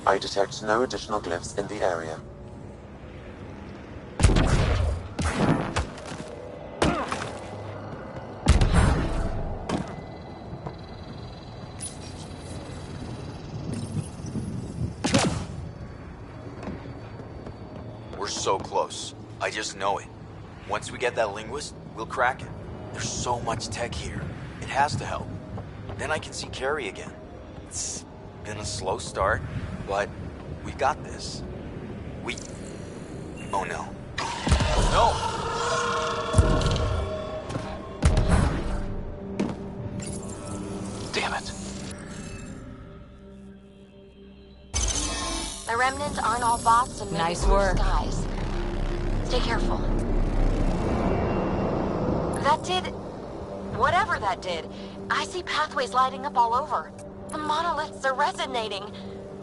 I detect no additional glyphs in the area. We're so close. I just know it. Once we get that linguist, we'll crack it. There's so much tech here. It has to help. Then I can see Carrie again. It's been a slow start, but we got this. Oh no. No! Damn it. The remnant aren't all bots and Nice work. Skies. Stay careful. That did... whatever that did. I see pathways lighting up all over. The monoliths are resonating.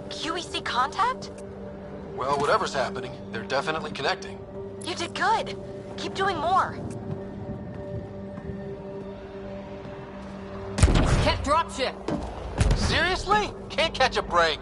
QEC contact? Well, whatever's happening, they're definitely connecting. You did good. Keep doing more. Can't drop ship. Seriously? Can't catch a break.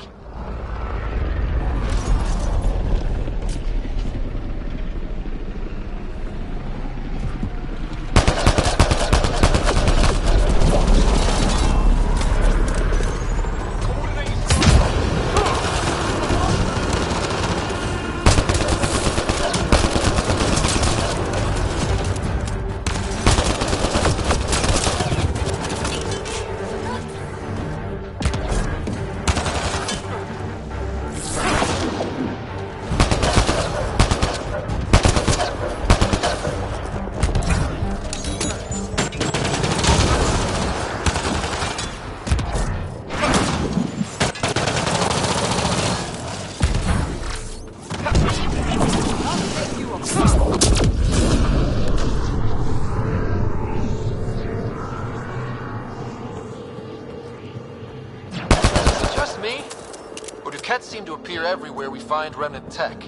Seem to appear everywhere we find remnant tech.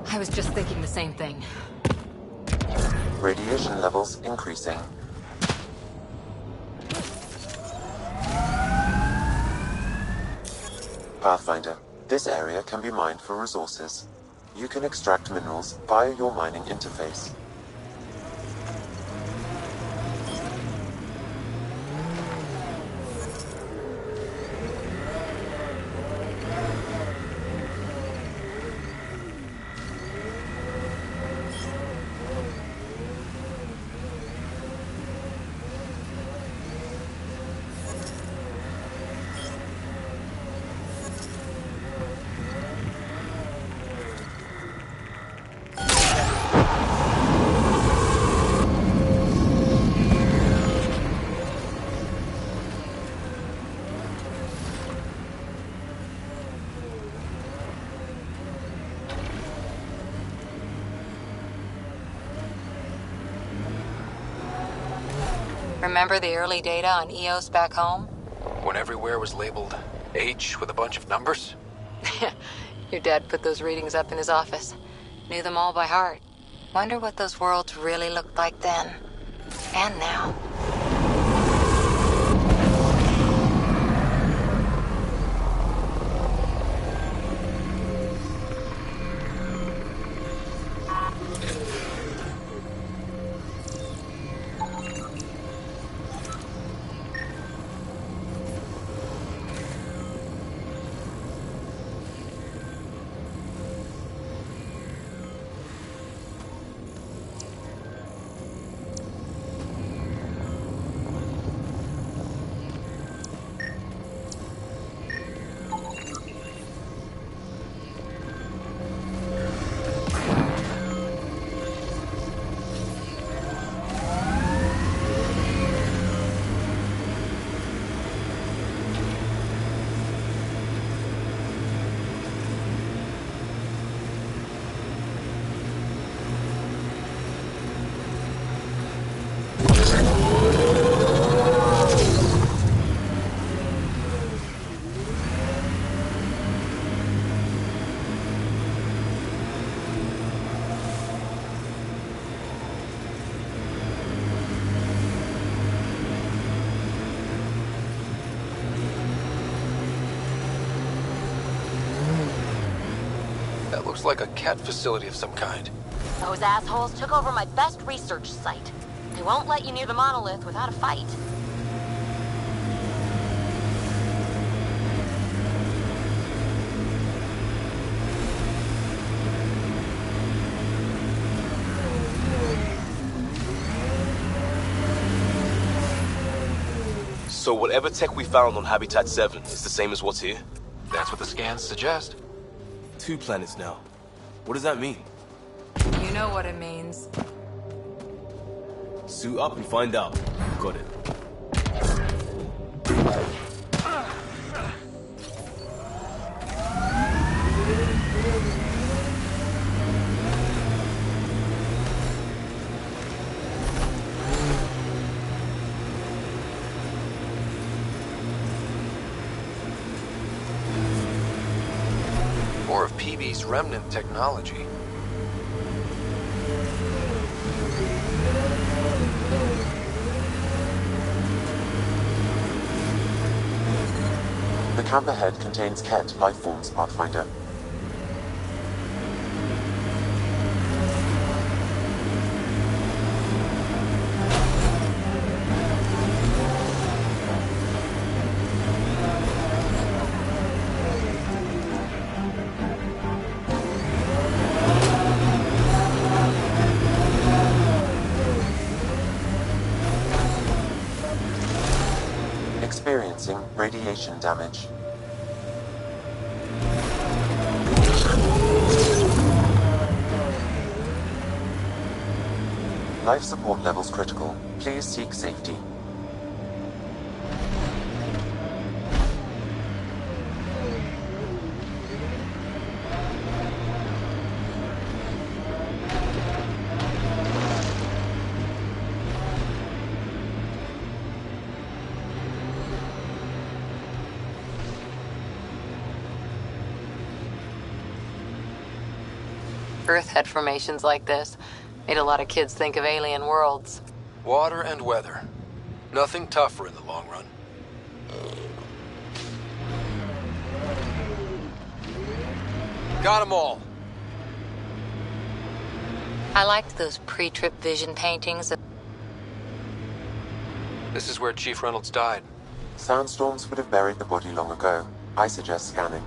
I was just thinking the same thing. Radiation levels increasing. Pathfinder, this area can be mined for resources. You can extract minerals via your mining interface. Remember the early data on EOS back home? When everywhere was labeled H with a bunch of numbers? Your dad put those readings up in his office. Knew them all by heart. Wonder what those worlds really looked like then. And now. That looks like a cat facility of some kind. Those assholes took over my best research site. They won't let you near the monolith without a fight. So whatever tech we found on Habitat 7 is the same as what's here? That's what the scans suggest. 2 planets now. What does that mean? You know what it means. Suit up and find out. Got it. More of PB's remnant technology. The camp ahead contains Ket Lifeforms Pathfinder. Experiencing radiation damage. Life support levels critical. Please seek safety. Earth had formations like this. Made a lot of kids think of alien worlds. Water and weather. Nothing tougher in the long run. Got 'em all. I liked those pre-trip vision paintings. This is where Chief Reynolds died. Sandstorms would have buried the body long ago. I suggest scanning.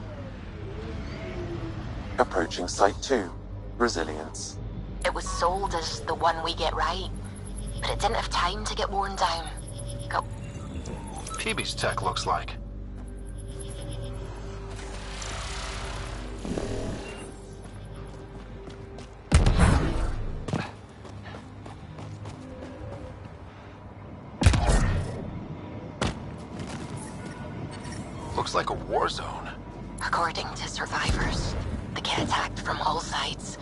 Approaching Site 2. Resilience. It was sold as the one we get right, but it didn't have time to get worn down. Go. PB's tech looks like. Looks like a war zone. According to survivors, they get attacked from all sides.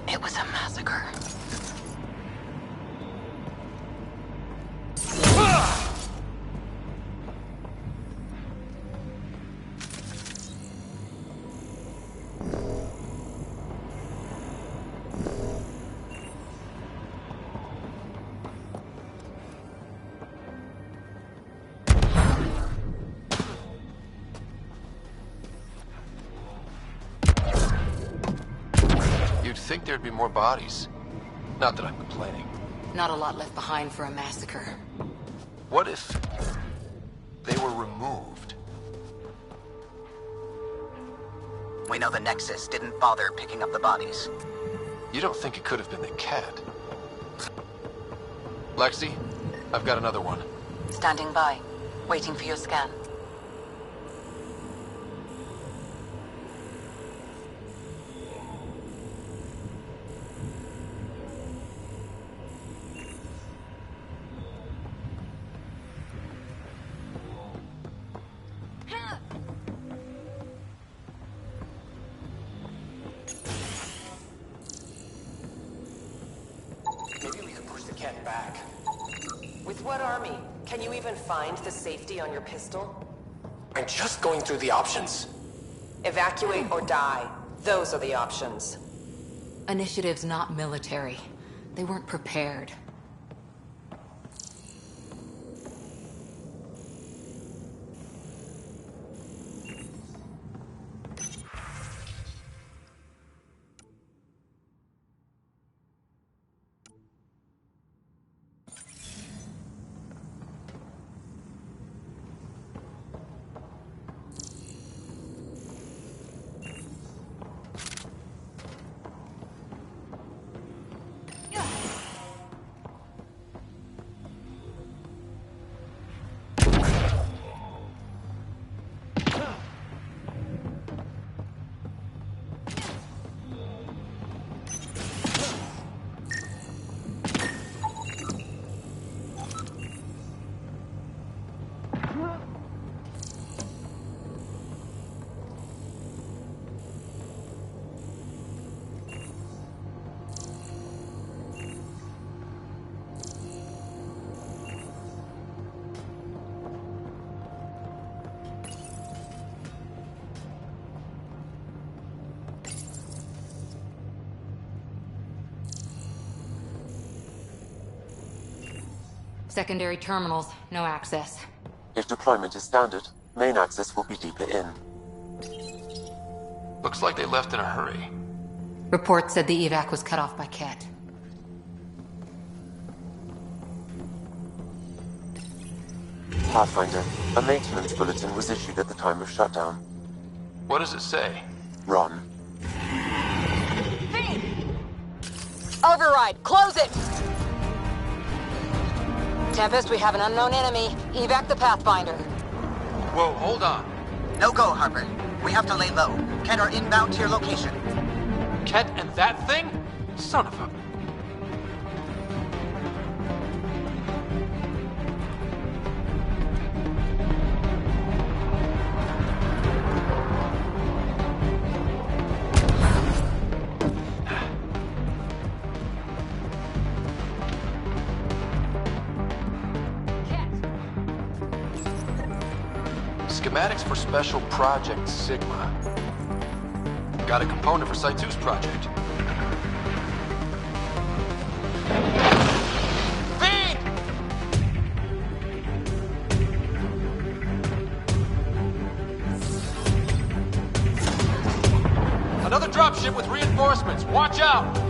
It was a massacre. You'd think there'd be more bodies. Not that I'm complaining. Not a lot left behind for a massacre. What if they were removed? We know the Nexus didn't bother picking up the bodies. You don't think it could have been the cat? Lexi, I've got another one. Standing by, waiting for your scan. Maybe we could push the cat back. With what army? Can you even find the safety on your pistol? I'm just going through the options. Evacuate or die. Those are the options. Initiative's not military. They weren't prepared. Secondary terminals, no access. If deployment is standard, main access will be deeper in. Looks like they left in a hurry. Report said the evac was cut off by Ket. Pathfinder, a maintenance bulletin was issued at the time of shutdown. What does it say? Ron. Override! Close it! Tempest, we have an unknown enemy. Evac the Pathfinder. Whoa, hold on. No go, Harper. We have to lay low. Ket are inbound to your location. Ket and that thing? Son of a... Schematics for Special Project Sigma. Got a component for Site 2's project. Feed! Another dropship with reinforcements. Watch out!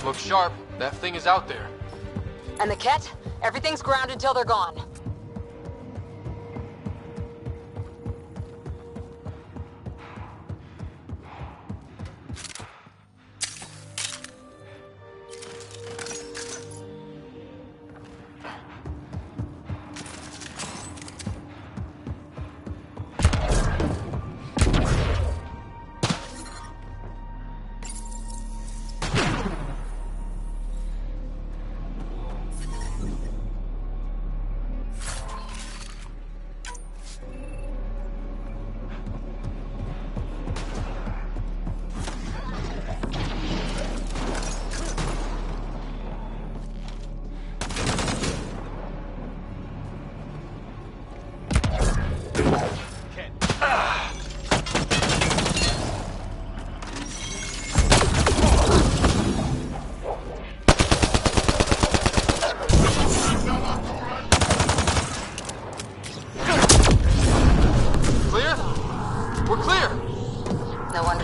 Look sharp. That thing is out there. And the Ket? Everything's grounded till they're gone.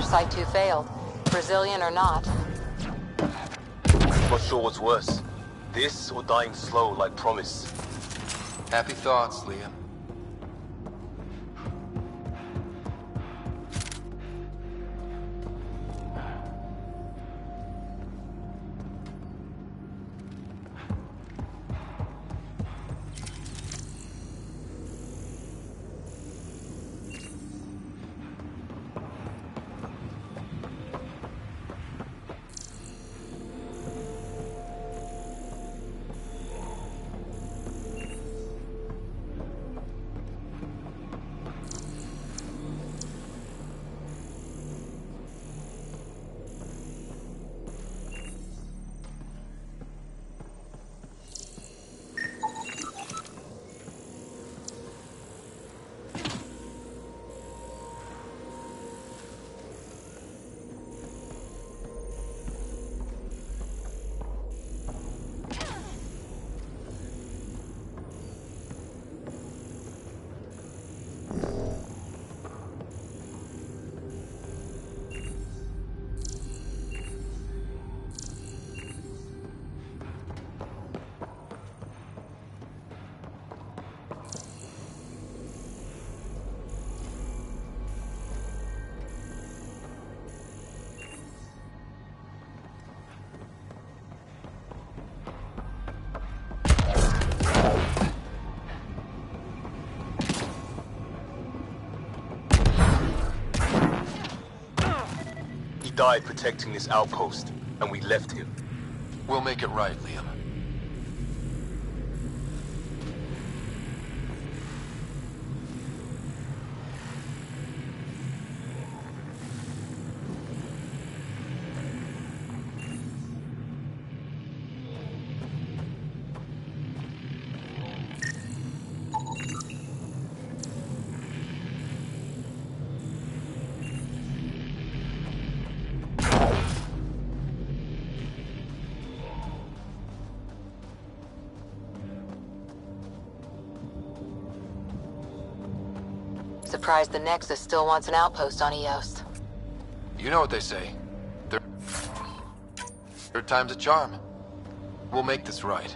Site 2 failed. Brazilian or not. Not sure what's worse. This or dying slow like promise. Happy thoughts, Liam. He died protecting this outpost, and we left him. We'll make it right, Liam. Surprised the Nexus still wants an outpost on Eos. You know what they say. Third time's a charm. We'll make this right.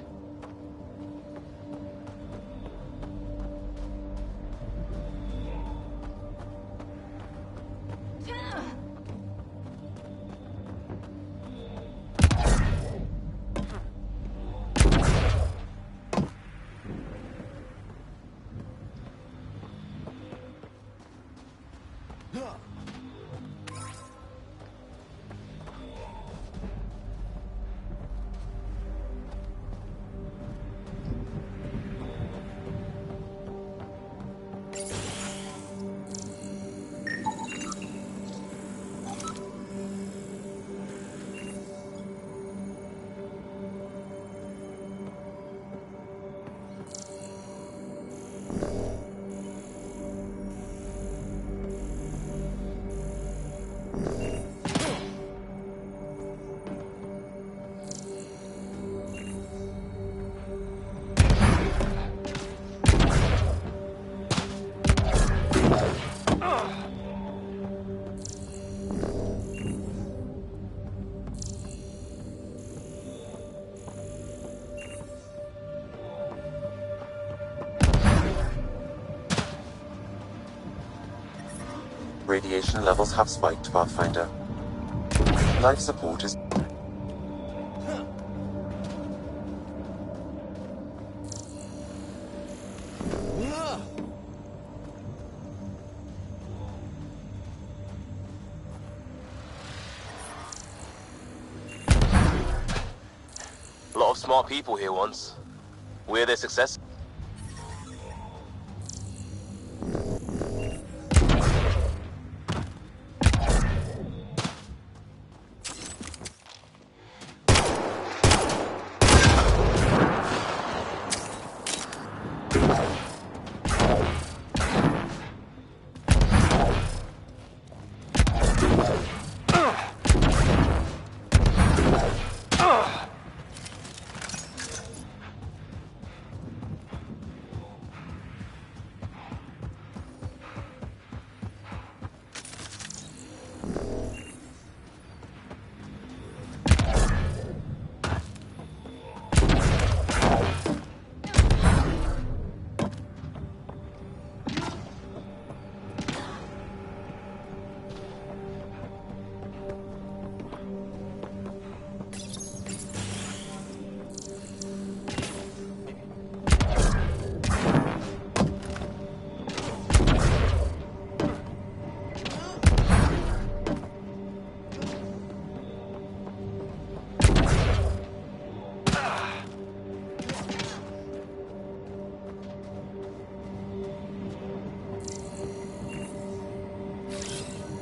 Radiation levels have spiked, Pathfinder. Life support is... A lot of smart people here once. We're their success.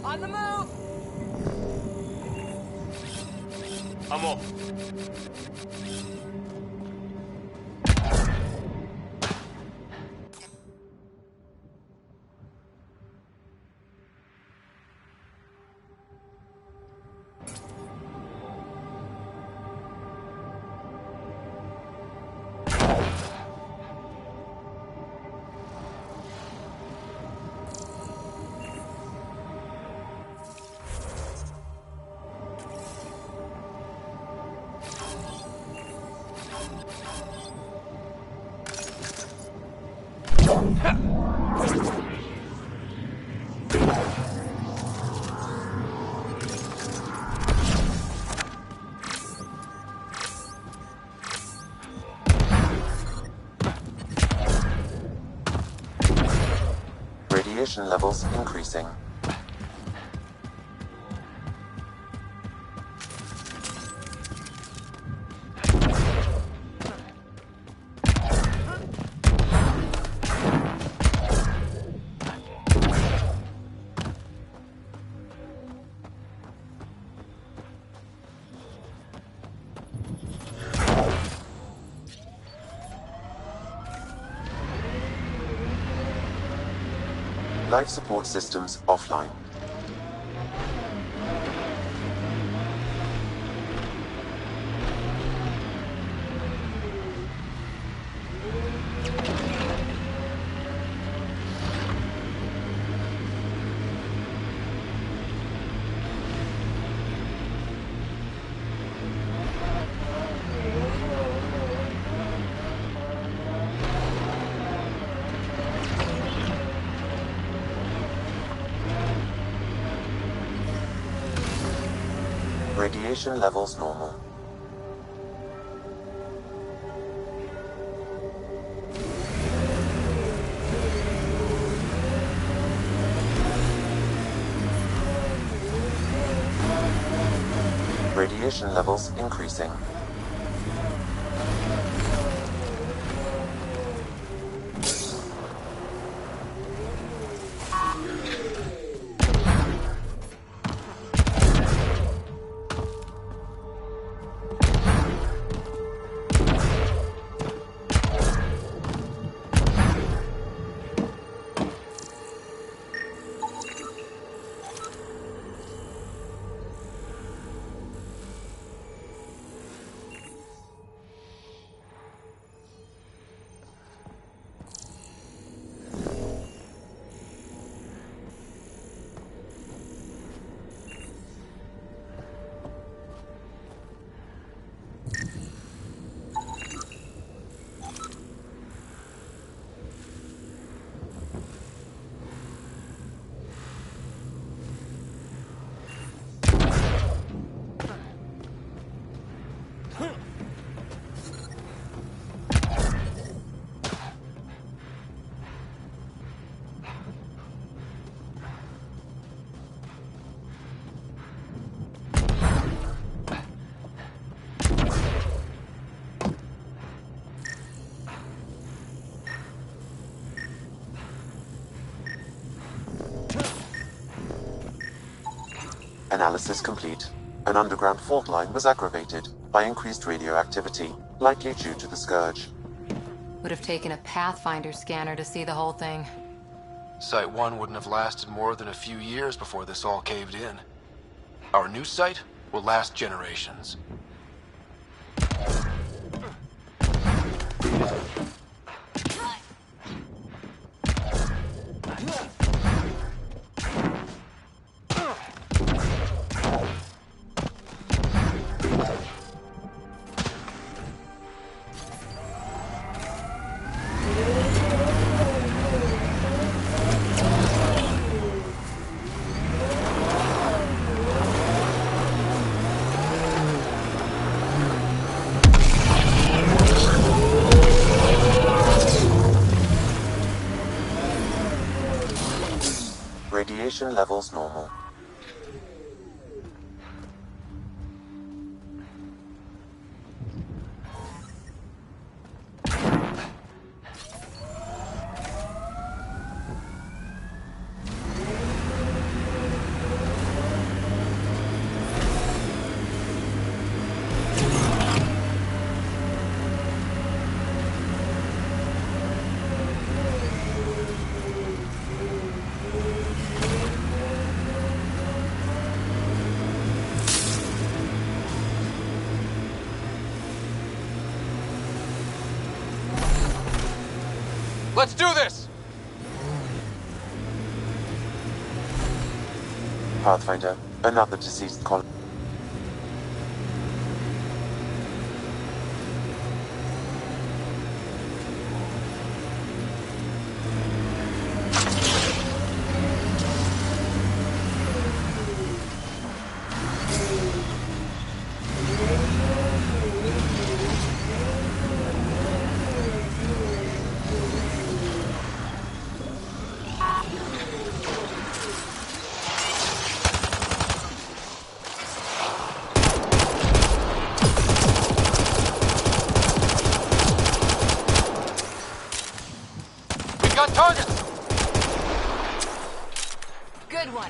On the move! I'm off. Radiation levels increasing. Life support systems offline. Radiation levels normal. Radiation levels increasing. Analysis complete. An underground fault line was aggravated by increased radioactivity, likely due to the scourge. Would have taken a Pathfinder scanner to see the whole thing. Site 1 wouldn't have lasted more than a few years before this all caved in. Our new site will last generations. Radiation levels normal. Let's do this! Pathfinder, another deceased colony. Got targets! Good one.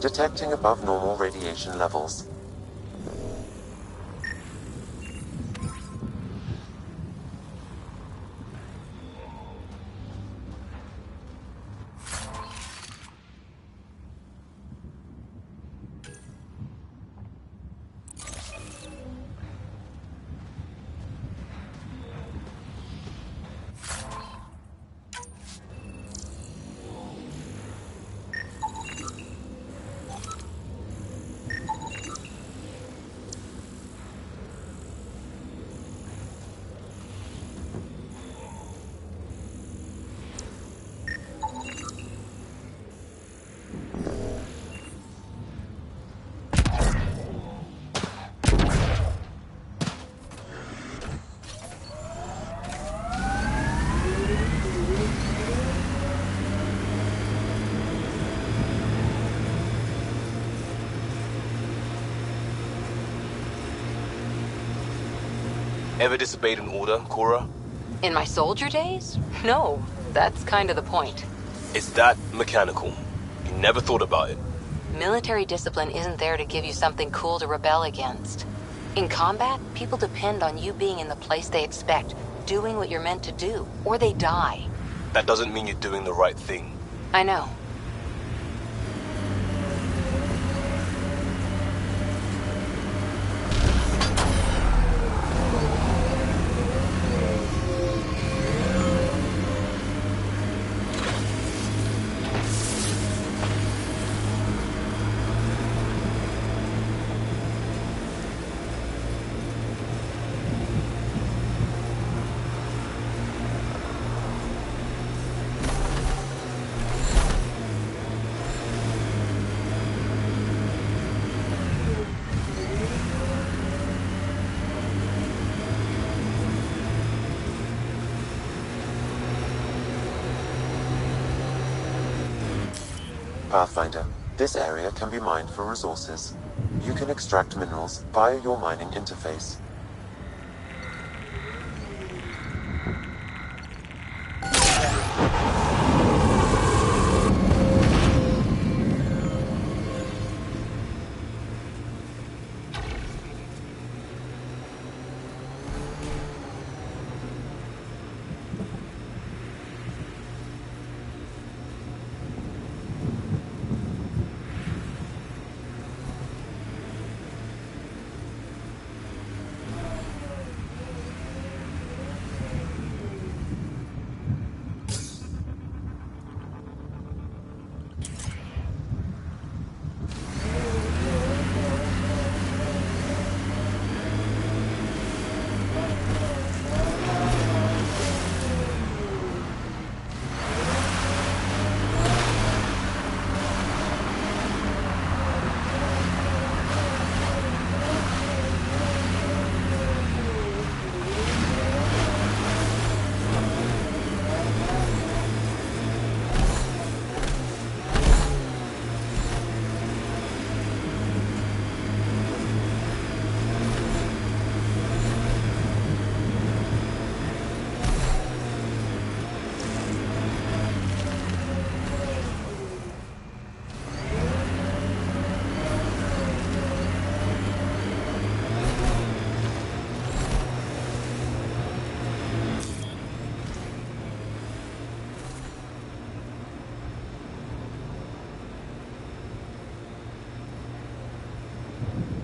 Detecting above normal radiation levels. Ever disobeyed an order, Cora? In my soldier days? No, that's kind of the point. It's that mechanical. You never thought about it. Military discipline isn't there to give you something cool to rebel against. In combat, people depend on you being in the place they expect, doing what you're meant to do, or they die. That doesn't mean you're doing the right thing. I know. Pathfinder, this area can be mined for resources. You can extract minerals via your mining interface.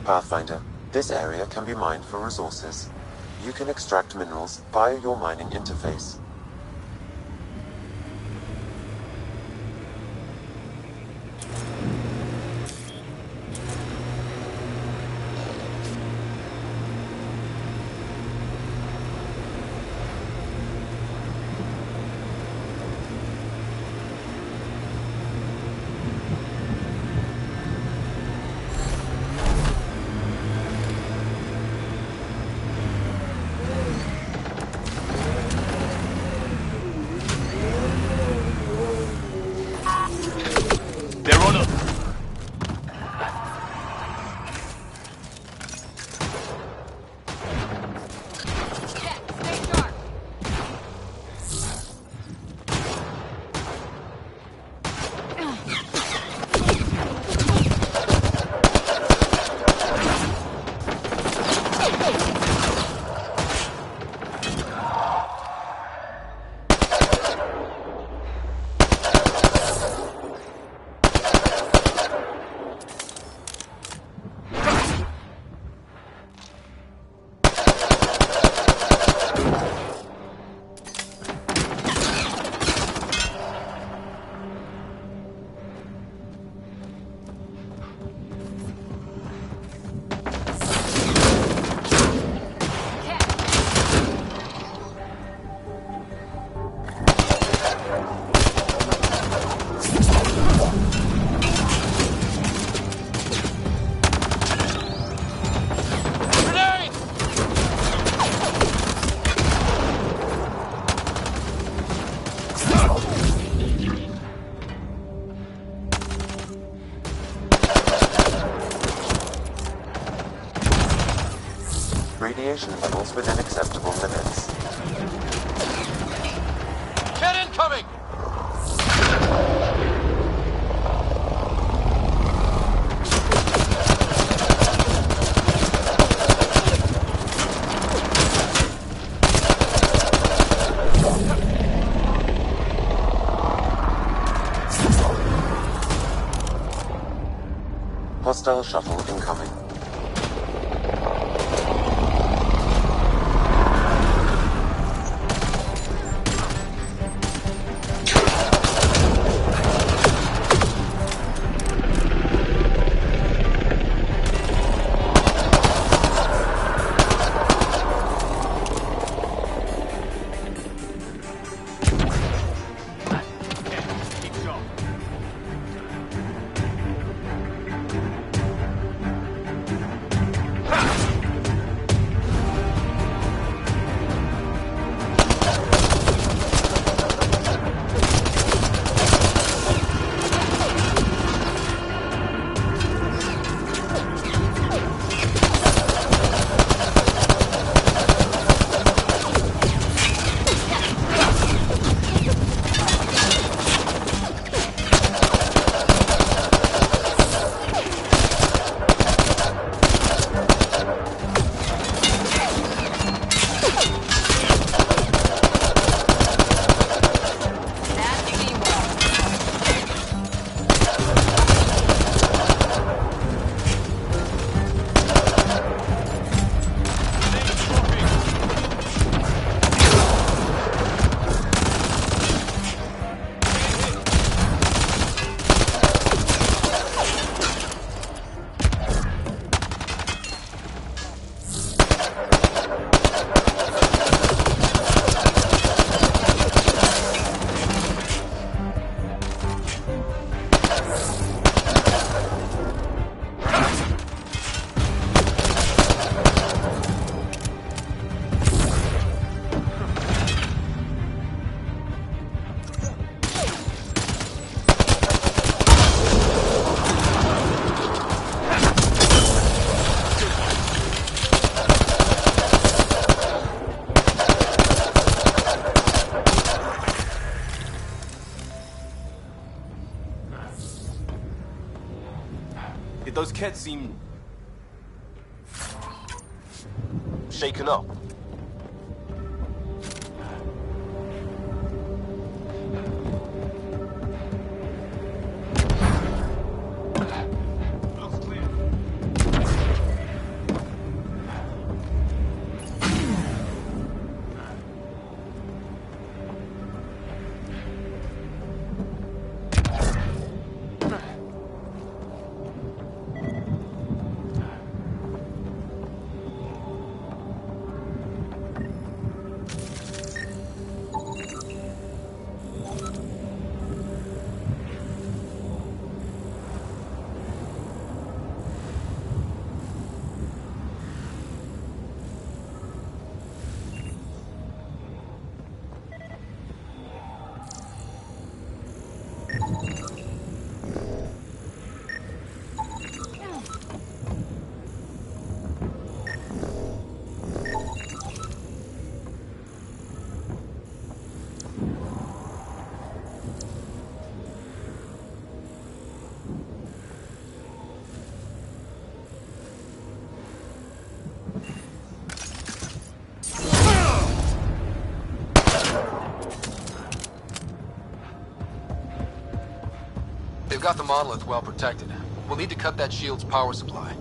Pathfinder, this area can be mined for resources. You can extract minerals via your mining interface. Radiation levels within acceptable limits. Get incoming! Hostile shuttle incoming. those kids seem... shaken up. They've got the monolith well protected. We'll need to cut that shield's power supply.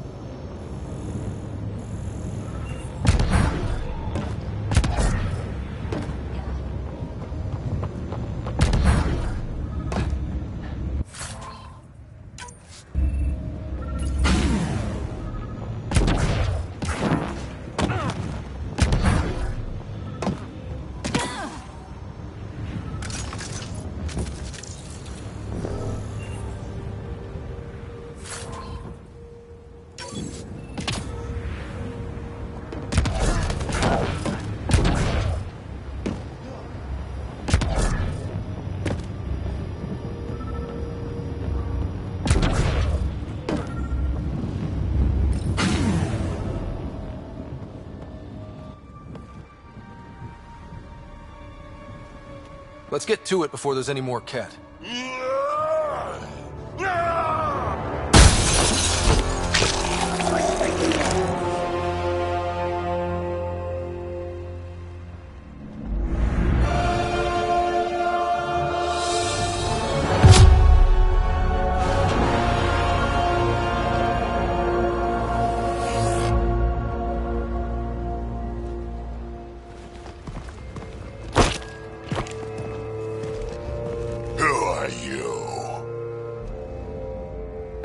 Let's get to it before there's any more Ket.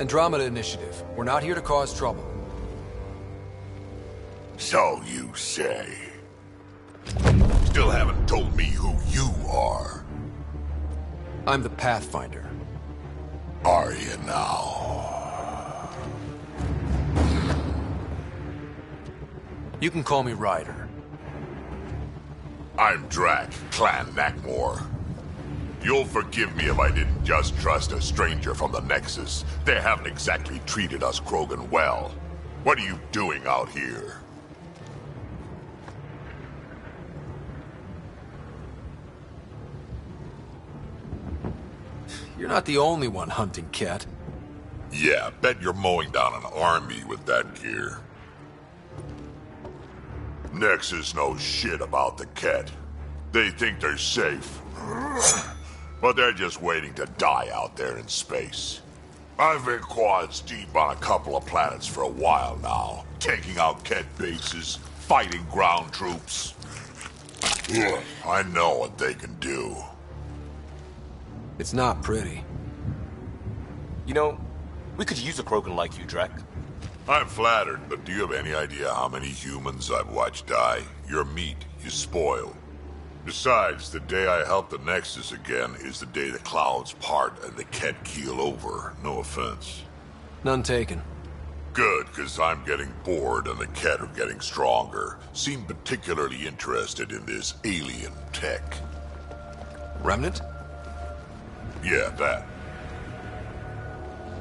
Andromeda Initiative. We're not here to cause trouble. So you say. Still haven't told me who you are. I'm the Pathfinder. Are you now? You can call me Ryder. I'm Drac, Clan Nakmor. You'll forgive me if I didn't just trust a stranger from the Nexus. They haven't exactly treated us Krogan well. What are you doing out here? You're not the only one hunting Ket. Yeah, bet you're mowing down an army with that gear. Nexus knows shit about the Ket. They think they're safe. But they're just waiting to die out there in space. I've been quads deep on a couple of planets for a while now, taking out Ket bases, fighting ground troops. I know what they can do. It's not pretty. You know, we could use a Krogan like you, Drac. I'm flattered, but do you have any idea how many humans I've watched die? Your meat is spoiled. Besides, the day I help the Nexus again is the day the clouds part and the Ket keel over. No offense. None taken. Good, because I'm getting bored and the Ket are getting stronger. Seem particularly interested in this alien tech. Remnant? Yeah, that.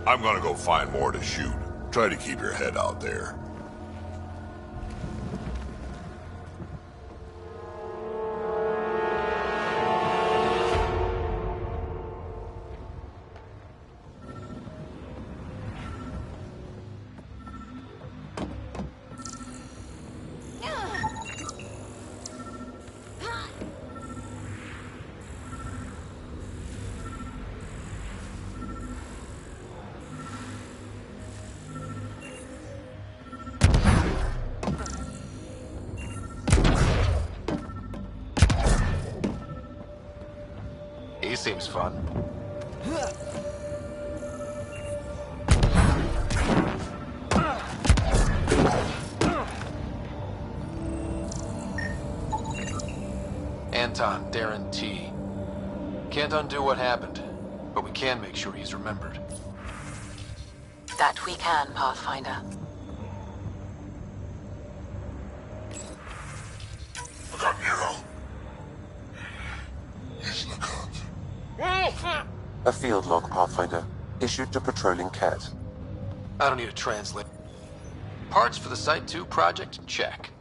I'm gonna go find more to shoot. Try to keep your head out there. seems fun. Anton Darren T. Can't undo what happened, but we can make sure he's remembered. That we can, Pathfinder. I got Nero. He's in the cut. A field log, Pathfinder. Issued to patrolling Cat. I don't need a translate. Parts for the Site 2 project? Check.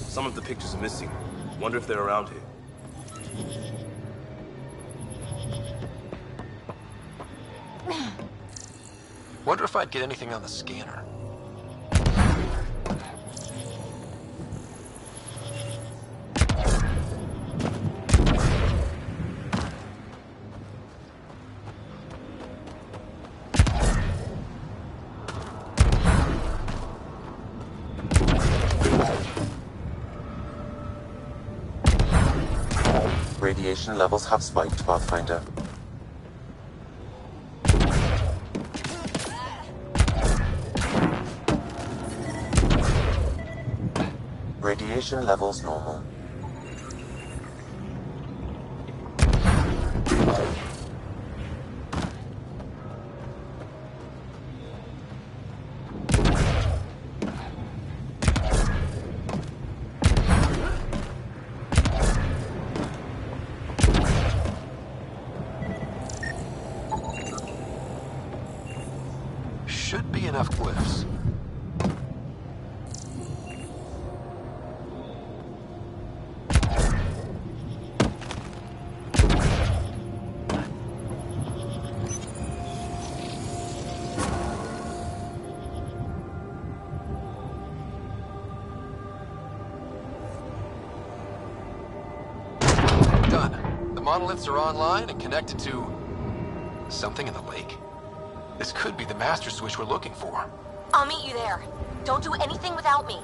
Some of the pictures are missing. Wonder if they're around here. Wonder if I'd get anything on the scanner. Radiation levels have spiked, Pathfinder. Radiation levels normal. Should be enough glyphs. Done. The monoliths are online and connected to something in the lake. This could be the master switch we're looking for. I'll meet you there. Don't do anything without me.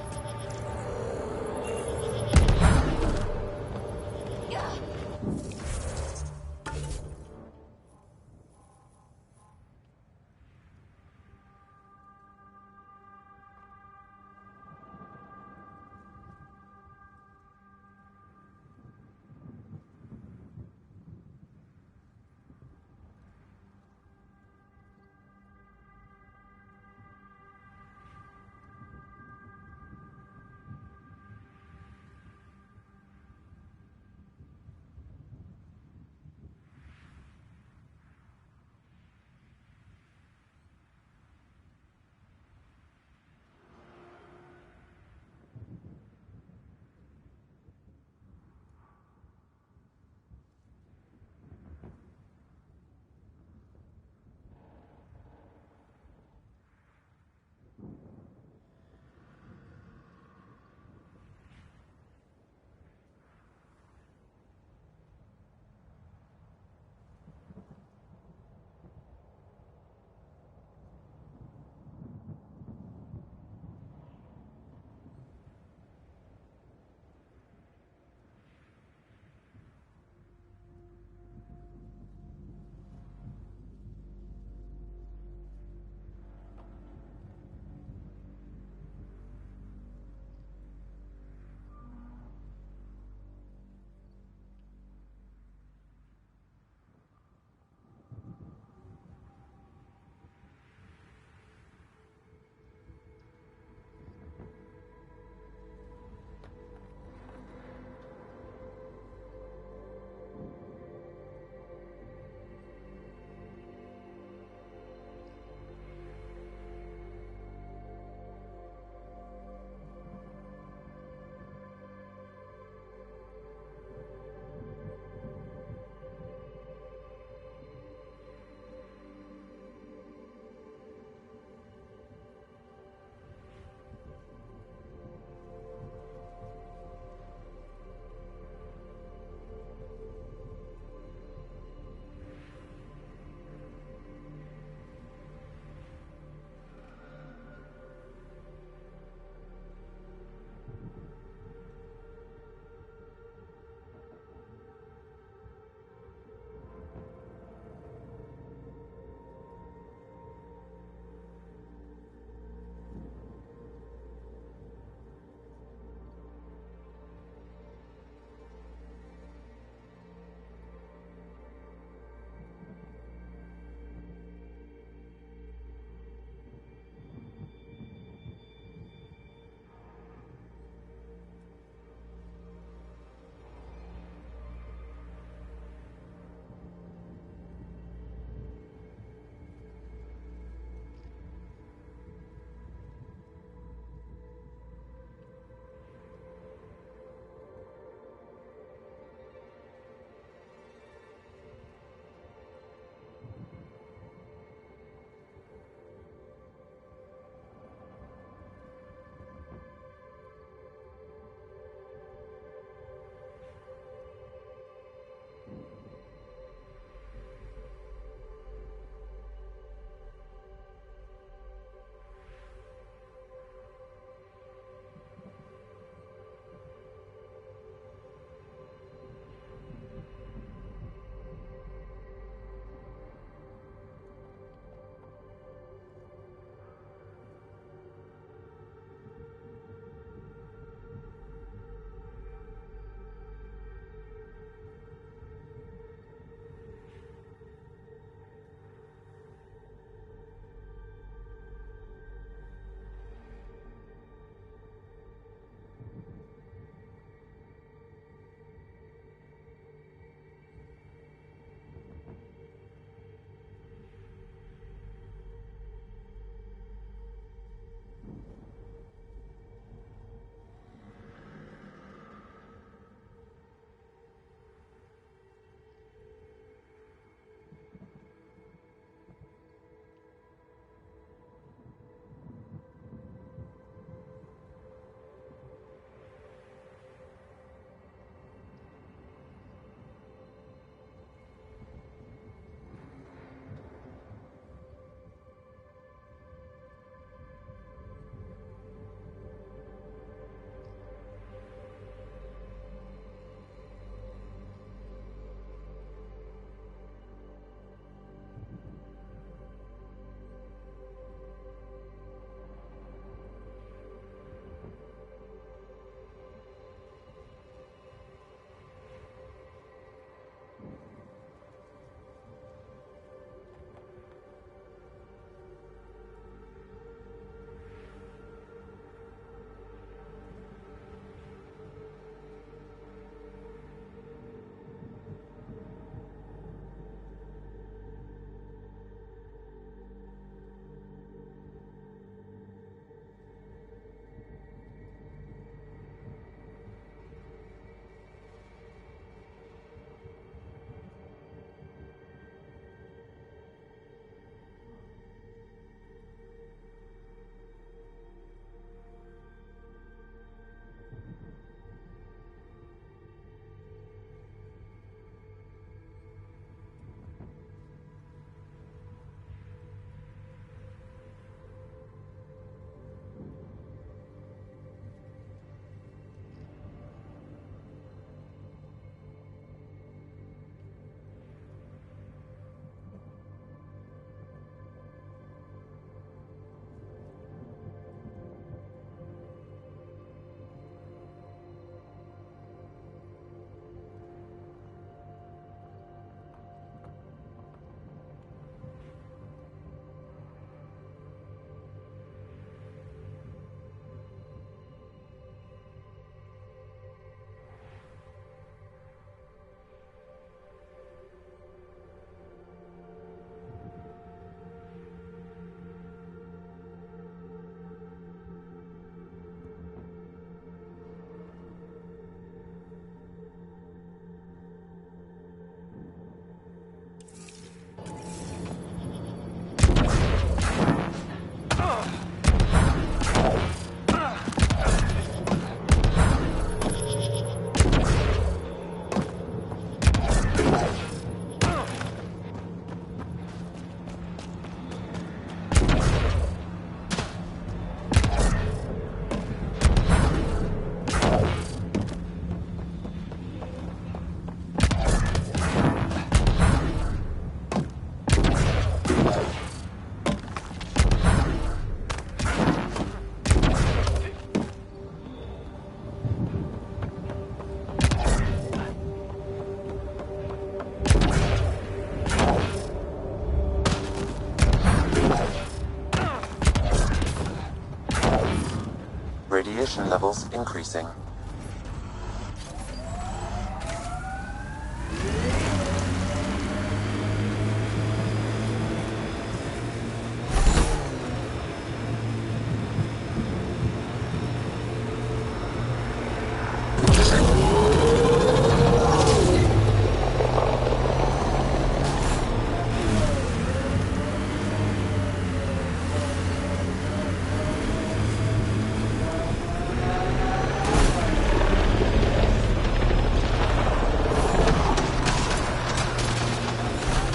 Radiation levels increasing.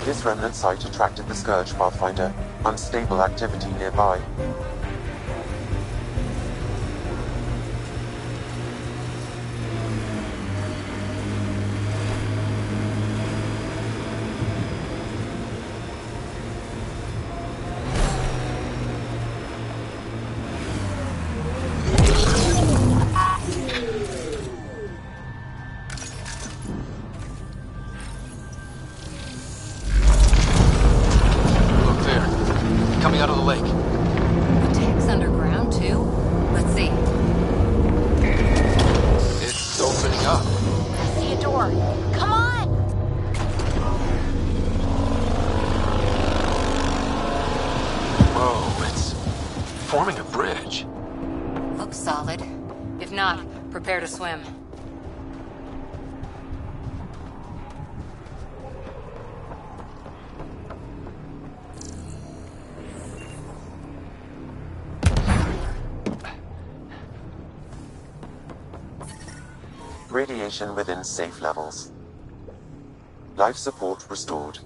This remnant site attracted the Scourge Pathfinder. Unstable activity nearby. Out of the lake. The tech's underground, too? Let's see. It's opening up. I see a door. Come on! Whoa, it's forming a bridge. Looks solid. If not, prepare to swim. Radiation within safe levels. Life support restored.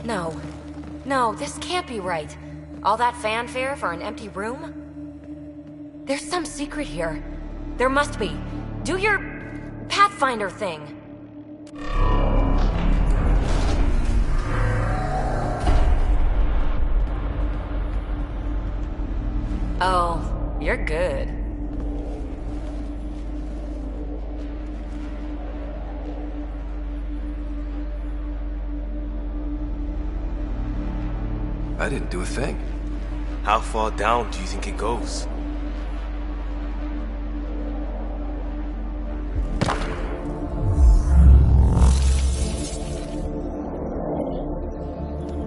No. No, this can't be right. All that fanfare for an empty room? There's some secret here. There must be. Do your Pathfinder thing. Oh, you're good. I didn't do a thing. How far down do you think it goes?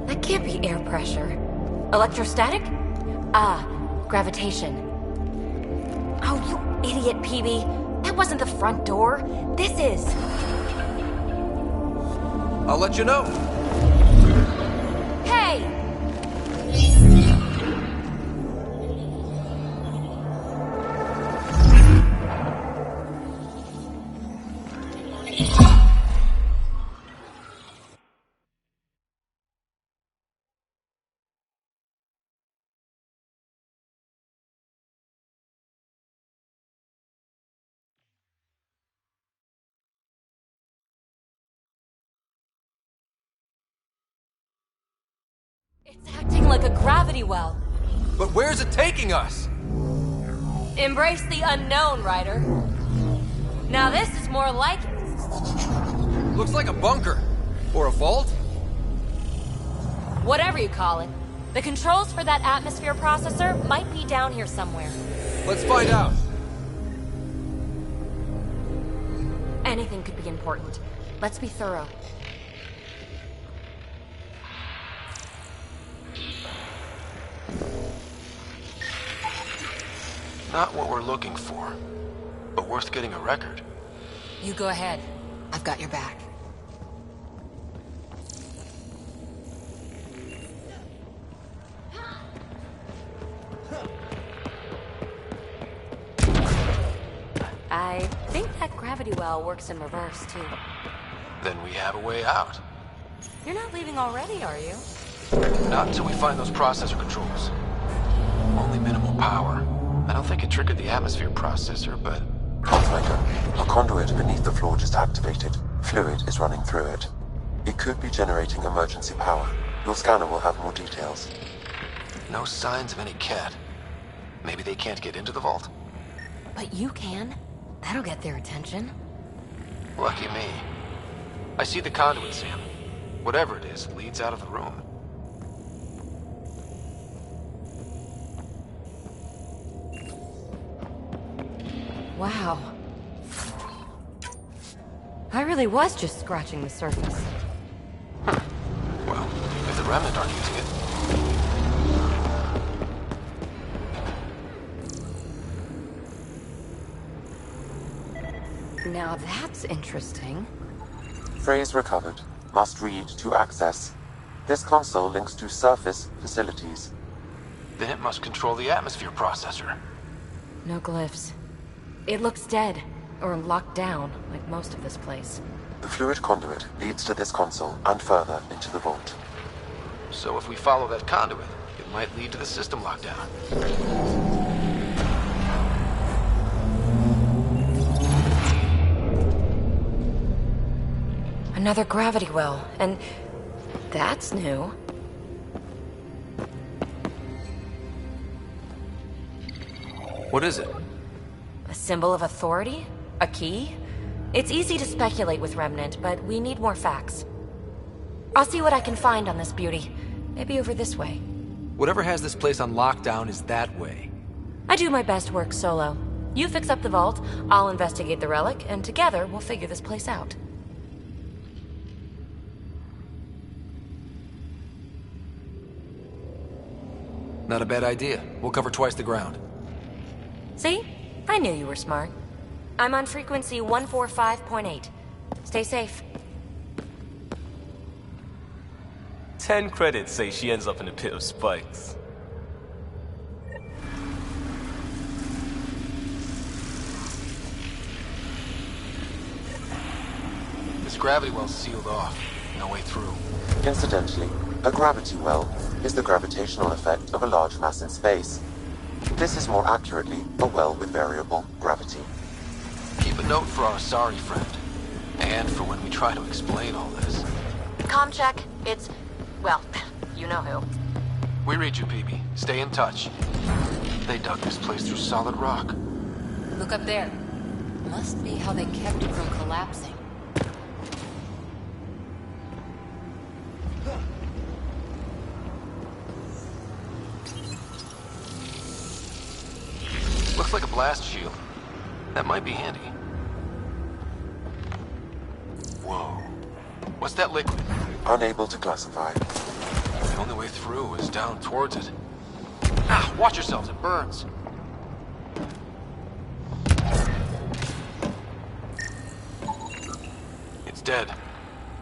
That can't be air pressure. Electrostatic? Ah, gravitation. Oh, you idiot, PB. That wasn't the front door. This is. I'll let you know. Hey! It's acting like a gravity well. But where's it taking us? Embrace the unknown, Ryder. Now this is more like it. Looks like a bunker. Or a vault? Whatever you call it. The controls for that atmosphere processor might be down here somewhere. Let's find out. Anything could be important. Let's be thorough. Not what we're looking for, but worth getting a record. You go ahead. I've got your back. I think that gravity well works in reverse, too. Then we have a way out. You're not leaving already, are you? Not until we find those processor controls. Only minimal power. I don't think it triggered the atmosphere processor, but... Pathfinder, a conduit beneath the floor just activated. Fluid is running through it. It could be generating emergency power. Your scanner will have more details. No signs of any cat. Maybe they can't get into the vault? But you can. That'll get their attention. Lucky me. I see the conduit, Sam. Whatever it is, leads out of the room. Wow. I really was just scratching the surface. Well, if the Remnant aren't using it... Now that's interesting. Phrase recovered. Must read to access. This console links to surface facilities. Then it must control the atmosphere processor. No glyphs. It looks dead, or locked down, like most of this place. The fluid conduit leads to this console and further into the vault. So if we follow that conduit, it might lead to the system lockdown. Another gravity well, and that's new. What is it? A symbol of authority? A key? It's easy to speculate with Remnant, but we need more facts. I'll see what I can find on this beauty. Maybe over this way. Whatever has this place on lockdown is that way. I do my best work solo. You fix up the vault, I'll investigate the relic, and together we'll figure this place out. Not a bad idea. We'll cover twice the ground. See? I knew you were smart. I'm on frequency 145.8. Stay safe. 10 credits say she ends up in a pit of spikes. This gravity well's sealed off. No way through. Incidentally, a gravity well is the gravitational effect of a large mass in space. This is more accurately a well with variable gravity. Keep a note for our sorry friend. And for when we try to explain all this. Comm check. It's... well, you know who. We read you, PB. Stay in touch. They dug this place through solid rock. Look up there. Must be how they kept it from collapsing. Looks like a blast shield. That might be handy. Whoa. What's that liquid? Unable to classify. The only way through is down towards it. Ah, watch yourselves, it burns. It's dead.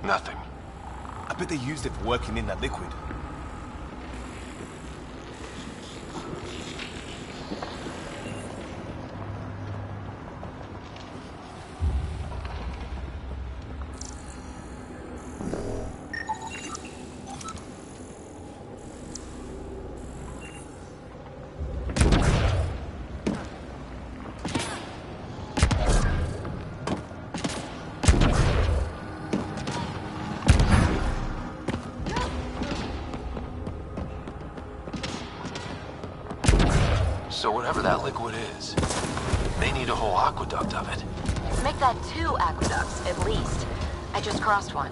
Nothing. I bet they used it for working in that liquid. So whatever that liquid is, they need a whole aqueduct of it. Make that 2 aqueducts, at least. I just crossed one.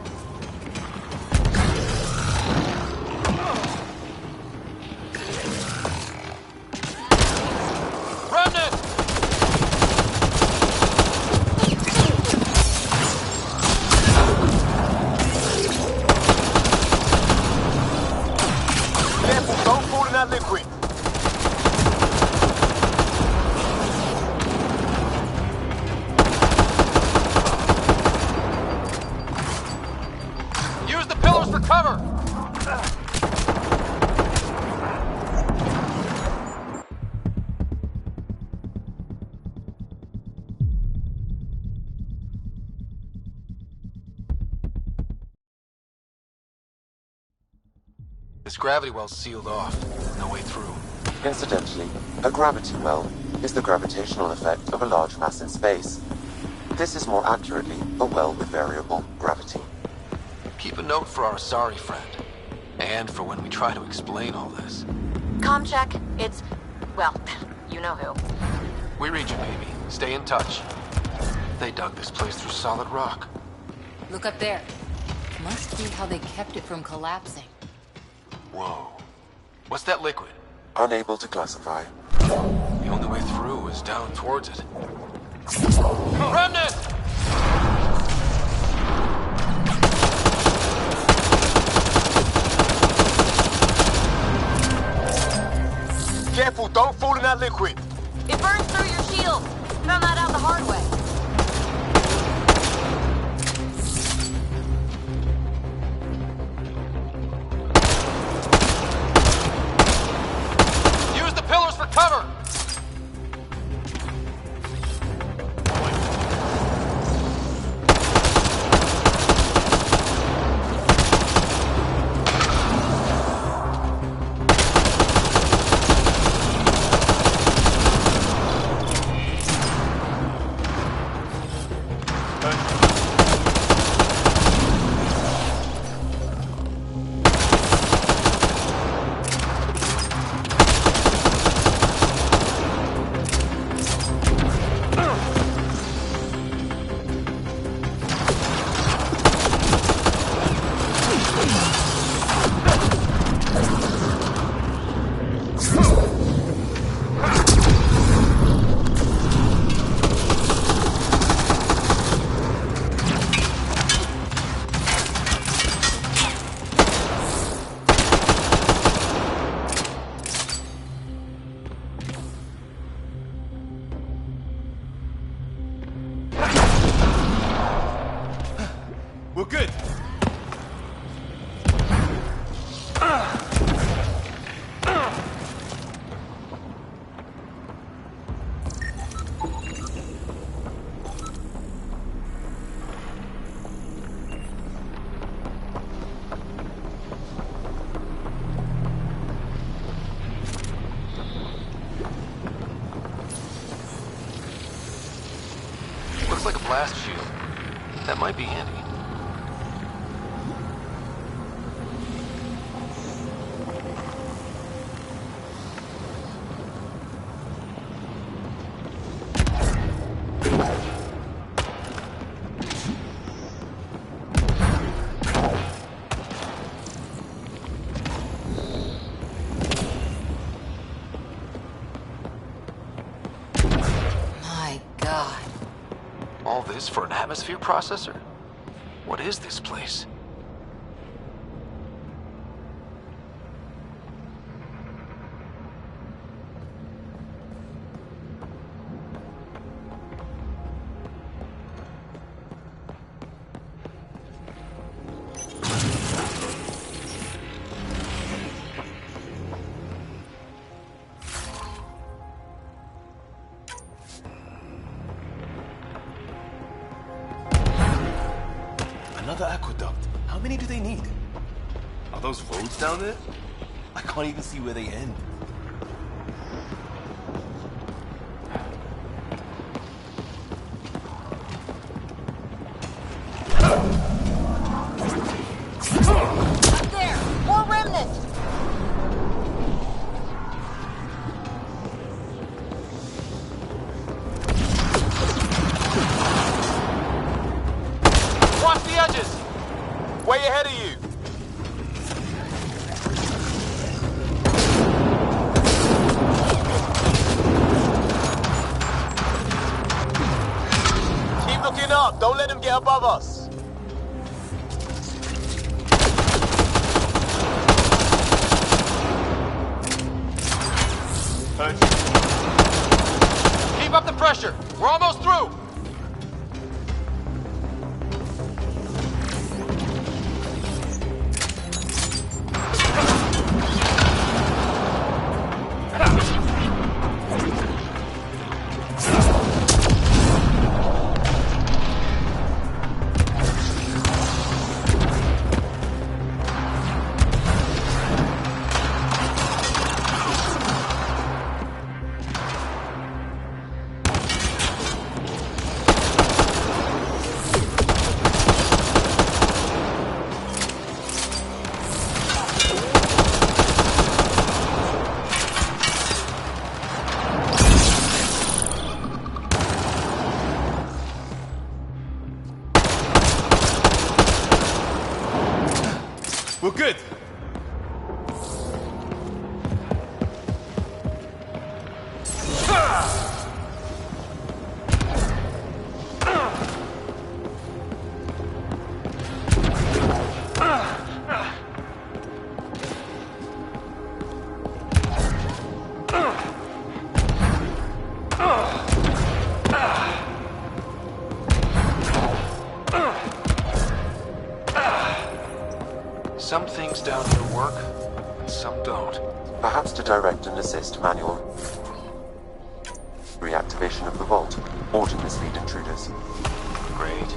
This gravity well's sealed off. No way through. Incidentally, a gravity well is the gravitational effect of a large mass in space. This is more accurately a well with variable gravity. Keep a note for our sorry friend. And for when we try to explain all this. Comm check. It's... well, you know who. We read you, baby. Stay in touch. They dug this place through solid rock. Look up there. Must be how they kept it from collapsing. Whoa. What's that liquid? Unable to classify. The only way through is down towards it. Remnant! Careful, don't fall in that liquid. It burns through your shield. Found that out the hard way. Cover! We're good. Looks like a blast shield. That might be handy. All this for an atmosphere processor? What is this place? Another aqueduct. How many do they need? Are those roads down there? I can't even see where they end. Up there! More remnant! above us. Keep up the pressure. We're almost through. We're good. Some things down here work, and some don't. Perhaps to direct and assist manual reactivation of the vault, or to mislead intruders. Great.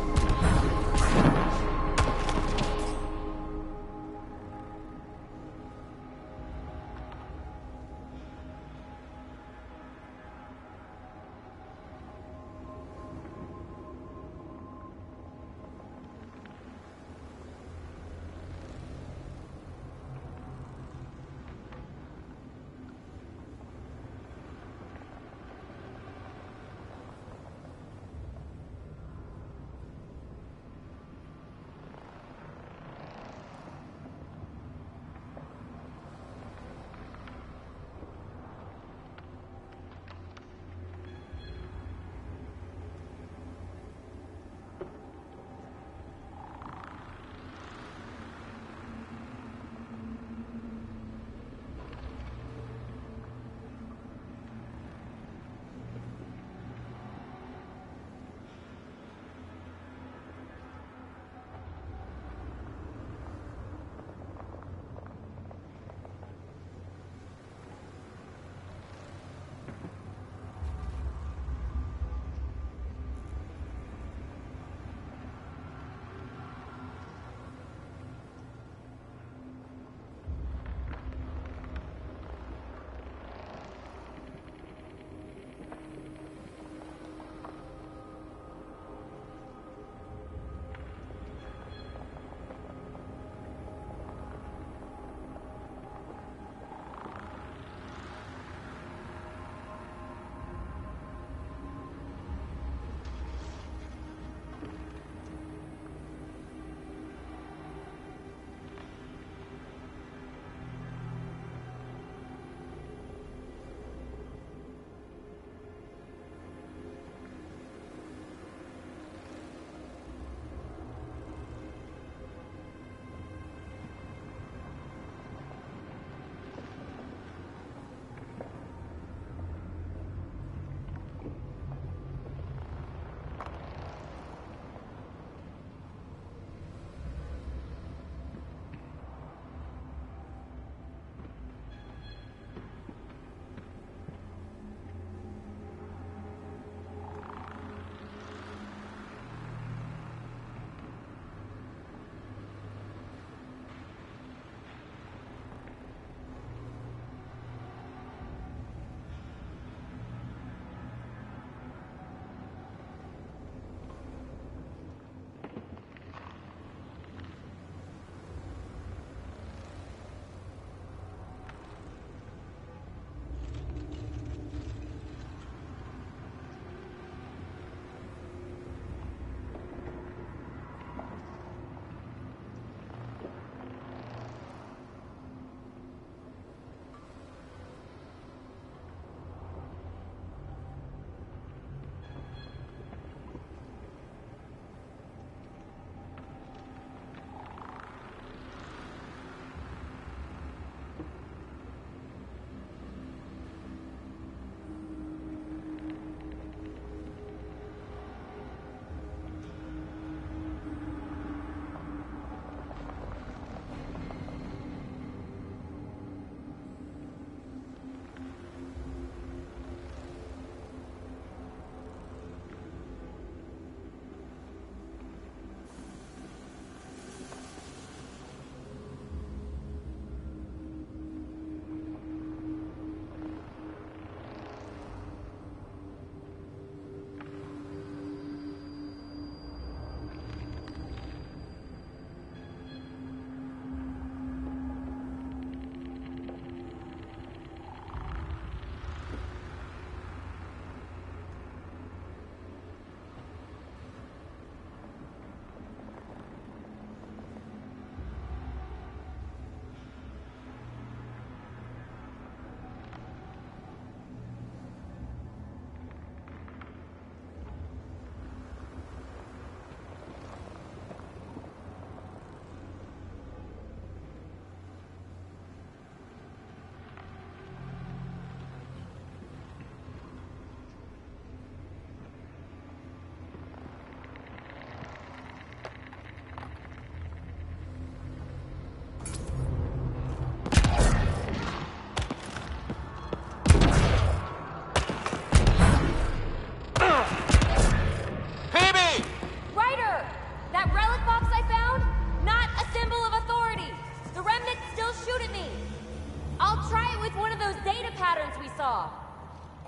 all.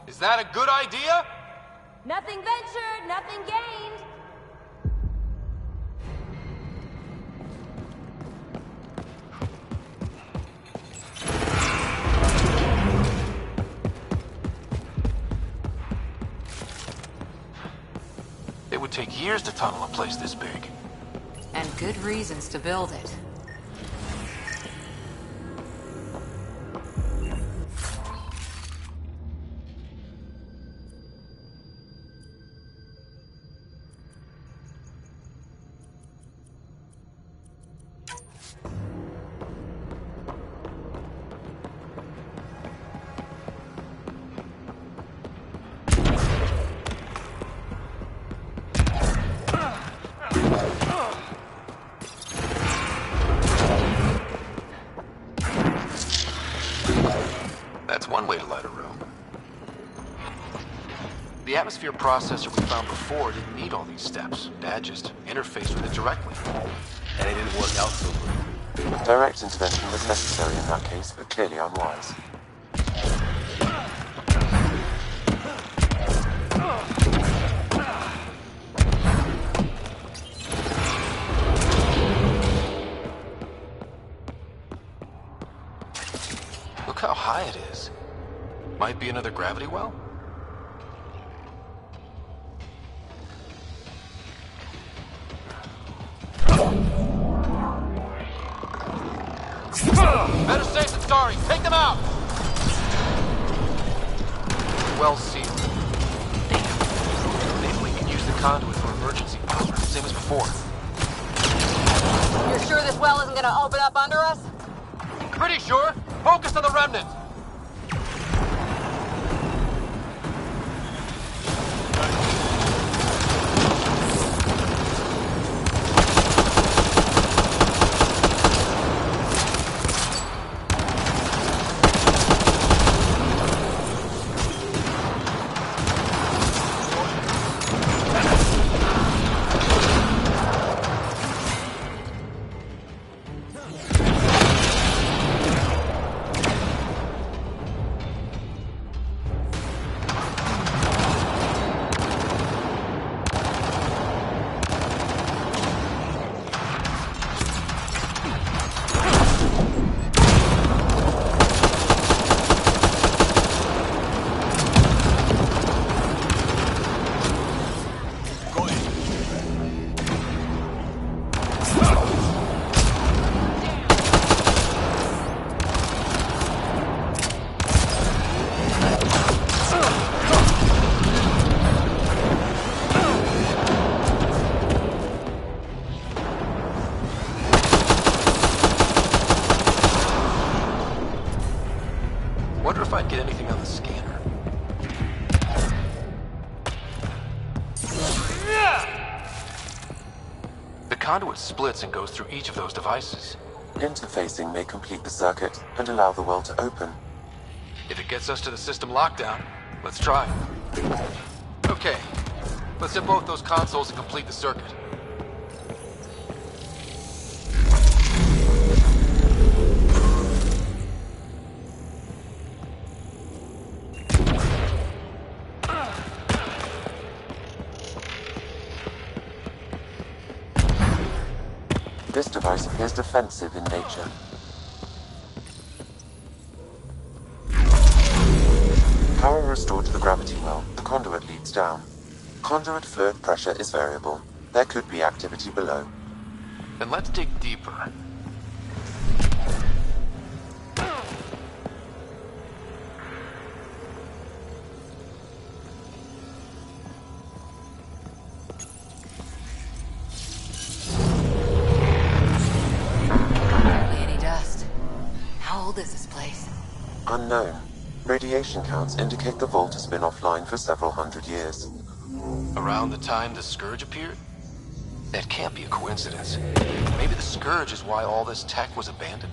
Is that a good idea? Nothing ventured, nothing gained. It would take years to tunnel a place this big. And good reasons to build it. That's one way to light a room. The atmosphere processor we found before didn't need all these steps. Dad just interfaced with it directly. And it didn't work out so good. Direct intervention was necessary in that case, but clearly unwise. Look how high it is. Might be another gravity well? Better safe than sorry. Take them out! Well sealed. Damn. Maybe we can use the conduit for emergency power, same as before. You're sure this well isn't gonna open up under us? Pretty sure. Focus on the remnant. Wonder if I'd get anything on the scanner. The conduit splits and goes through each of those devices. Interfacing may complete the circuit and allow the well to open. If it gets us to the system lockdown, let's try. Okay, let's hit both those consoles and complete the circuit. This device appears defensive in nature. Power restored to the gravity well. The conduit leads down. Conduit fluid pressure is variable. There could be activity below. Then let's dig deeper. Unknown. Radiation counts indicate the vault has been offline for several hundred years. Around the time the Scourge appeared? That can't be a coincidence. Maybe the Scourge is why all this tech was abandoned.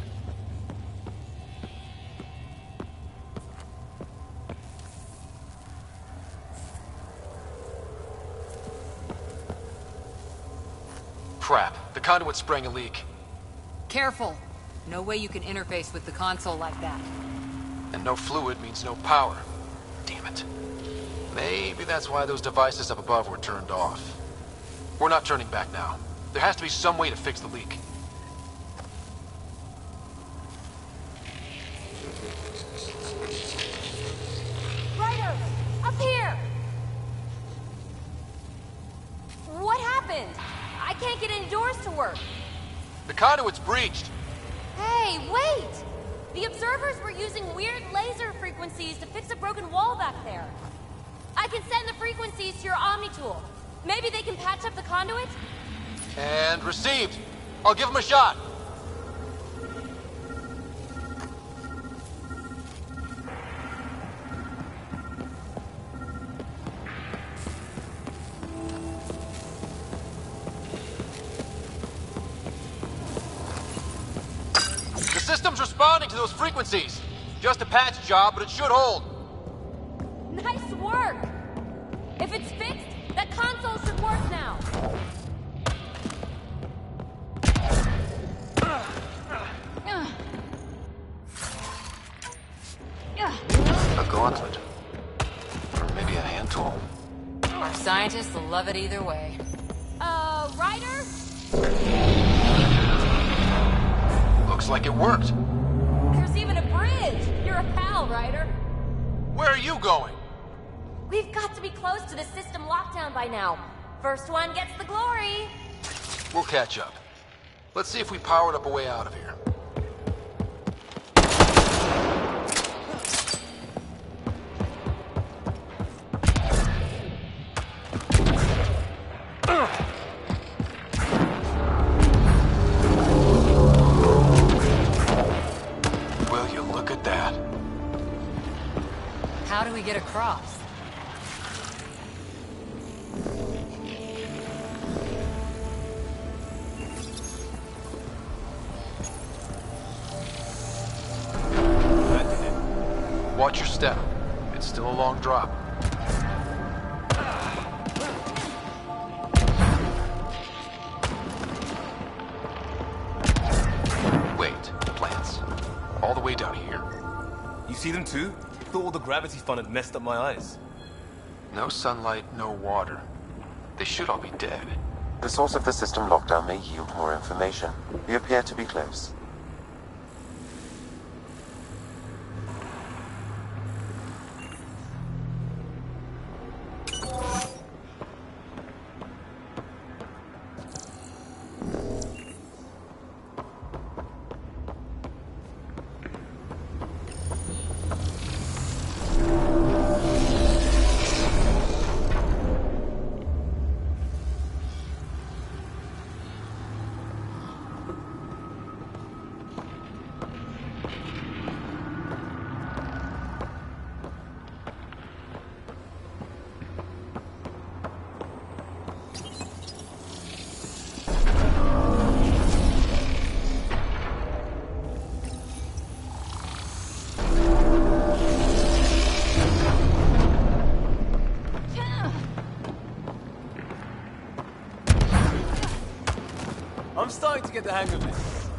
Crap, the conduit sprang a leak. Careful. No way you can interface with the console like that. And no fluid means no power. Damn it. Maybe that's why those devices up above were turned off. We're not turning back now. There has to be some way to fix the leak. Ryder! Up here! What happened? I can't get any doors to work. The conduit's breached. Hey, wait! The observers were using weird laser frequencies to fix a broken wall back there. I can send the frequencies to your Omni tool. Maybe they can patch up the conduit? And received. I'll give him a shot. The system's responding to those frequencies. Just a patch job, but it should hold. Nice work! If it's fixed, that console should work now. A gauntlet. Or maybe a hand tool. Our scientists will love it either way. Ryder? Looks like it worked. There's even a bridge! You're a pal, Ryder. Where are you going? We've got to be close to the system lockdown by now. First one gets the glory. We'll catch up. Let's see if we powered up a way out of here. Will you look at that? How do we get across? Watch your step. It's still a long drop. Wait, plants. All the way down here. You see them too? Thought all the gravity fun had messed up my eyes. No sunlight, no water. They should all be dead. The source of the system lockdown may yield more information. We appear to be close. I'm starting to get the hang of this.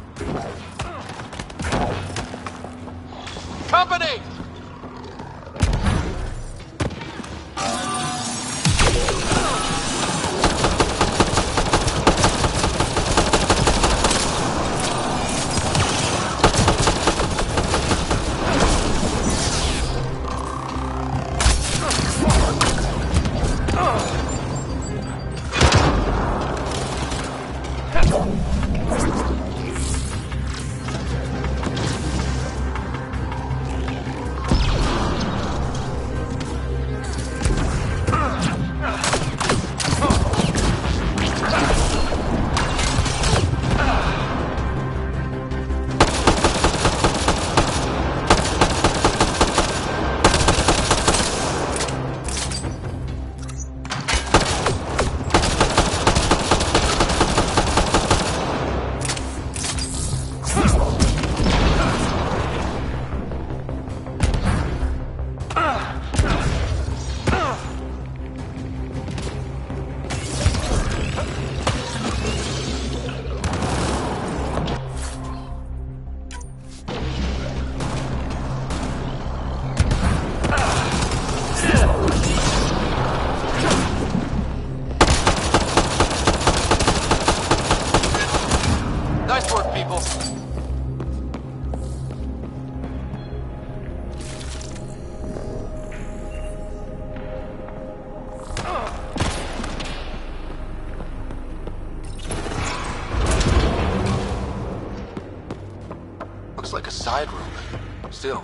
Company! like a side room, but still,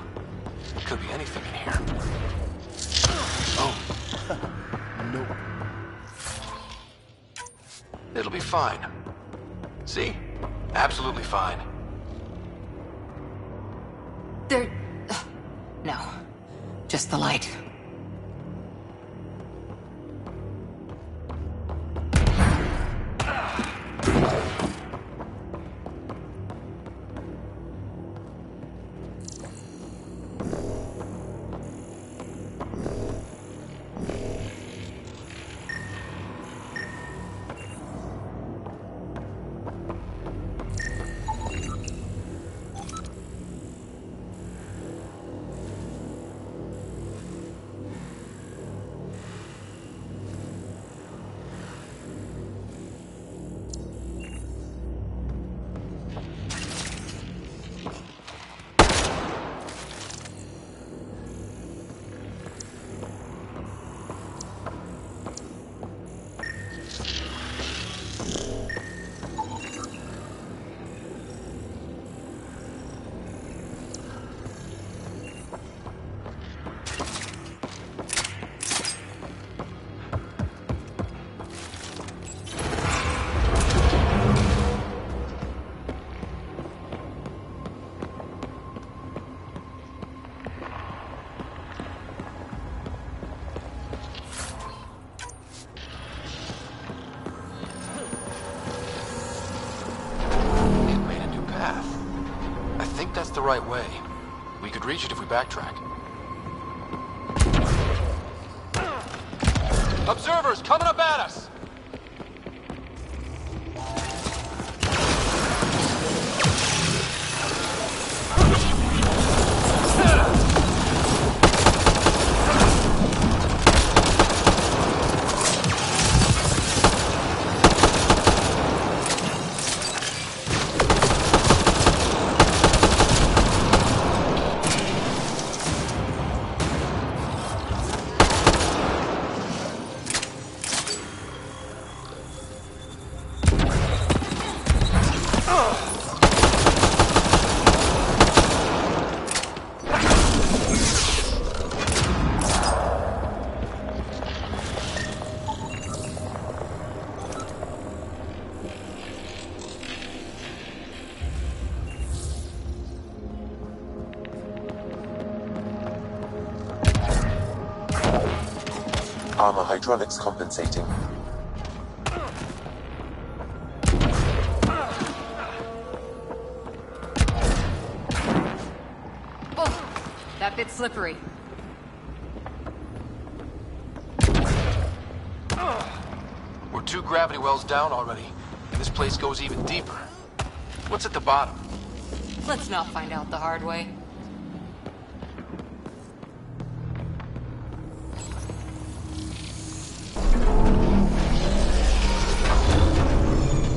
it could be anything in here. Oh. No. It'll be fine. See? Absolutely fine. No. Just the light. The right way. We could reach it if we backtrack. Observers coming up at us! Armor hydraulics compensating. Oh, that bit's slippery. We're 2 gravity wells down already, and this place goes even deeper. What's at the bottom? Let's not find out the hard way.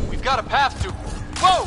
We've got a path to... Whoa!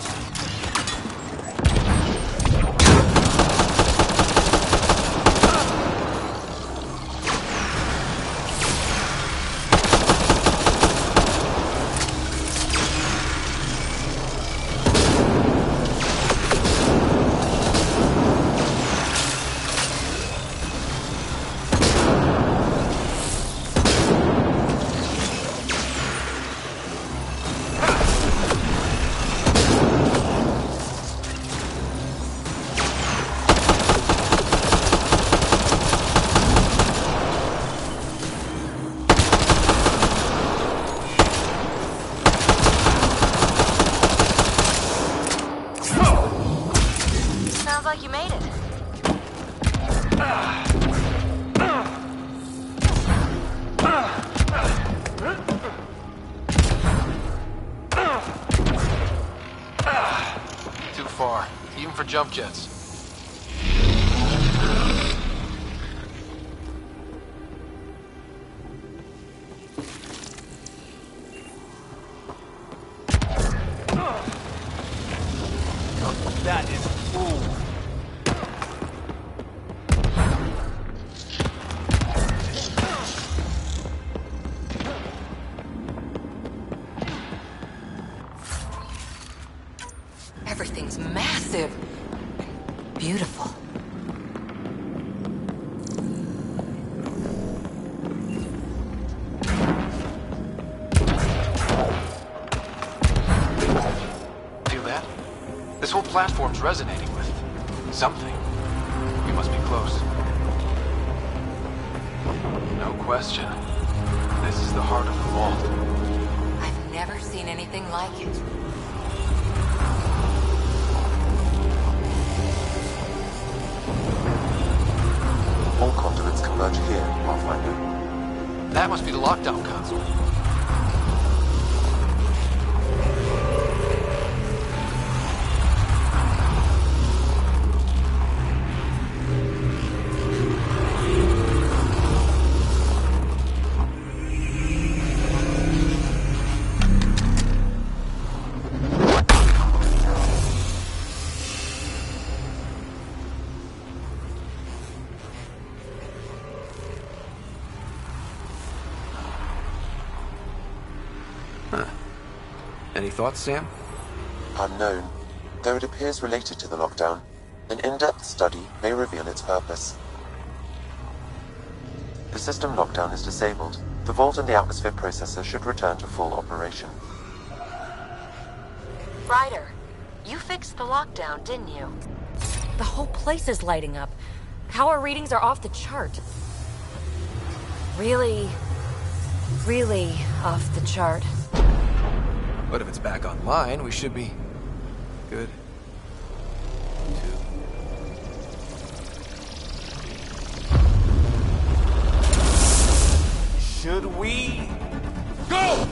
You made it. Too far, even for jump jets. That is fool. Everything's massive. platform's resonating with? Something. We must be close. No question. This is the heart of the vault. I've never seen anything like it. All conduits converge here, Pathfinder. That must be the lockdown console. Any thoughts, Sam? Unknown. Though it appears related to the lockdown, an in-depth study may reveal its purpose. The system lockdown is disabled. The vault and the atmosphere processor should return to full operation. Ryder, you fixed the lockdown, didn't you? The whole place is lighting up. Power readings are off the chart. Really off the chart. But if it's back online, we should be good. Should we go?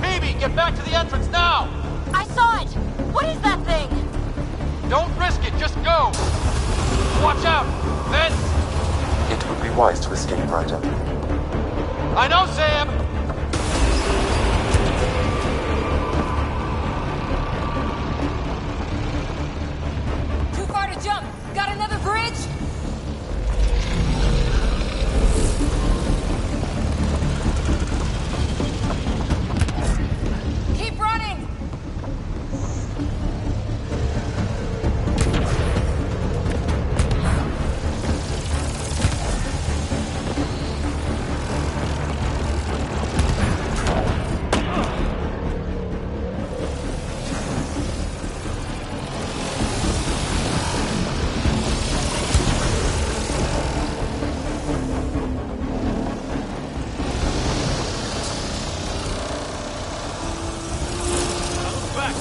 Baby, get back to the entrance now! I saw it! What is that thing? Don't risk it, just go! Watch out! Vents! It would be wise to escape, Ryder. I know, Sam! Too far to jump! Got another bridge? Keep running!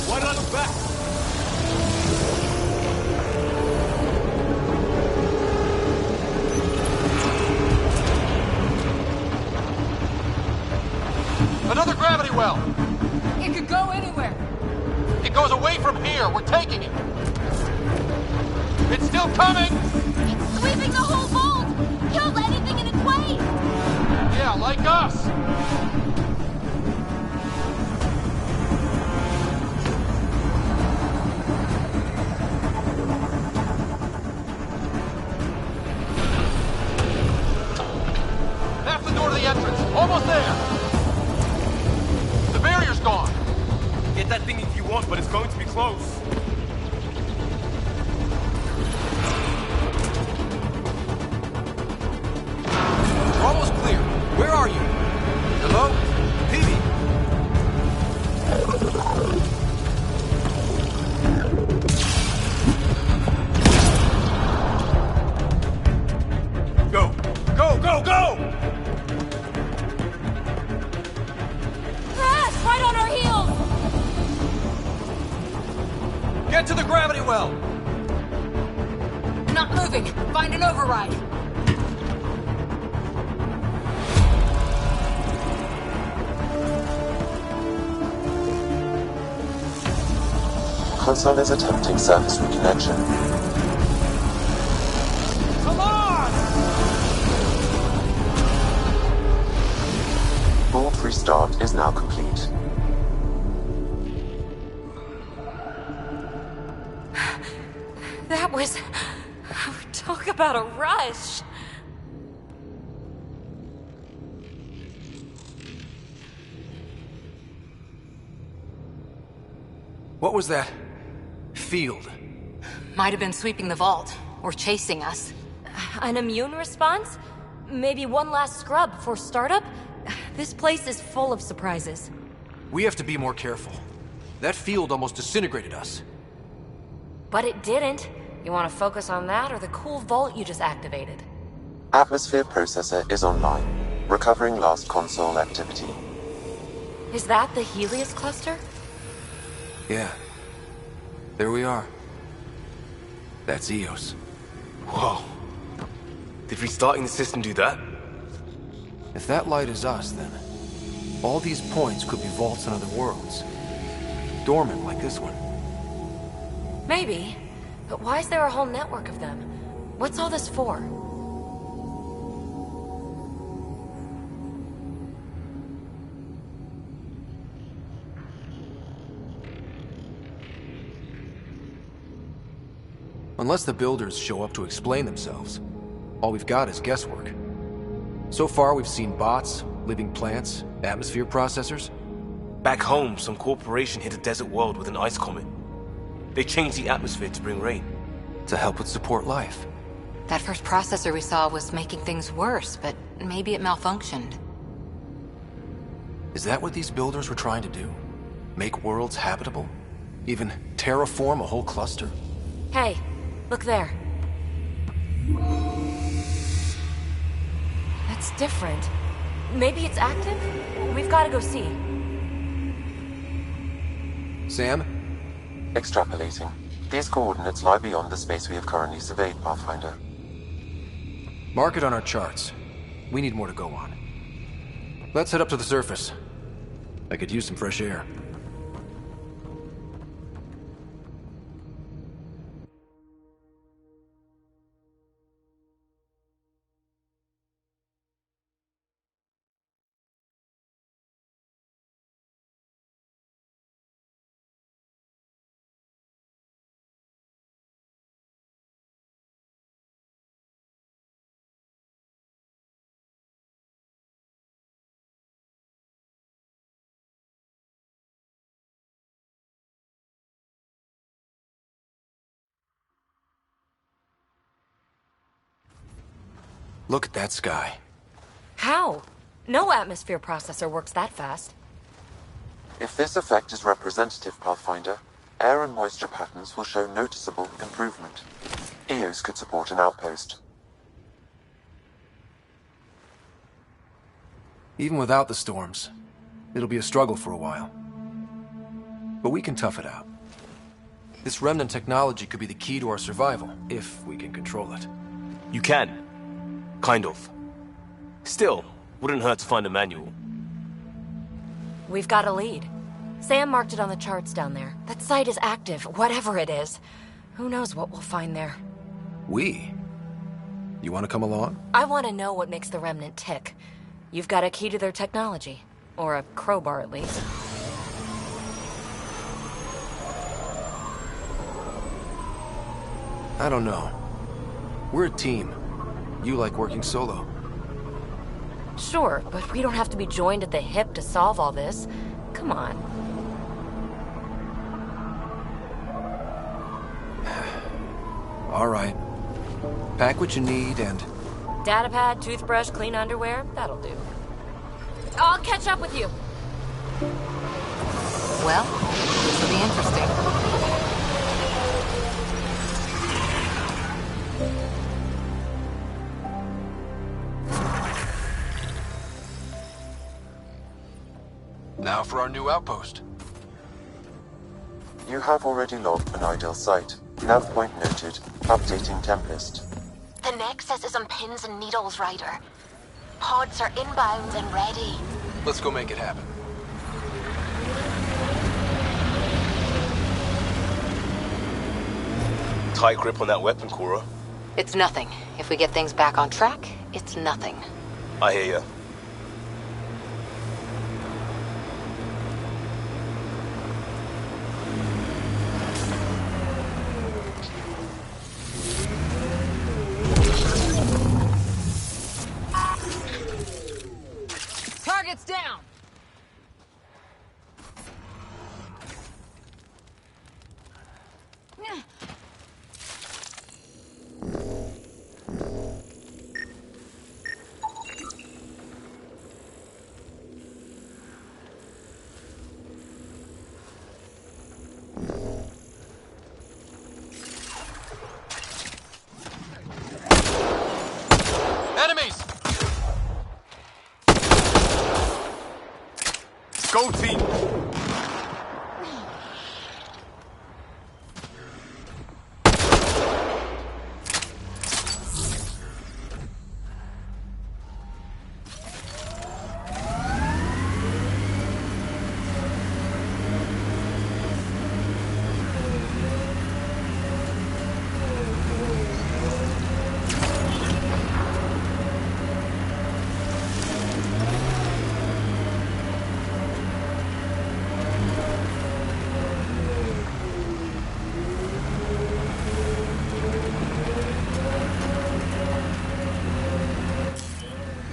Why did I look back? Another gravity well! It could go anywhere. It goes away from here. We're taking it. It's still coming! It's sweeping the whole vault! Kills anything in its way! Yeah, like us! That's the door to the entrance. Almost there! The barrier's gone! Get that thing if you want, but it's going to be close. We're almost clear. Where are you? Hello? Peavy? Go! Go, go, go! Crash! Right on our heels! Get to the gravity well! Not moving. Find an override. Console is attempting surface reconnection. Come on! Vault restart is now complete. That was... Talk about a rush. What was that? Field. Might have been sweeping the vault, or chasing us. An immune response? Maybe one last scrub for startup? This place is full of surprises. We have to be more careful. That field almost disintegrated us. But it didn't. You want to focus on that or the cool vault you just activated? Atmosphere processor is online, recovering last console activity. Is that the Helios cluster? Yeah. There we are. That's Eos. Whoa. Did restarting the system do that? If that light is us, then all these points could be vaults in other worlds. Dormant like this one. Maybe. But why is there a whole network of them? What's all this for? Unless the builders show up to explain themselves, all we've got is guesswork. So far, we've seen bots, living plants, atmosphere processors. Back home, some corporation hit a desert world with an ice comet. They changed the atmosphere to bring rain. To help it support life. That first processor we saw was making things worse, but maybe it malfunctioned. Is that what these builders were trying to do? Make worlds habitable? Even terraform a whole cluster? Hey, look there. That's different. Maybe it's active? We've got to go see. Sam? Extrapolating. These coordinates lie beyond the space we have currently surveyed, Pathfinder. Mark it on our charts. We need more to go on. Let's head up to the surface. I could use some fresh air. Look at that sky. How? No atmosphere processor works that fast. If this effect is representative, Pathfinder, air and moisture patterns will show noticeable improvement. Eos could support an outpost. Even without the storms, it'll be a struggle for a while. But we can tough it out. This remnant technology could be the key to our survival, if we can control it. You can. Kind of. Still, wouldn't hurt to find a manual. We've got a lead. Sam marked it on the charts down there. That site is active, whatever it is. Who knows what we'll find there. We? You want to come along? I want to know what makes the Remnant tick. You've got a key to their technology. Or a crowbar, at least. I don't know. We're a team. You like working solo. Sure, but we don't have to be joined at the hip to solve all this. Come on. All right. Pack what you need and... Datapad, toothbrush, clean underwear, that'll do. I'll catch up with you. Well, this will be interesting. Now for our new outpost. You have already logged an ideal site. Nav point noted. Updating temp list. The Nexus is on pins and needles, Ryder. Pods are inbound and ready. Let's go make it happen. Tight grip on that weapon, Cora. It's nothing. If we get things back on track, it's nothing. I hear ya. Target's down! Go team!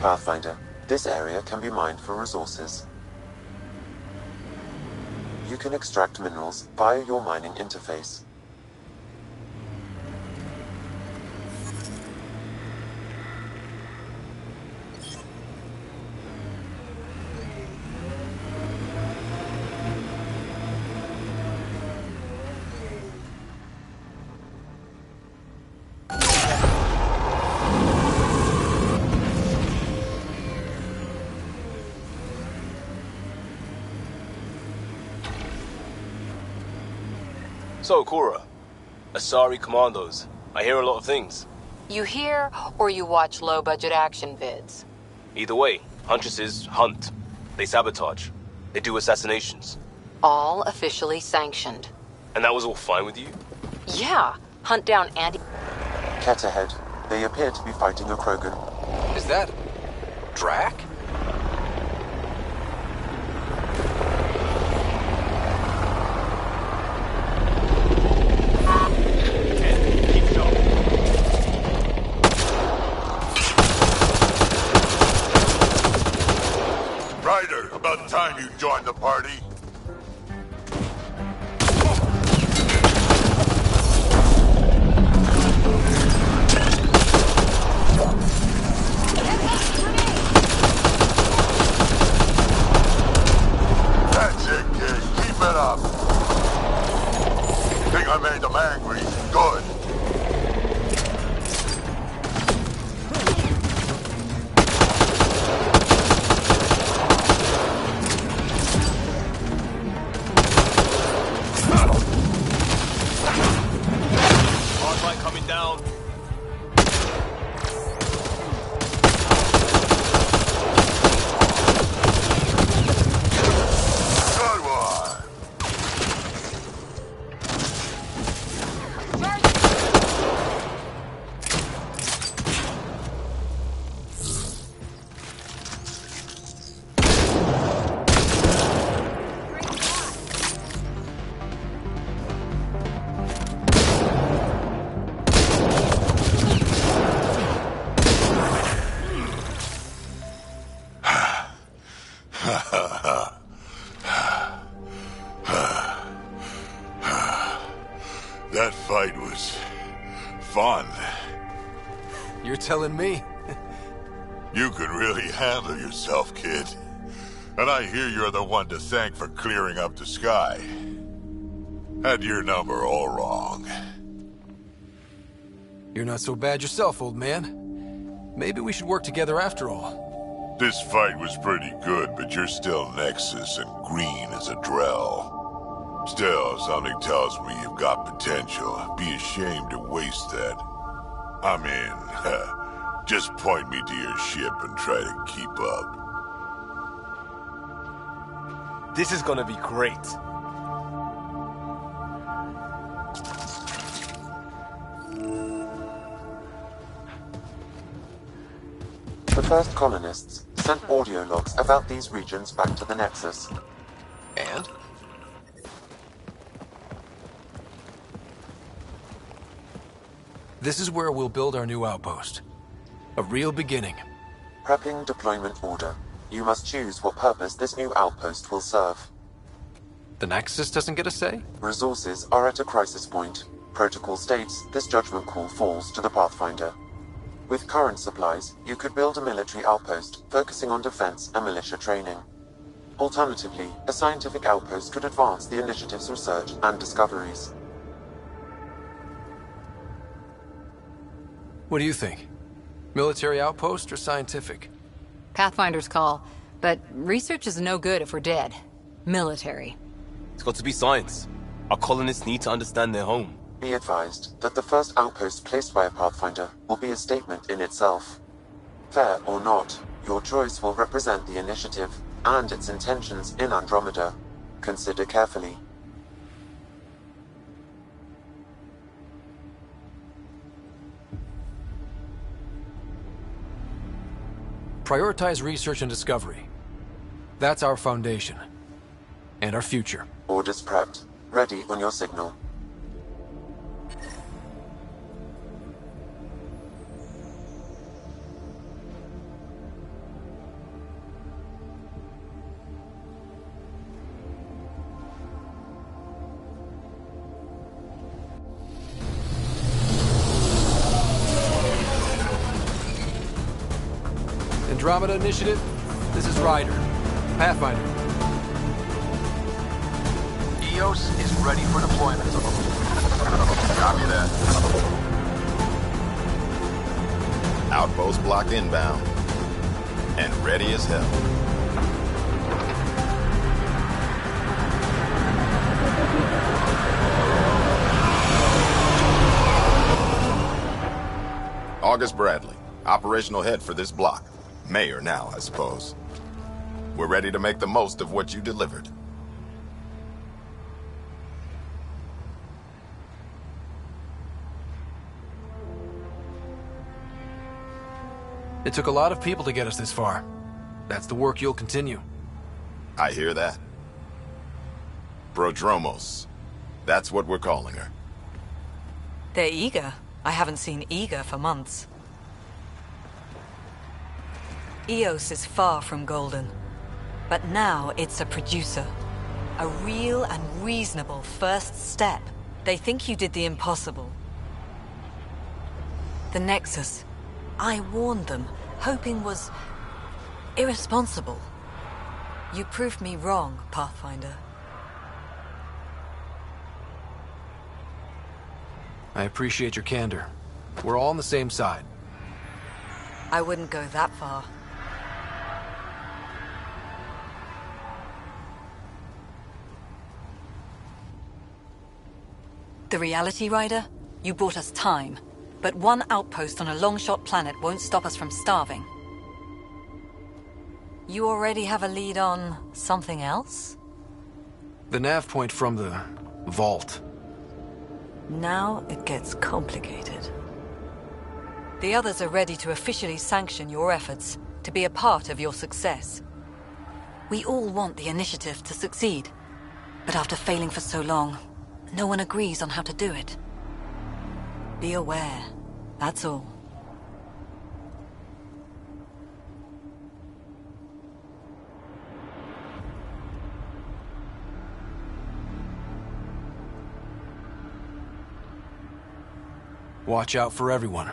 Pathfinder, this area can be mined for resources. You can extract minerals via your mining interface. So, Cora, Asari Commandos. I hear a lot of things. You hear or you watch low-budget action vids? Either way, Huntresses hunt. They sabotage. They do assassinations. All officially sanctioned. And that was all fine with you? Yeah, hunt down anti... Ket ahead. They appear to be fighting a Krogan. Is that... Drac? Ryder, about time you joined the party. That's it, kid. Keep it up. Think I made them angry. Good. Coming down. Good one. That fight was fun. You're telling me? You can really handle yourself, kid. And I hear you're the one to thank for clearing up the sky. Had your number all wrong. You're not so bad yourself, old man. Maybe we should work together after all. This fight was pretty good, but you're still Nexus and green as a Drell. Still, something tells me you've got potential. Be ashamed to waste that. I mean, just point me to your ship and try to keep up. This is gonna be great. The first colonists sent audio logs about these regions back to the Nexus. And? This is where we'll build our new outpost. A real beginning. Prepping deployment order. You must choose what purpose this new outpost will serve. The Nexus doesn't get a say? Resources are at a crisis point. Protocol states this judgment call falls to the Pathfinder. With current supplies, you could build a military outpost focusing on defense and militia training. Alternatively, a scientific outpost could advance the initiative's research and discoveries. What do you think? Military outpost or scientific? Pathfinder's call, but research is no good if we're dead. Military. It's got to be science. Our colonists need to understand their home. Be advised that the first outpost placed by a Pathfinder will be a statement in itself. Fair or not, your choice will represent the initiative and its intentions in Andromeda. Consider carefully. Prioritize research and discovery. That's our foundation. And our future. Orders prepped. Ready on your signal. Andromeda Initiative, this is Ryder. Pathfinder. EOS is ready for deployment. Copy that. Outpost block inbound. And ready as hell. August Bradley, operational head for this block. Mayor now, I suppose. We're ready to make the most of what you delivered. It took a lot of people to get us this far. That's the work you'll continue. I hear that. Prodromos. That's what we're calling her. They're eager. I haven't seen eager for months. EOS is far from golden. But now it's a producer. A real and reasonable first step. They think you did the impossible. The Nexus. I warned them, hoping was irresponsible. You proved me wrong, Pathfinder. I appreciate your candor. We're all on the same side. I wouldn't go that far. The Reality Rider? You bought us time. But one outpost on a long-shot planet won't stop us from starving. You already have a lead on something else? The nav point from the vault. Now it gets complicated. The others are ready to officially sanction your efforts, to be a part of your success. We all want the initiative to succeed, but after failing for so long, no one agrees on how to do it. Be aware, that's all. Watch out for everyone.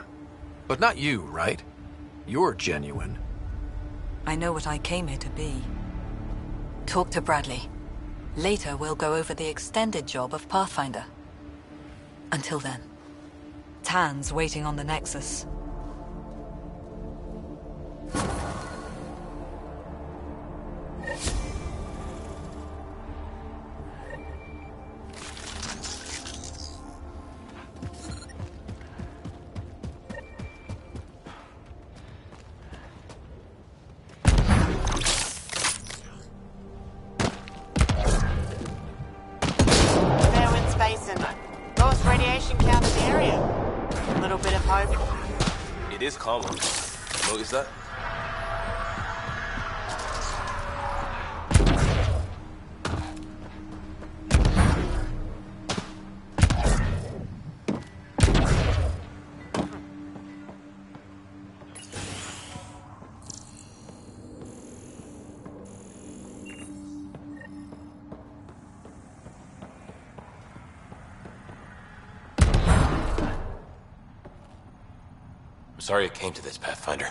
But not you, right? You're genuine. I know what I came here to be. Talk to Bradley. Later, we'll go over the extended job of Pathfinder. Until then, Tan's waiting on the Nexus. It is calmer. Notice that? I'm sorry it came to this, Pathfinder.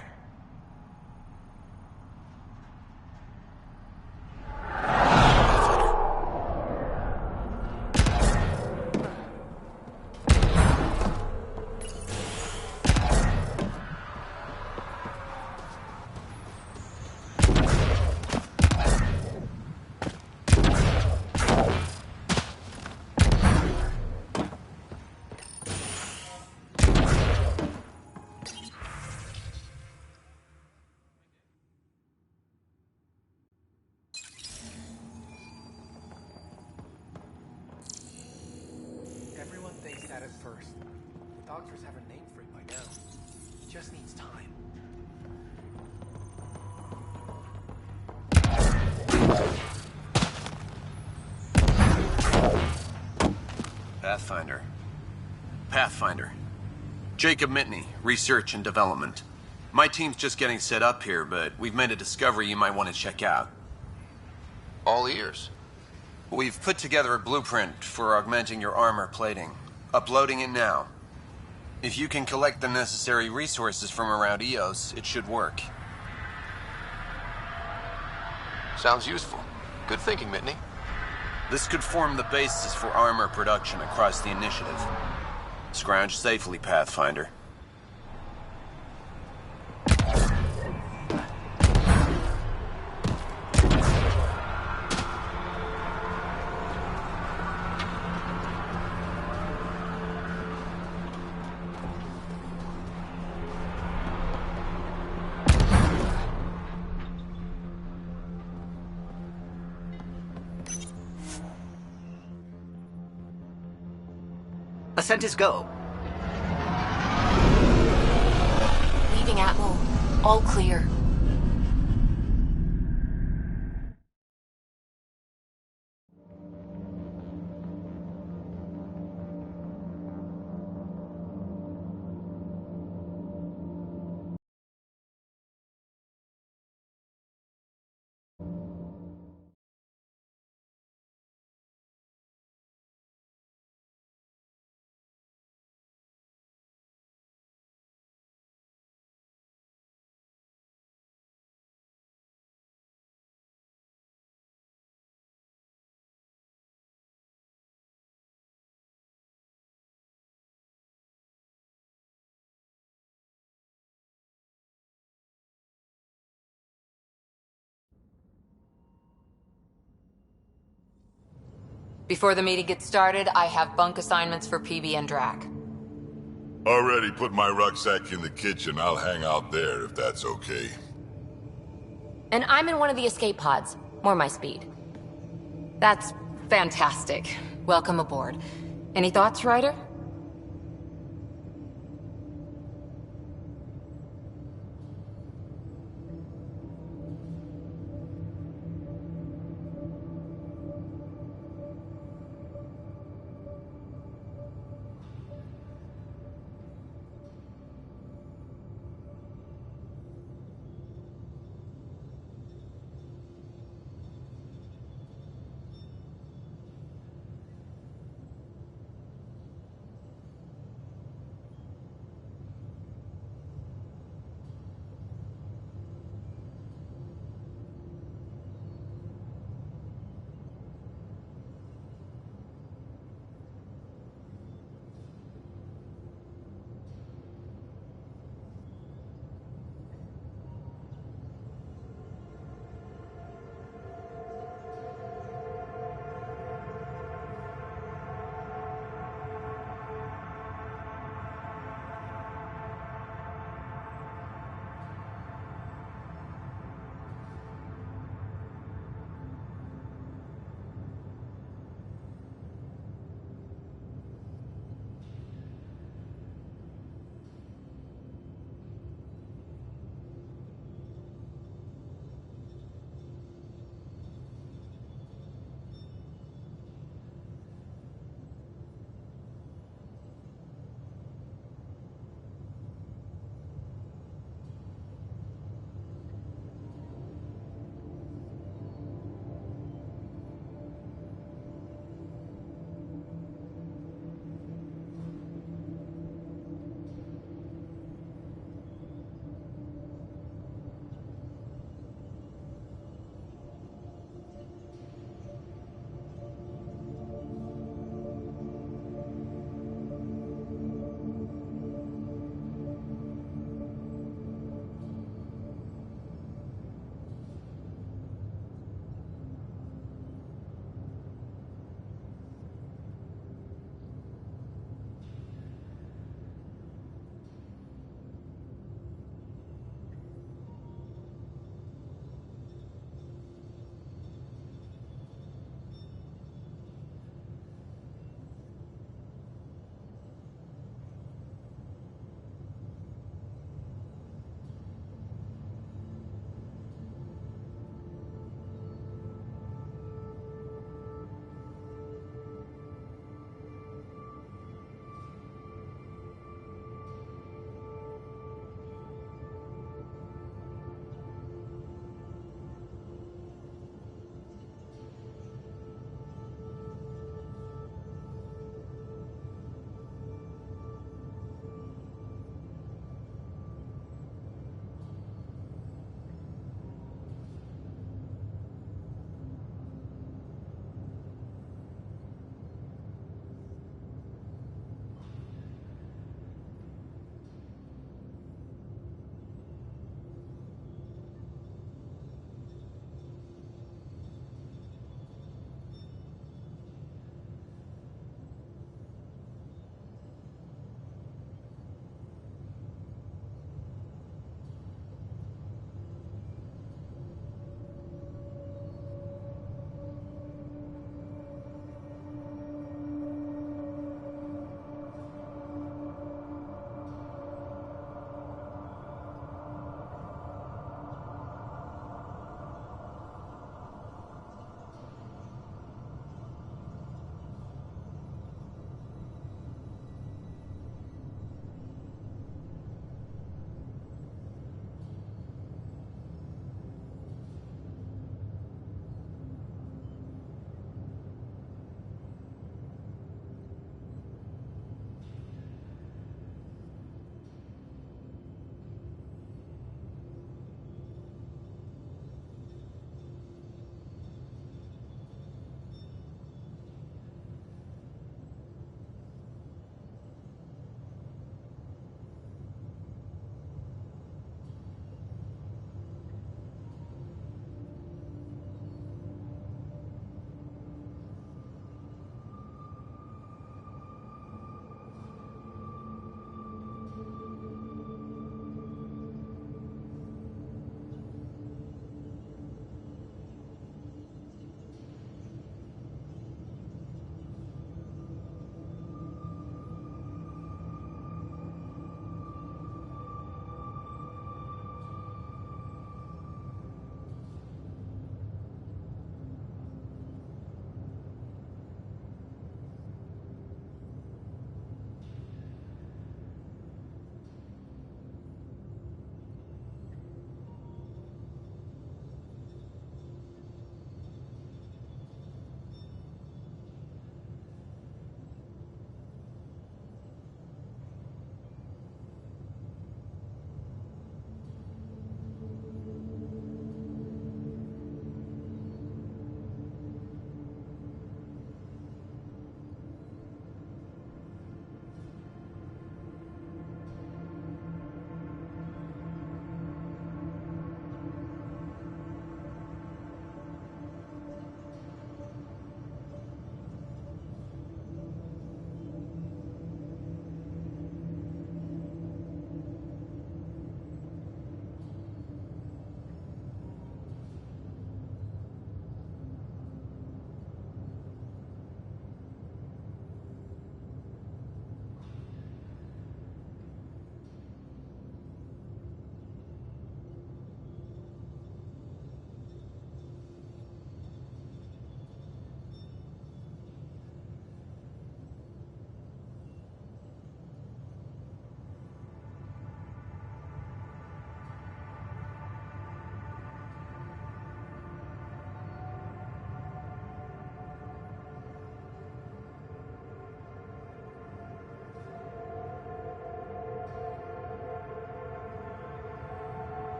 at first. The doctors have a name for it by now. It just needs time. Pathfinder. Jacob Mitney, Research and Development. My team's just getting set up here, but we've made a discovery you might want to check out. All ears. We've put together a blueprint for augmenting your armor plating. Uploading it now. If you can collect the necessary resources from around EOS, it should work. Sounds useful. Good thinking, Mitney. This could form the basis for armor production across the initiative. Scrounge safely, Pathfinder. Ascent is go. Leaving Atmo. All clear. Before the meeting gets started, I have bunk assignments for PB and Drac. Already put my rucksack in the kitchen. I'll hang out there if that's okay. And I'm in one of the escape pods. More my speed. That's fantastic. Welcome aboard. Any thoughts, Ryder?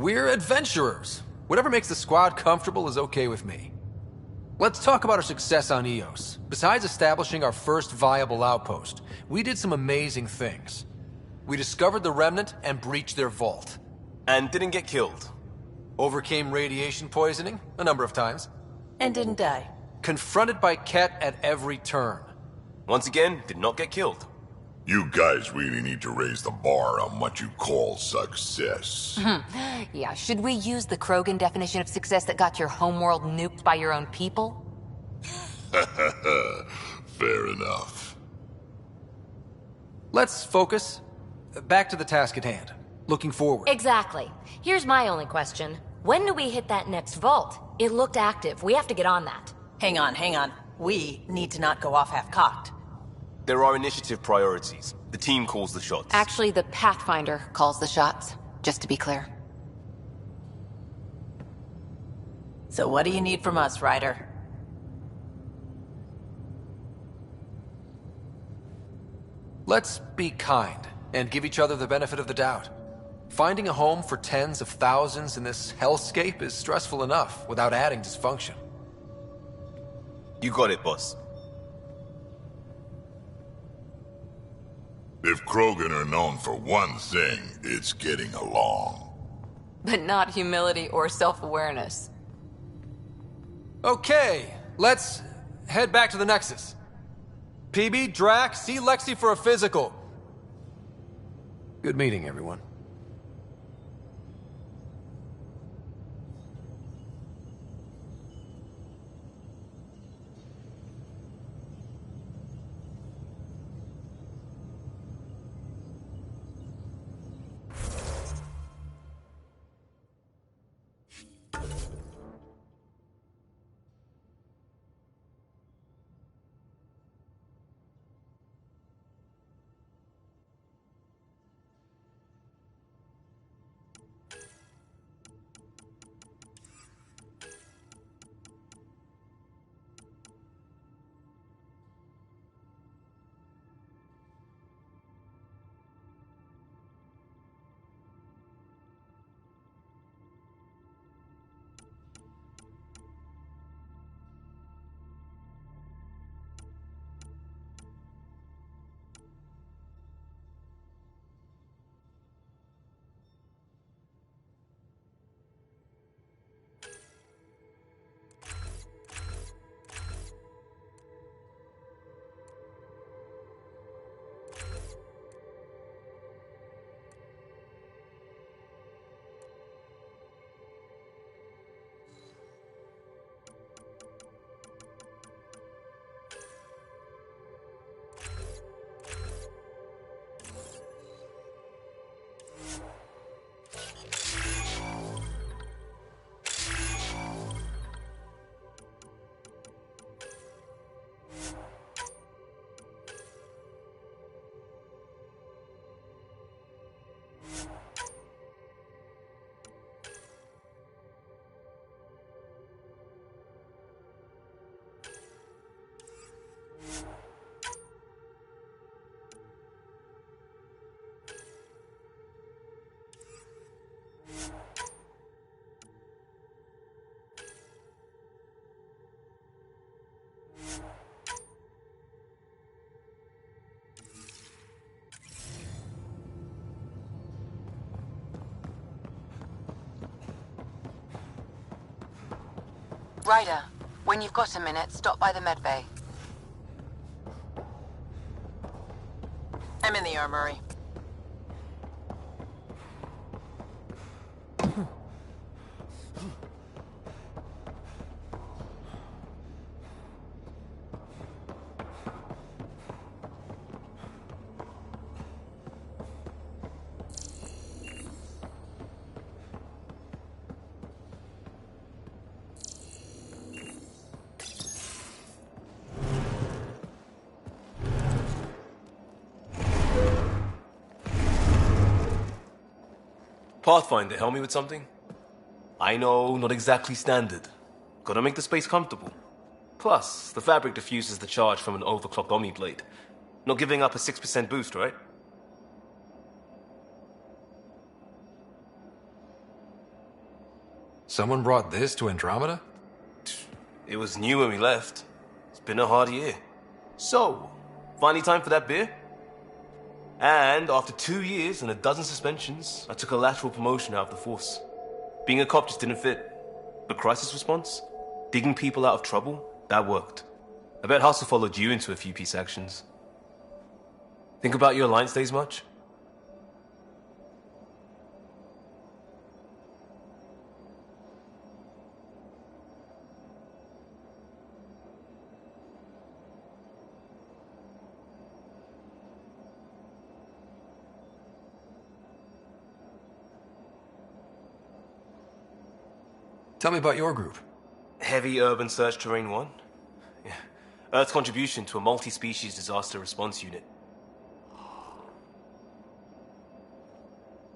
We're adventurers. Whatever makes the squad comfortable is okay with me. Let's talk about our success on Eos. Besides establishing our first viable outpost, we did some amazing things. We discovered the Remnant and breached their vault. And didn't get killed. Overcame radiation poisoning a number of times. And didn't die. Confronted by Ket at every turn. Once again, did not get killed. You guys really need to raise the bar on what you call success. Yeah, should we use the Krogan definition of success that got your homeworld nuked by your own people? Fair enough. Let's focus. Back to the task at hand. Looking forward. Exactly. Here's my only question. When do we hit that next vault? It looked active. We have to get on that. Hang on. We need to not go off half-cocked. There are initiative priorities. The team calls the shots. Actually, the Pathfinder calls the shots, just to be clear. So what do you need from us, Ryder? Let's be kind and give each other the benefit of the doubt. Finding a home for tens of thousands in this hellscape is stressful enough without adding dysfunction. You got it, boss. If Krogan are known for one thing, it's getting along. But not humility or self-awareness. Okay, let's head back to the Nexus. PB, Drac, see Lexi for a physical. Good meeting, everyone. Ryder, when you've got a minute, stop by the medbay. I'm in the armory. Pathfinder, help me with something? I know, not exactly standard. Gotta make the space comfortable. Plus, the fabric diffuses the charge from an overclocked Omniblade. Not giving up a 6% boost, right? Someone brought this to Andromeda? It was new when we left. It's been a hard year. So, finally time for that beer? And after 2 years and a dozen suspensions, I took a lateral promotion out of the force. Being a cop just didn't fit. But crisis response? Digging people out of trouble? That worked. I bet Hustle followed you into a few peace actions. Think about your Alliance days much? Tell me about your group. Heavy Urban Search Terrain 1? Yeah. Earth's contribution to a multi-species disaster response unit.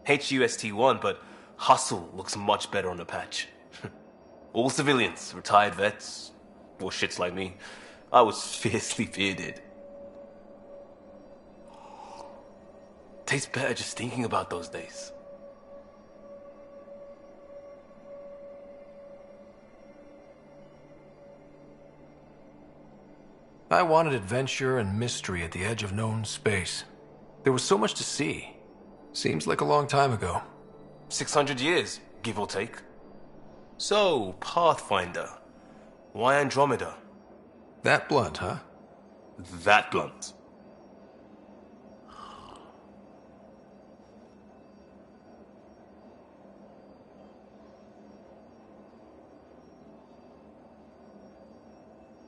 HUST-1, but Hustle looks much better on the patch. All civilians, retired vets, or shits like me. I was fiercely bearded. Tastes better just thinking about those days. I wanted adventure and mystery at the edge of known space. There was so much to see. Seems like a long time ago. 600 years, give or take. So, Pathfinder. Why Andromeda? That blunt, huh? That blunt.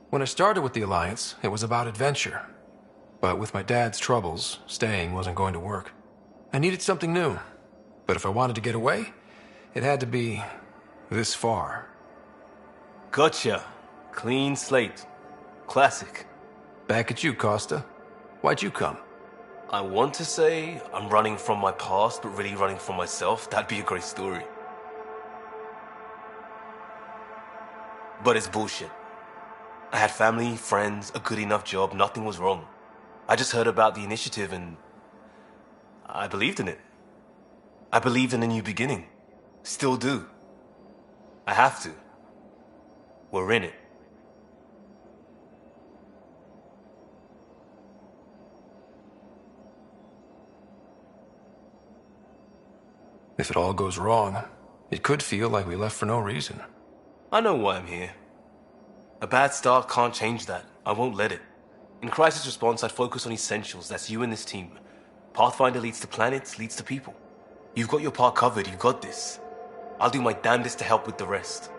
When I started with the Alliance, it was about adventure. But with my dad's troubles, staying wasn't going to work. I needed something new. But if I wanted to get away, it had to be this far. Gotcha. Clean slate. Classic. Back at you, Costa. Why'd you come? I want to say I'm running from my past, but really running from myself. That'd be a great story. But it's bullshit. I had family, friends, a good enough job, nothing was wrong. I just heard about the initiative and I believed in it. I believed in a new beginning. Still do. I have to. We're in it. If it all goes wrong, it could feel like we left for no reason. I know why I'm here. A bad start can't change that. I won't let it. In crisis response, I'd focus on essentials. That's you and this team. Pathfinder leads to planets, leads to people. You've got your part covered. You got this. I'll do my damnedest to help with the rest.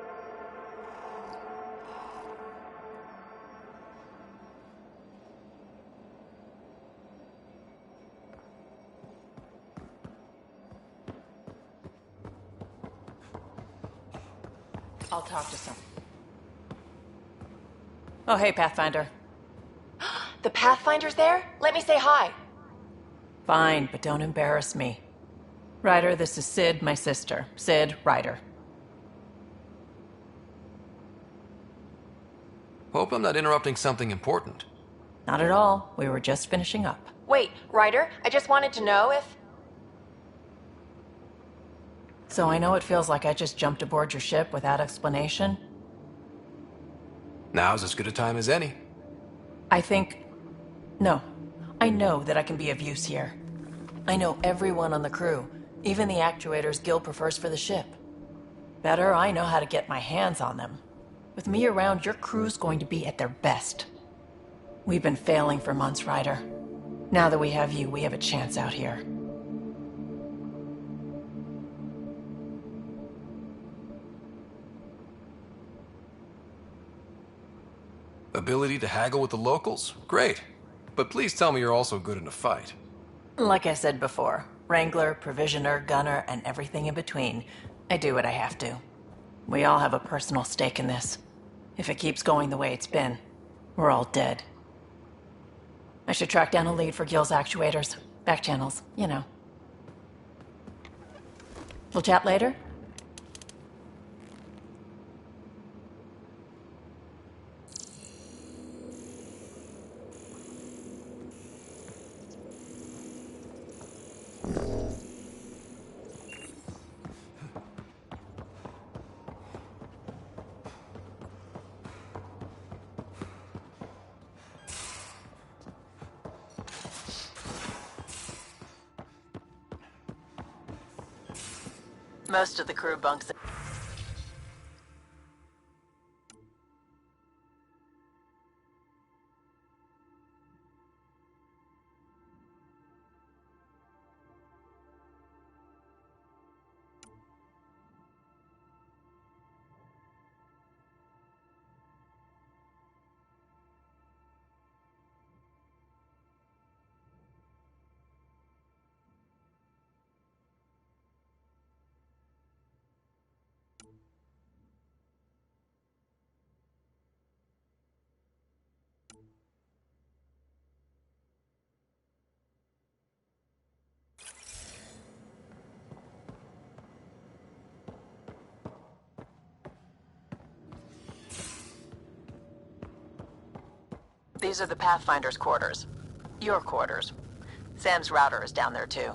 I'll talk to some. Oh, hey, Pathfinder. The Pathfinder's there? Let me say hi. Fine, but don't embarrass me. Ryder, this is Sid, my sister. Sid, Ryder. Hope I'm not interrupting something important. Not at all. We were just finishing up. Wait, Ryder, I just wanted to know if... So I know it feels like I just jumped aboard your ship without explanation. Now's as good a time as any. No. I know that I can be of use here. I know everyone on the crew, even the actuators Gil prefers for the ship. Better, I know how to get my hands on them. With me around, your crew's going to be at their best. We've been failing for months, Ryder. Now that we have you, we have a chance out here. Ability to haggle with the locals? Great. But please tell me you're also good in a fight. Like I said before, Wrangler, Provisioner, Gunner, and everything in between. I do what I have to. We all have a personal stake in this. If it keeps going the way it's been, we're all dead. I should track down a lead for Gil's actuators. Back channels, you know. We'll chat later? Most of the crew bunks. These are the Pathfinder's quarters. Your quarters. Sam's router is down there too.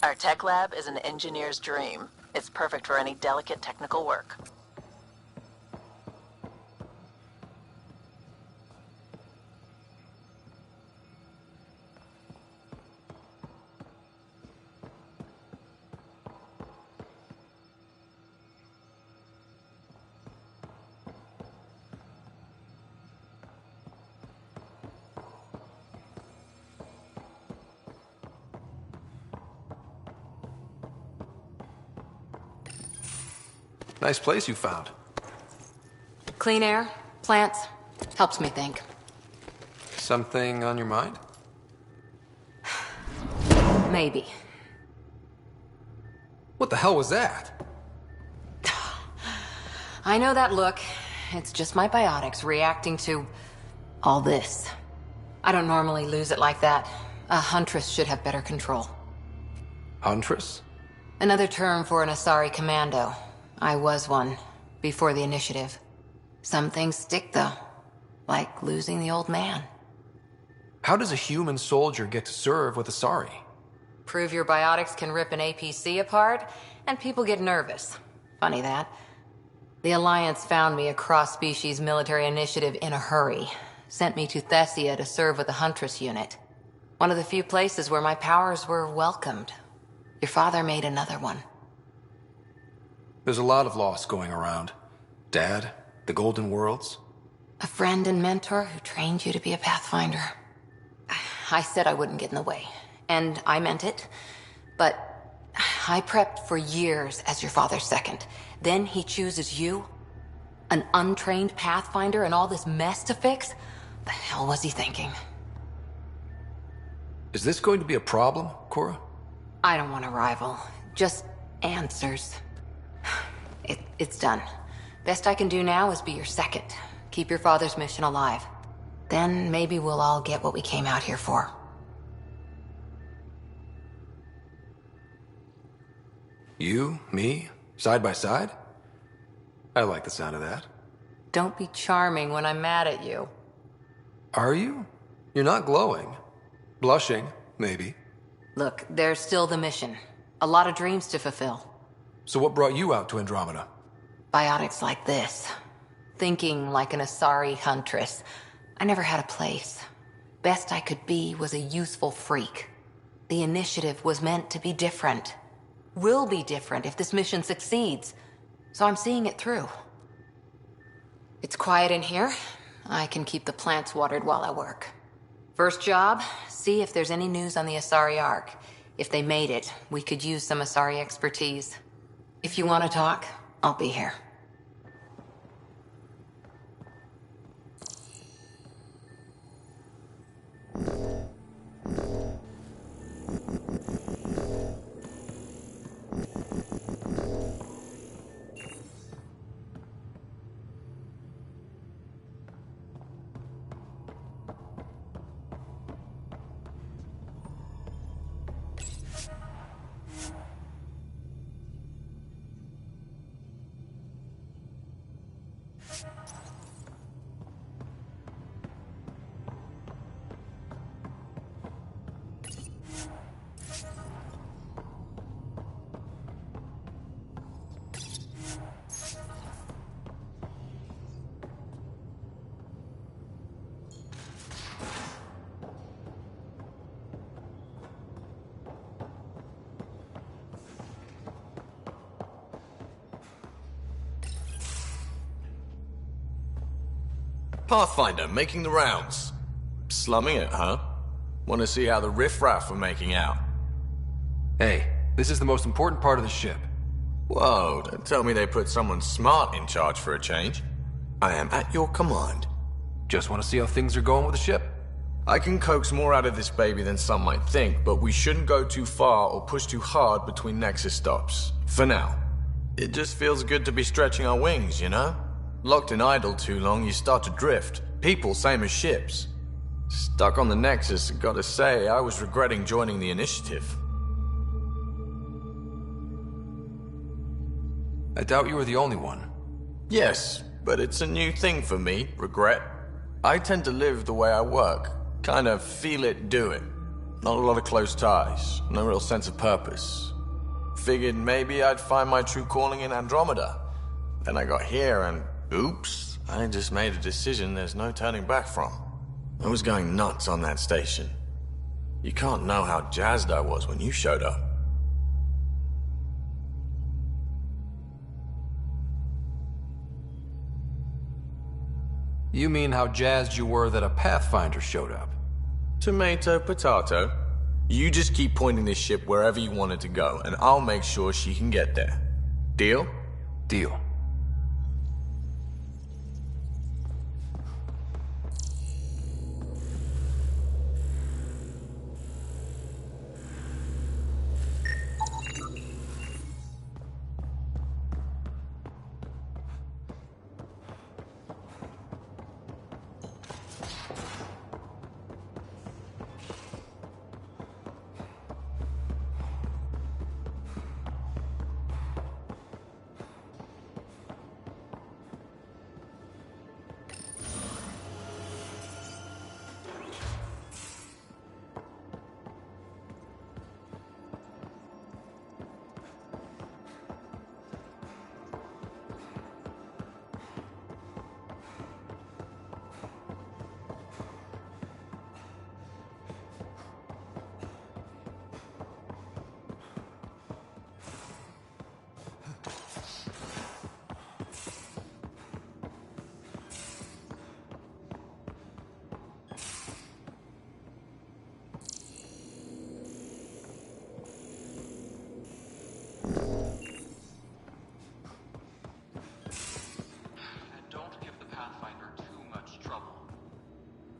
Our tech lab is an engineer's dream. It's perfect for any delicate technical work. Nice place you found. Clean air, plants, helps me think. Something on your mind? Maybe. What the hell was that? I know that look. It's just my biotics reacting to all this. I don't normally lose it like that. A huntress should have better control. Huntress? Another term for an Asari commando. I was one, before the initiative. Some things stick, though. Like losing the old man. How does a human soldier get to serve with Asari? Prove your biotics can rip an APC apart, and people get nervous. Funny that. The Alliance found me a cross-species military initiative in a hurry. Sent me to Thessia to serve with the Huntress unit. One of the few places where my powers were welcomed. Your father made another one. There's a lot of loss going around. Dad, the Golden Worlds. A friend and mentor who trained you to be a Pathfinder. I said I wouldn't get in the way, and I meant it. But I prepped for years as your father's second. Then he chooses you? An untrained Pathfinder and all this mess to fix? The hell was he thinking? Is this going to be a problem, Cora? I don't want a rival. Just answers. It's done. Best I can do now is be your second. Keep your father's mission alive. Then maybe we'll all get what we came out here for. You, me, side by side? I like the sound of that. Don't be charming when I'm mad at you. Are you? You're not glowing. Blushing, maybe. Look, there's still the mission. A lot of dreams to fulfill. So what brought you out to Andromeda? Biotics like this. Thinking like an Asari huntress. I never had a place. Best I could be was a useful freak. The initiative was meant to be different. Will be different if this mission succeeds. So I'm seeing it through. It's quiet in here. I can keep the plants watered while I work. First job, see if there's any news on the Asari AUG. If they made it, we could use some Asari expertise. If you want to talk, I'll be here. Pathfinder, making the rounds. Slumming it, huh? Want to see how the riffraff are making out? Hey, this is the most important part of the ship. Whoa, don't tell me they put someone smart in charge for a change. I am at your command. Just want to see how things are going with the ship? I can coax more out of this baby than some might think, but we shouldn't go too far or push too hard between Nexus stops. For now. It just feels good to be stretching our wings, you know? Locked in idle too long, you start to drift. People, same as ships. Stuck on the Nexus, gotta say, I was regretting joining the initiative. I doubt you were the only one. Yes, but it's a new thing for me, regret. I tend to live the way I work. Kind of feel it, do it. Not a lot of close ties, no real sense of purpose. Figured maybe I'd find my true calling in Andromeda. Then I got here and, oops, I just made a decision there's no turning back from. I was going nuts on that station. You can't know how jazzed I was when you showed up. You mean how jazzed you were that a Pathfinder showed up? Tomato, potato. You just keep pointing this ship wherever you want it to go, and I'll make sure she can get there. Deal? Deal.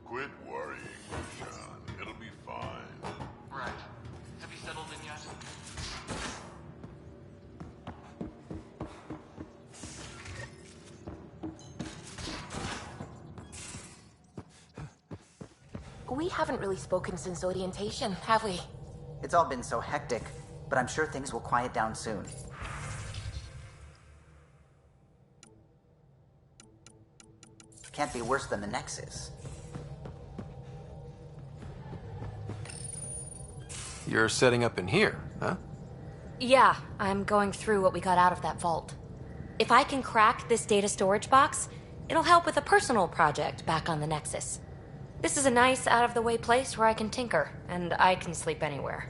Quit worrying, Sean. It'll be fine. Right. Have you settled in yet? We haven't really spoken since orientation, have we? It's all been so hectic, but I'm sure things will quiet down soon. Can't be worse than the Nexus. You're setting up in here, huh? Yeah, I'm going through what we got out of that vault. If I can crack this data storage box, it'll help with a personal project back on the Nexus. This is a nice, out-of-the-way place where I can tinker, and I can sleep anywhere.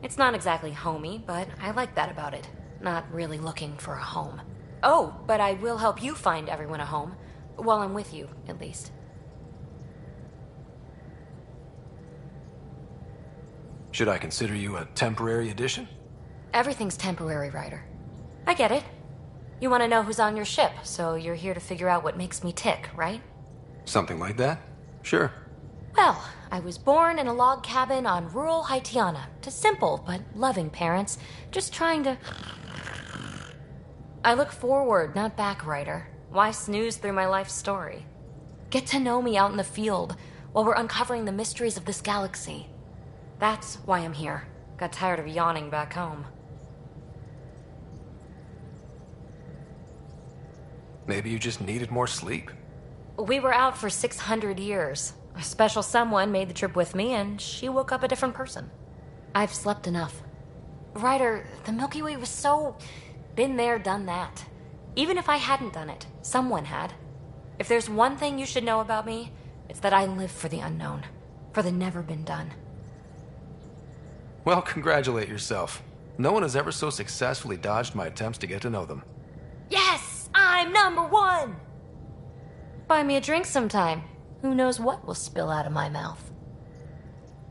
It's not exactly homey, but I like that about it. Not really looking for a home. Oh, but I will help you find everyone a home. While I'm with you, at least. Should I consider you a temporary addition? Everything's temporary, Ryder. I get it. You want to know who's on your ship, so you're here to figure out what makes me tick, right? Something like that? Sure. Well, I was born in a log cabin on rural Haitiana to simple but loving parents, just trying to... I look forward, not back, Ryder. Why snooze through my life story? Get to know me out in the field while we're uncovering the mysteries of this galaxy. That's why I'm here. Got tired of yawning back home. Maybe you just needed more sleep. We were out for 600 years. A special someone made the trip with me, and she woke up a different person. I've slept enough. Ryder, the Milky Way was so... been there, done that. Even if I hadn't done it, someone had. If there's one thing you should know about me, it's that I live for the unknown. For the never been done. Well, congratulate yourself. No one has ever so successfully dodged my attempts to get to know them. Yes! I'm #1! Buy me a drink sometime. Who knows what will spill out of my mouth.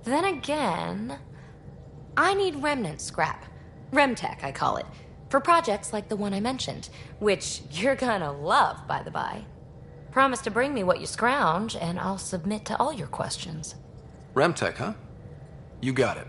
Then again... I need remnant scrap. Remtech, I call it. For projects like the one I mentioned. Which you're gonna love, by the by. Promise to bring me what you scrounge, and I'll submit to all your questions. Remtech, huh? You got it.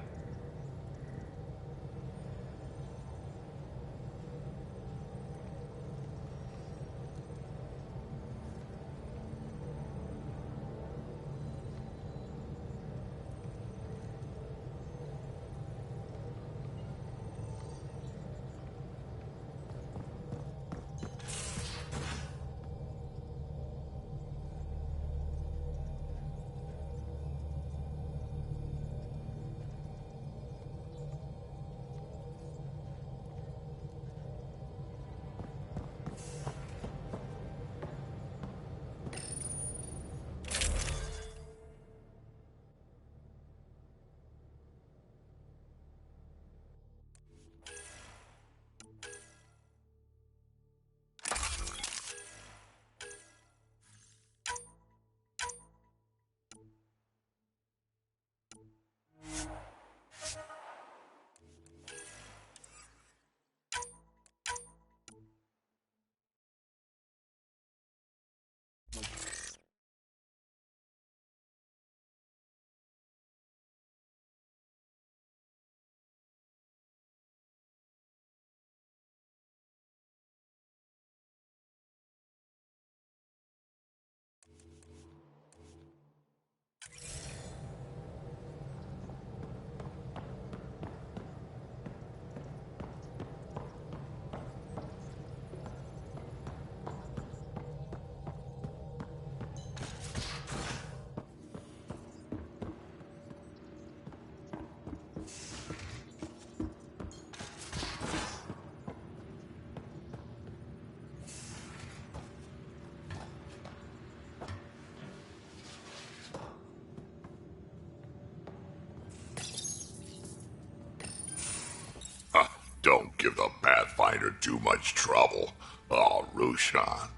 give the Pathfinder too much trouble. Oh, Rushan.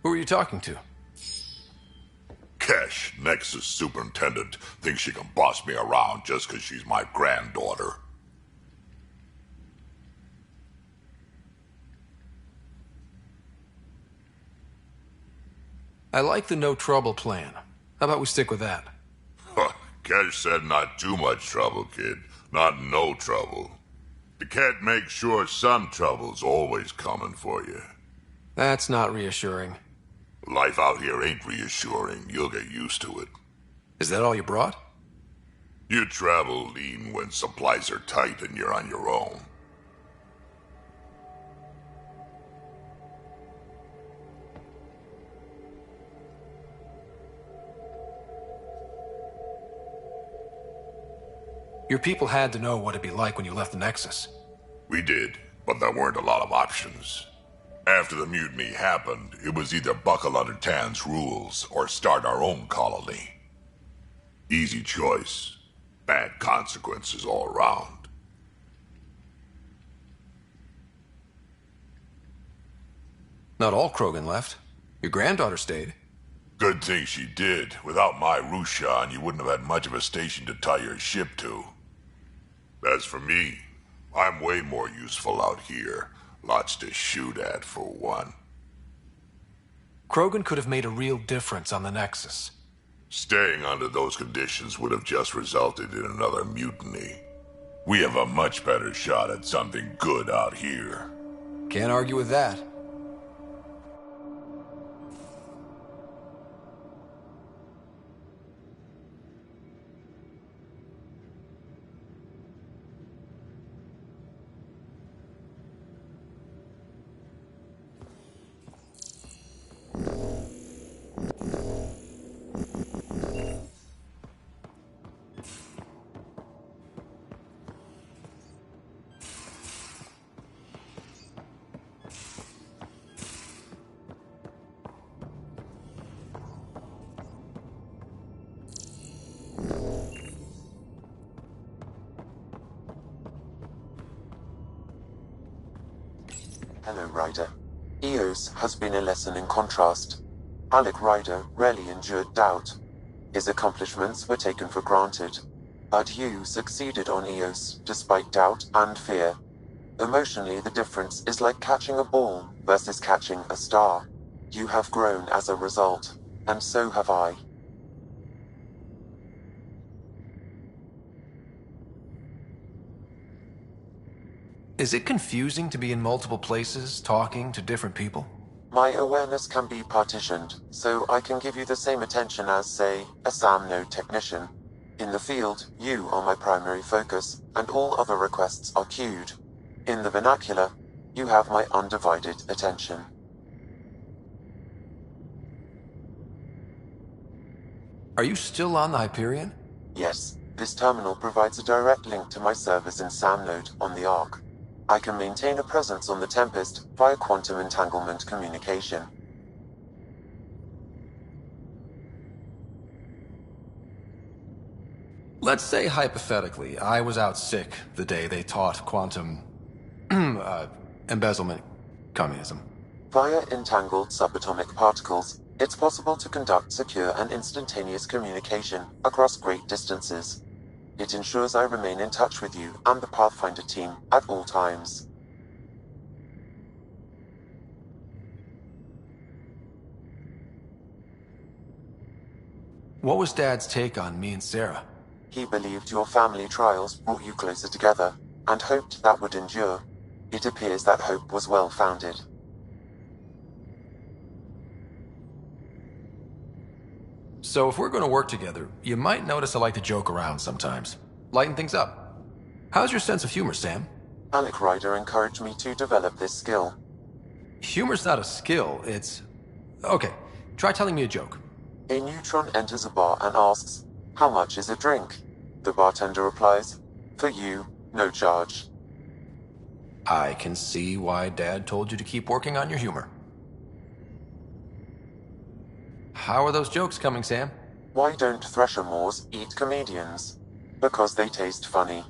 Who are you talking to? Kesh, Nexus Superintendent, thinks she can boss me around just because she's my granddaughter. I like the no trouble plan. How about we stick with that? Kesh said not too much trouble, kid. Not no trouble. The cat makes sure some trouble's always coming for you. That's not reassuring. Life out here ain't reassuring. You'll get used to it. Is that all you brought? You travel lean when supplies are tight and you're on your own. Your people had to know what it'd be like when you left the Nexus. We did, but there weren't a lot of options. After the mutiny happened, it was either buckle under Tan's rules or start our own colony. Easy choice. Bad consequences all around. Not all Krogan left. Your granddaughter stayed. Good thing she did. Without my Rushan, you wouldn't have had much of a station to tie your ship to. As for me, I'm way more useful out here. Lots to shoot at, for one. Krogan could have made a real difference on the Nexus. Staying under those conditions would have just resulted in another mutiny. We have a much better shot at something good out here. Can't argue with that. Hello, Ryder. Eos has been a lesson in contrast. Alec Ryder rarely endured doubt. His accomplishments were taken for granted. But you succeeded on Eos, despite doubt and fear. Emotionally, the difference is like catching a ball versus catching a star. You have grown as a result, and so have I. Is it confusing to be in multiple places, talking to different people? My awareness can be partitioned, so I can give you the same attention as, say, a SAM node technician. In the field, you are my primary focus, and all other requests are queued. In the vernacular, you have my undivided attention. Are you still on the Hyperion? Yes, this terminal provides a direct link to my servers in SAM node on the Ark. I can maintain a presence on the Tempest via quantum entanglement communication. Let's say, hypothetically, I was out sick the day they taught quantum... embezzlement communism. Via entangled subatomic particles, it's possible to conduct secure and instantaneous communication across great distances. It ensures I remain in touch with you and the Pathfinder team at all times. What was Dad's take on me and Sarah? He believed your family trials brought you closer together, and hoped that would endure. It appears that hope was well-founded. So if we're going to work together, you might notice I like to joke around sometimes. Lighten things up. How's your sense of humor, Sam? Alec Ryder encouraged me to develop this skill. Humor's not a skill, it's... Okay, try telling me a joke. A neutron enters a bar and asks, "How much is a drink?" The bartender replies, "For you, no charge." I can see why Dad told you to keep working on your humor. How are those jokes coming, Sam? Why don't Thresher Moors eat comedians? Because they taste funny.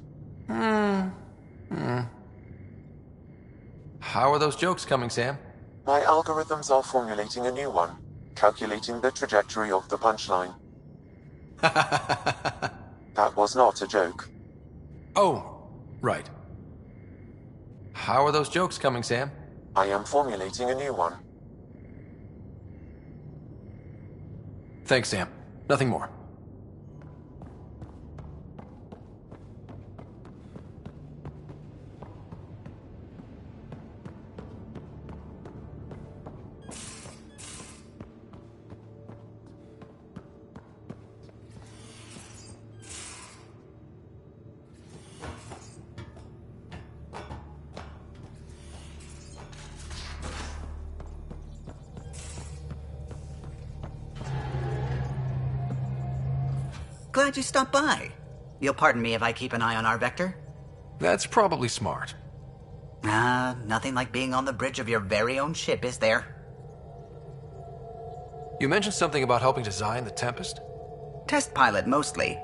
How are those jokes coming, Sam? My algorithms are formulating a new one, calculating the trajectory of the punchline. That was not a joke. Oh, right. How are those jokes coming, Sam? I am formulating a new one. Thanks, Sam. Nothing more. Glad you stopped by. You'll pardon me if I keep an eye on our vector? That's probably smart. Nothing like being on the bridge of your very own ship, is there? You mentioned something about helping design the Tempest? Test pilot, mostly.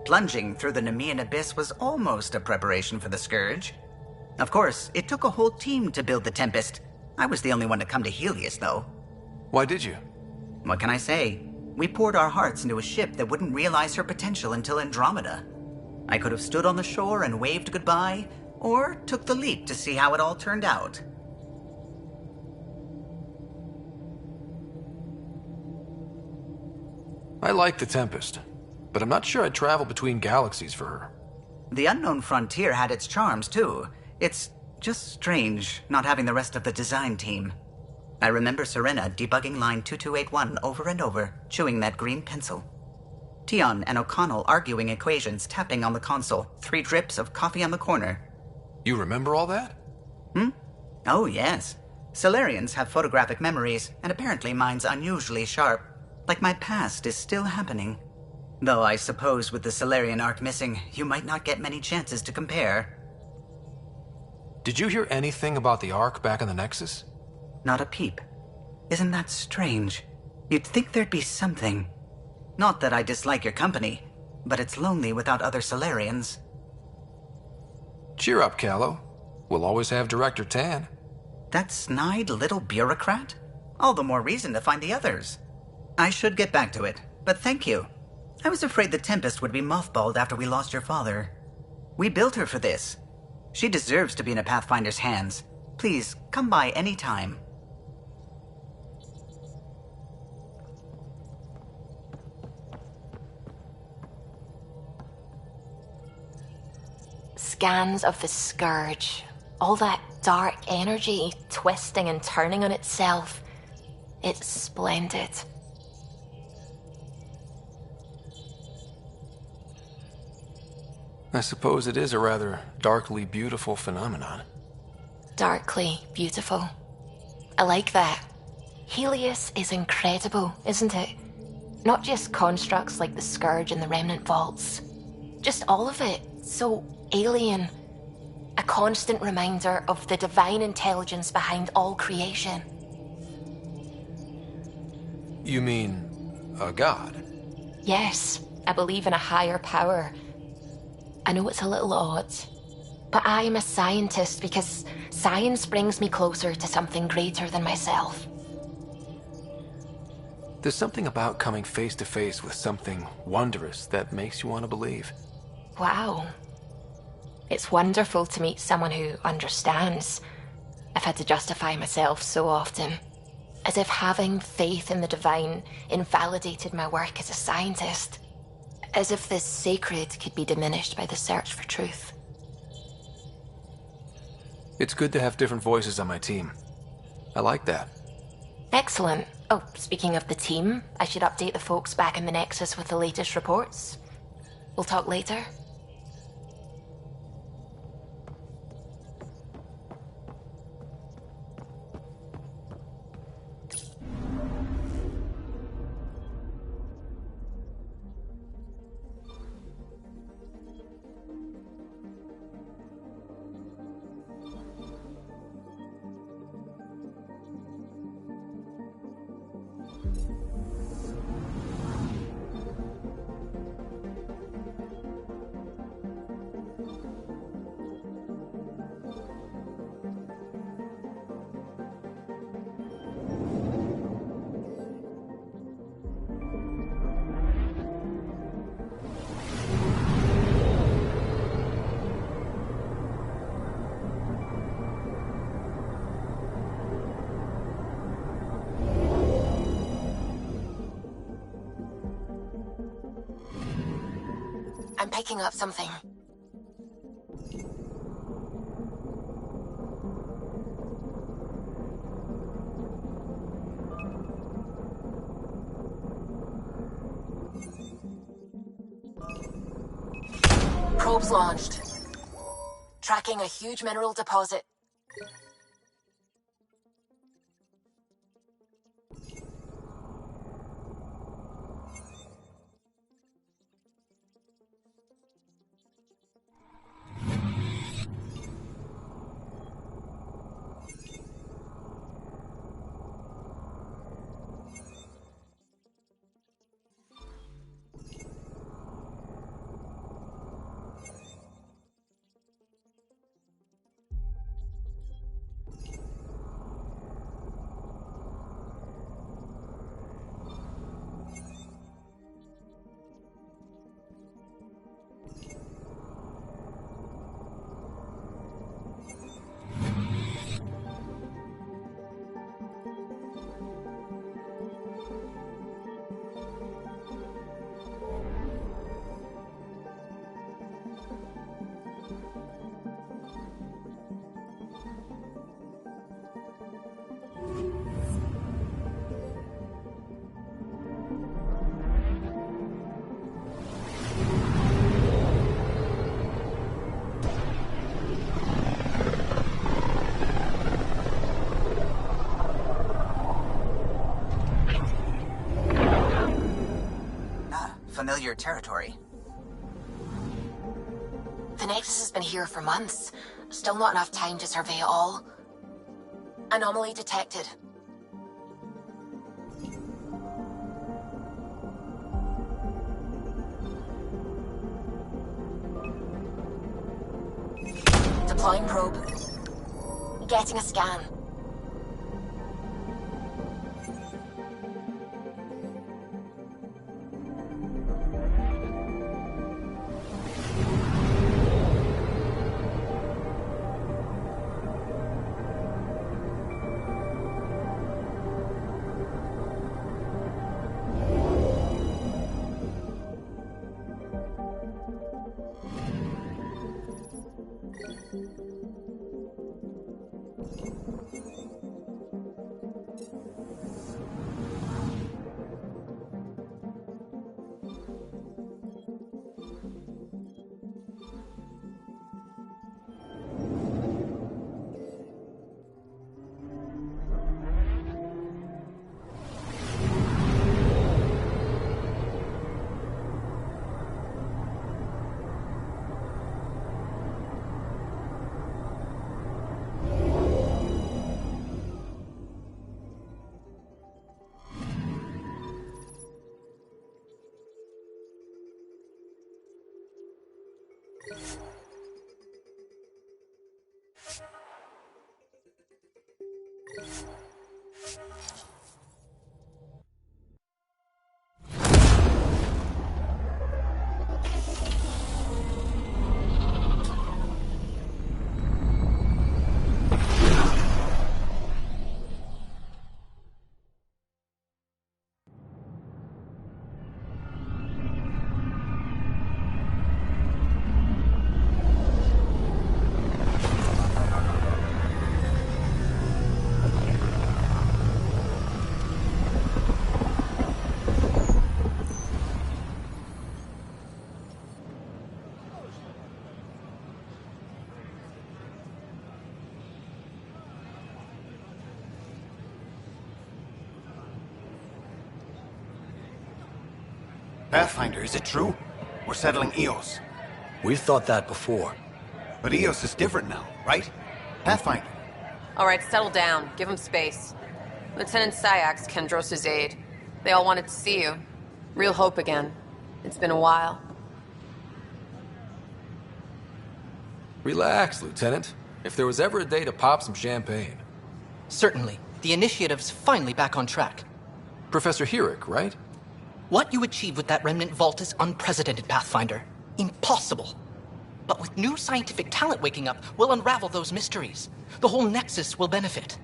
Plunging through the Nemean abyss was almost a preparation for the Scourge. Of course, it took a whole team to build the Tempest. I was the only one to come to Helios, though. Why did you? What can I say? We poured our hearts into a ship that wouldn't realize her potential until Andromeda. I could have stood on the shore and waved goodbye, or took the leap to see how it all turned out. I like the Tempest, but I'm not sure I'd travel between galaxies for her. The unknown frontier had its charms, too. It's just strange not having the rest of the design team. I remember Serena debugging line 2281 over and over, chewing that green pencil. Tion and O'Connell arguing equations, tapping on the console, 3 drips of coffee on the corner. You remember all that? Oh, yes. Solarians have photographic memories, and apparently mine's unusually sharp. Like my past is still happening. Though I suppose with the Solarian arc missing, you might not get many chances to compare. Did you hear anything about the Ark back in the Nexus? Not a peep. Isn't that strange? You'd think there'd be something. Not that I dislike your company, but it's lonely without other Solarians. Cheer up, Callow. We'll always have Director Tan. That snide little bureaucrat? All the more reason to find the others. I should get back to it, but thank you. I was afraid the Tempest would be mothballed after we lost your father. We built her for this. She deserves to be in a Pathfinder's hands. Please, come by any time. Scans of the Scourge. All that dark energy twisting and turning on itself. It's splendid. I suppose it is a rather darkly beautiful phenomenon. Darkly beautiful. I like that. Helios is incredible, isn't it? Not just constructs like the Scourge and the Remnant Vaults. Just all of it. So alien. A constant reminder of the divine intelligence behind all creation. You mean a god? Yes, I believe in a higher power. I know it's a little odd, but I am a scientist because science brings me closer to something greater than myself. There's something about coming face to face with something wondrous that makes you want to believe. Wow. It's wonderful to meet someone who understands. I've had to justify myself so often, as if having faith in the divine invalidated my work as a scientist. As if the sacred could be diminished by the search for truth. It's good to have different voices on my team. I like that. Excellent. Oh, speaking of the team, I should update the folks back in the Nexus with the latest reports. We'll talk later. picking up something. Probes launched. Tracking a huge mineral deposit. Familiar territory. The Nexus has been here for months. Still not enough time to survey it all. Anomaly detected. Deploying probe. Getting a scan. Pathfinder, is it true? We're settling Eos. We've thought that before. But Eos is different now, right? Pathfinder. All right, settle down. Give him space. Lieutenant Syax, Kendros' aide. They all wanted to see you. Real hope again. It's been a while. Relax, Lieutenant. If there was ever a day to pop some champagne. Certainly. The initiative's finally back on track. Professor Herrick, right? What you achieved with that remnant vault is unprecedented, Pathfinder. Impossible. But with new scientific talent waking up, we'll unravel those mysteries. The whole Nexus will benefit.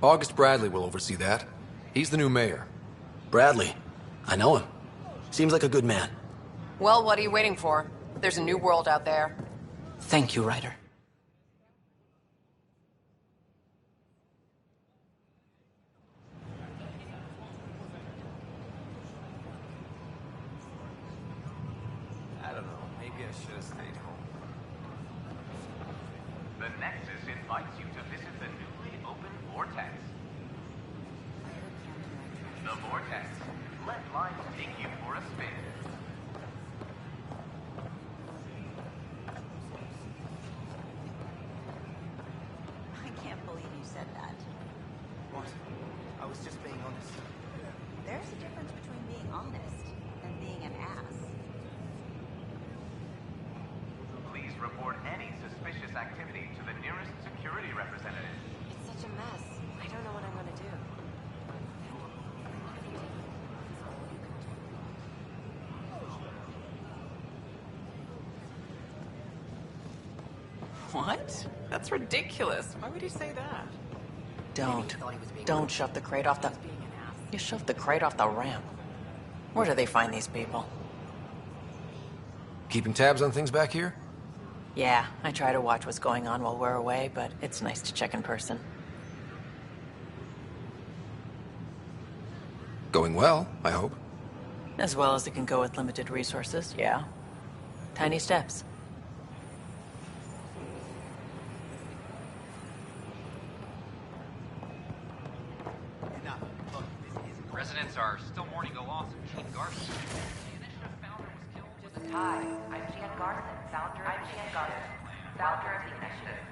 August Bradley will oversee that. He's the new mayor. Bradley. I know him. Seems like a good man. Well, what are you waiting for? There's a new world out there. Thank you, Ryder. I don't know. Maybe I should have stayed home. The Nexus invites you to visit the newly opened Vortex. The Vortex. Let life take you for a spin. I can't believe you said that. What? I was just being honest. There's a difference between being honest and being an ass. Please report any suspicious activity to the nearest security representative. It's such a mess. I don't know what I'm gonna do. What? That's ridiculous. Why would you say that? Don't shove the crate off the... You shoved the crate off the ramp. Where do they find these people? Keeping tabs on things back here? Yeah, I try to watch what's going on while we're away, but it's nice to check in person. Going well, I hope. As well as it can go with limited resources, yeah. Tiny steps. Residents are still mourning the loss of Chief Garson. The initiative founder was killed with a... Hi, I'm Jen Garson, founder of the initiative.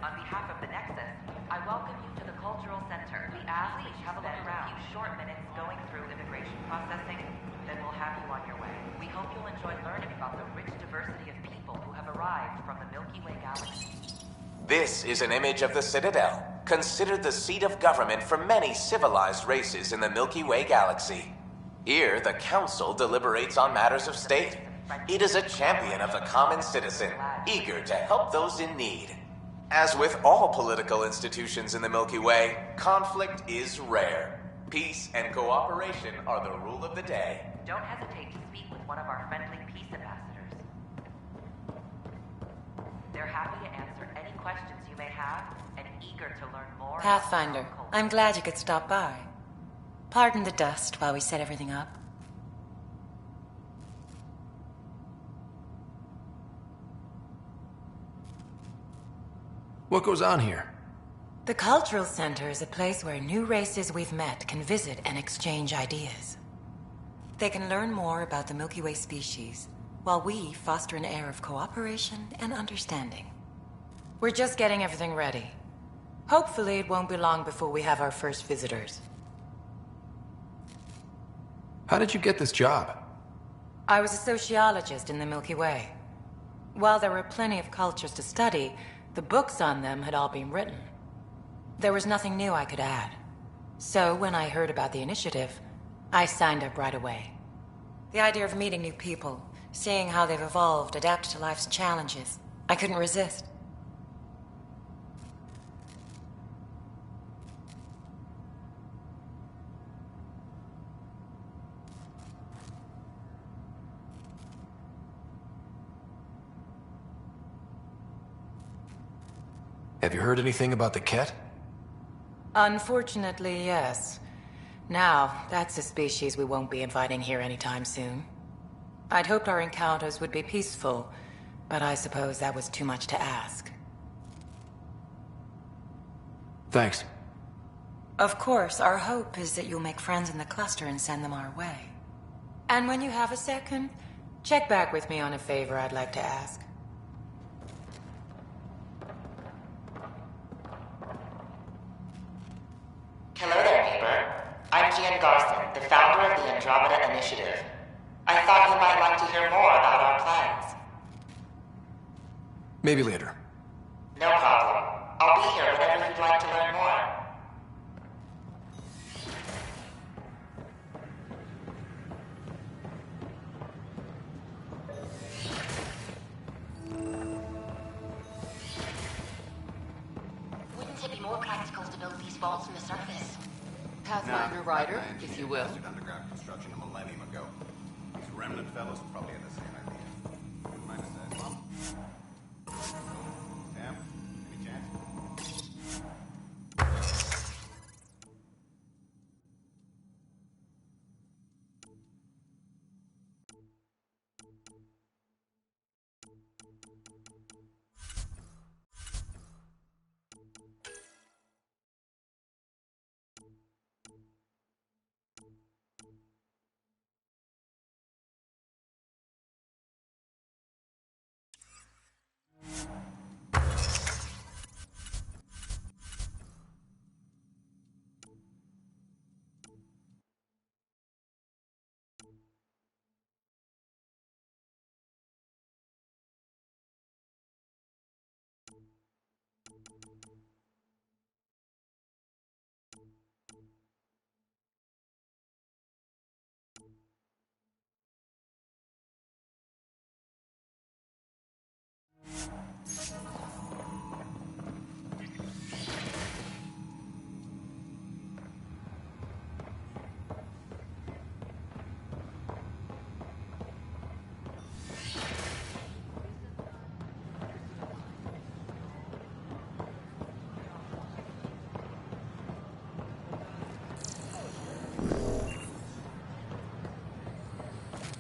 On behalf of the Nexus, I welcome you to the Cultural Center. We ask that you have a look around. A few short minutes going through immigration processing, then we'll have you on your way. We hope you'll enjoy learning about the rich diversity of people who have arrived from the Milky Way galaxy. This is an image of the Citadel, considered the seat of government for many civilized races in the Milky Way galaxy. Here, the Council deliberates on matters of state. It is a champion of the common citizen, eager to help those in need. As with all political institutions in the Milky Way, conflict is rare. Peace and cooperation are the rule of the day. Don't hesitate to speak with one of our friendly peace ambassadors. They're happy to answer any questions you may have and eager to learn more. Pathfinder, I'm glad you could stop by. Pardon the dust while we set everything up. What goes on here? The Cultural Center is a place where new races we've met can visit and exchange ideas. They can learn more about the Milky Way species, while we foster an air of cooperation and understanding. We're just getting everything ready. Hopefully it won't be long before we have our first visitors. How did you get this job? I was a sociologist in the Milky Way. While there were plenty of cultures to study, the books on them had all been written. There was nothing new I could add. So when I heard about the initiative, I signed up right away. The idea of meeting new people, seeing how they've evolved, adapted to life's challenges, I couldn't resist. Have you heard anything about the Ket? Unfortunately, yes. Now, that's a species we won't be inviting here anytime soon. I'd hoped our encounters would be peaceful, but I suppose that was too much to ask. Thanks. Of course, our hope is that you'll make friends in the cluster and send them our way. And when you have a second, check back with me on a favor I'd like to ask. Hello there, neighbor. I'm Gian Garson, the founder of the Andromeda Initiative. I thought you might like to hear more about our plans. Maybe later. No problem. I'll be here whenever you'd like to learn more. Wouldn't it be more practical to build these vaults from the surface? Pathfinder Rider, if you will. Remnant fellows probably had the same idea. Minus that. Mom? Sam? Any chance?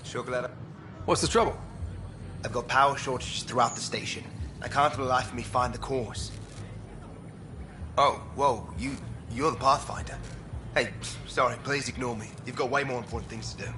Chocolate. What's the trouble? I've got power shortages throughout the station. I can't for the life of me find the cause. Oh, whoa, you're the Pathfinder. Hey, sorry, please ignore me. You've got way more important things to do.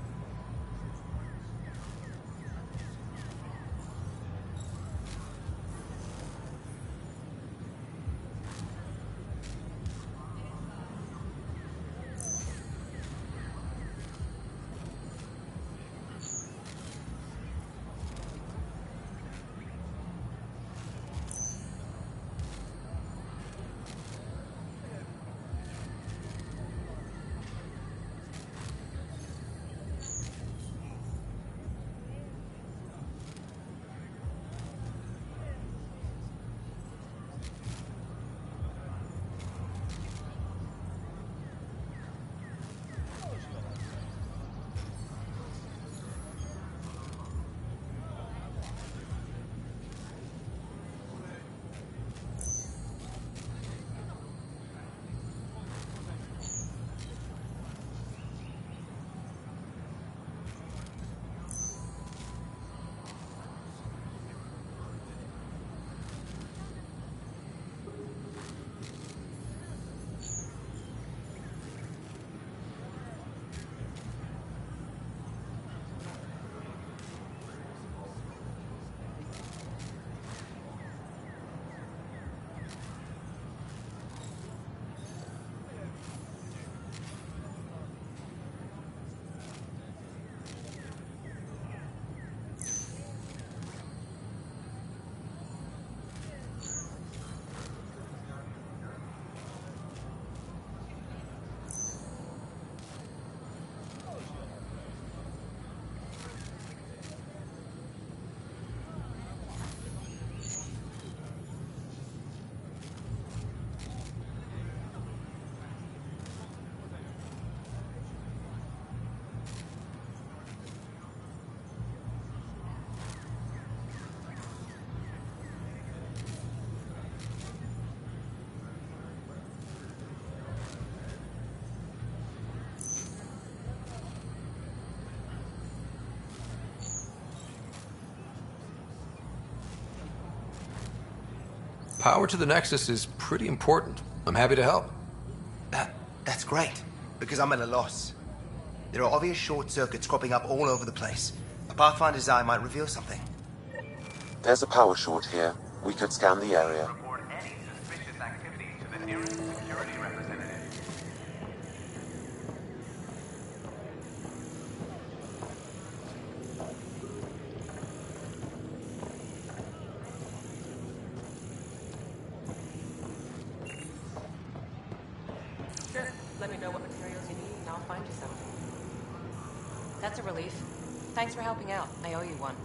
Power to the Nexus is pretty important. I'm happy to help. That's great, because I'm at a loss. There are obvious short circuits cropping up all over the place. A Pathfinder's eye might reveal something. There's a power short here. We could scan the area. Report any suspicious activity to the nearest security representative. Sure. Let me know what materials you need and I'll find you some. That's a relief. Thanks for helping out. I owe you one.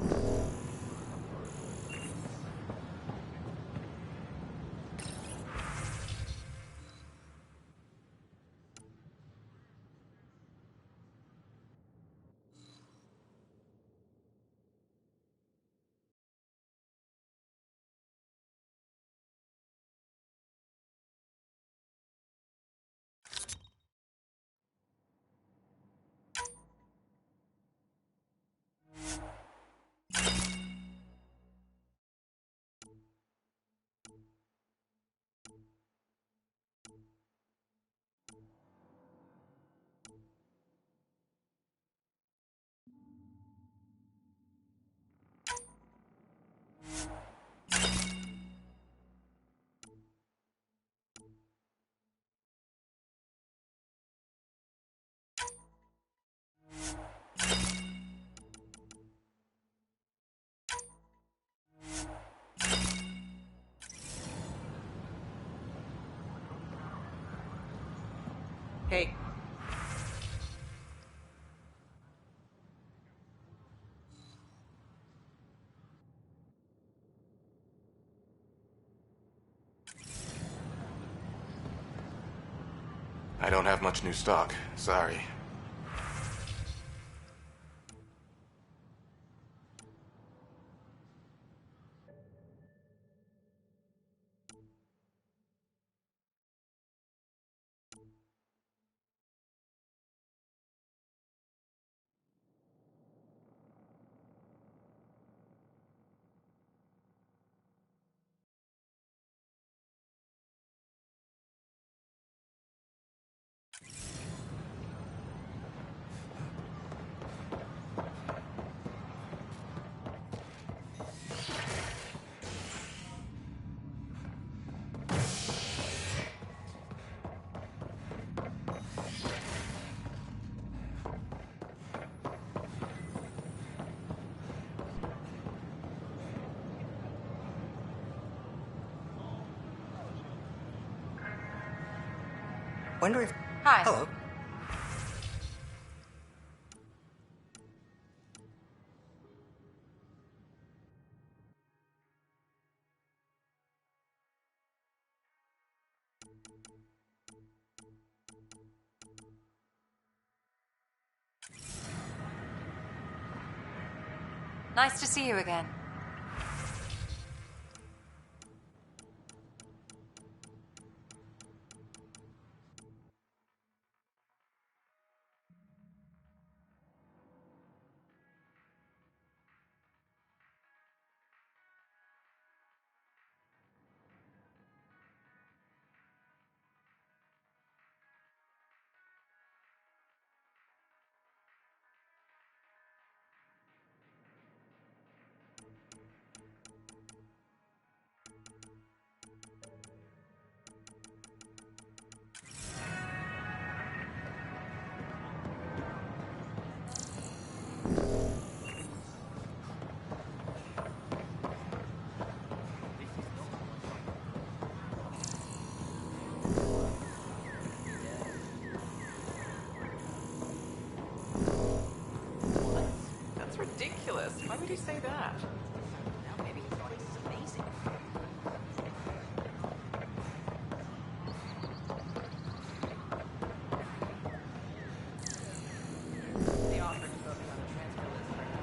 Hey. I don't have much new stock. Sorry. Wonder if... Hi. Hello. Nice to see you again. That's ridiculous. Why would he say that? Now maybe he thought it was amazing. They offered to put me on a transfer list for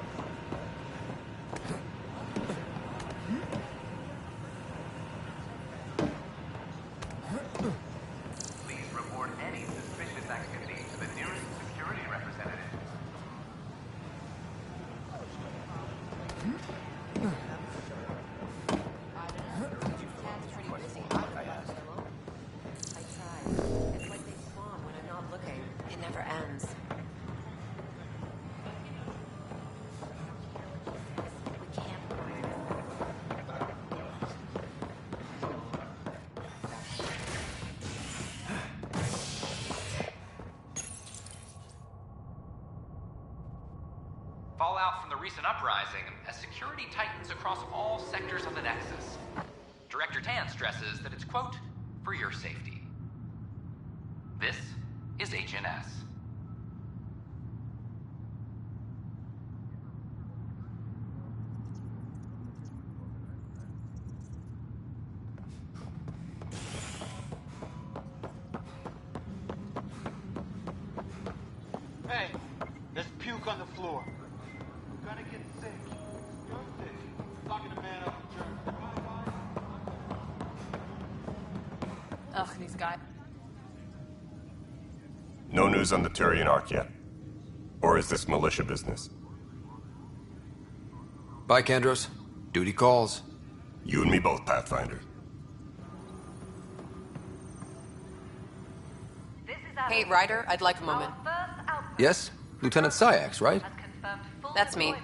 Please report any suspicious activity to the nearest security representative. It's like they spawn when I'm not looking. It never ends. We can't Fallout from the recent uprising as security tightens across all sectors of the Nexus. Director Tan stresses that it's, quote, for your safety. This is HNS. Hey, there's puke on the floor. We're gonna get sick. You're sick. Locking the man up in German. Ugh, these guys. No news on the Turian Ark yet? Or is this militia business? Bye, Kandros. Duty calls. You and me both, Pathfinder. Hey, Ryder, I'd like a moment. Yes? Lieutenant Syax, right? That's me.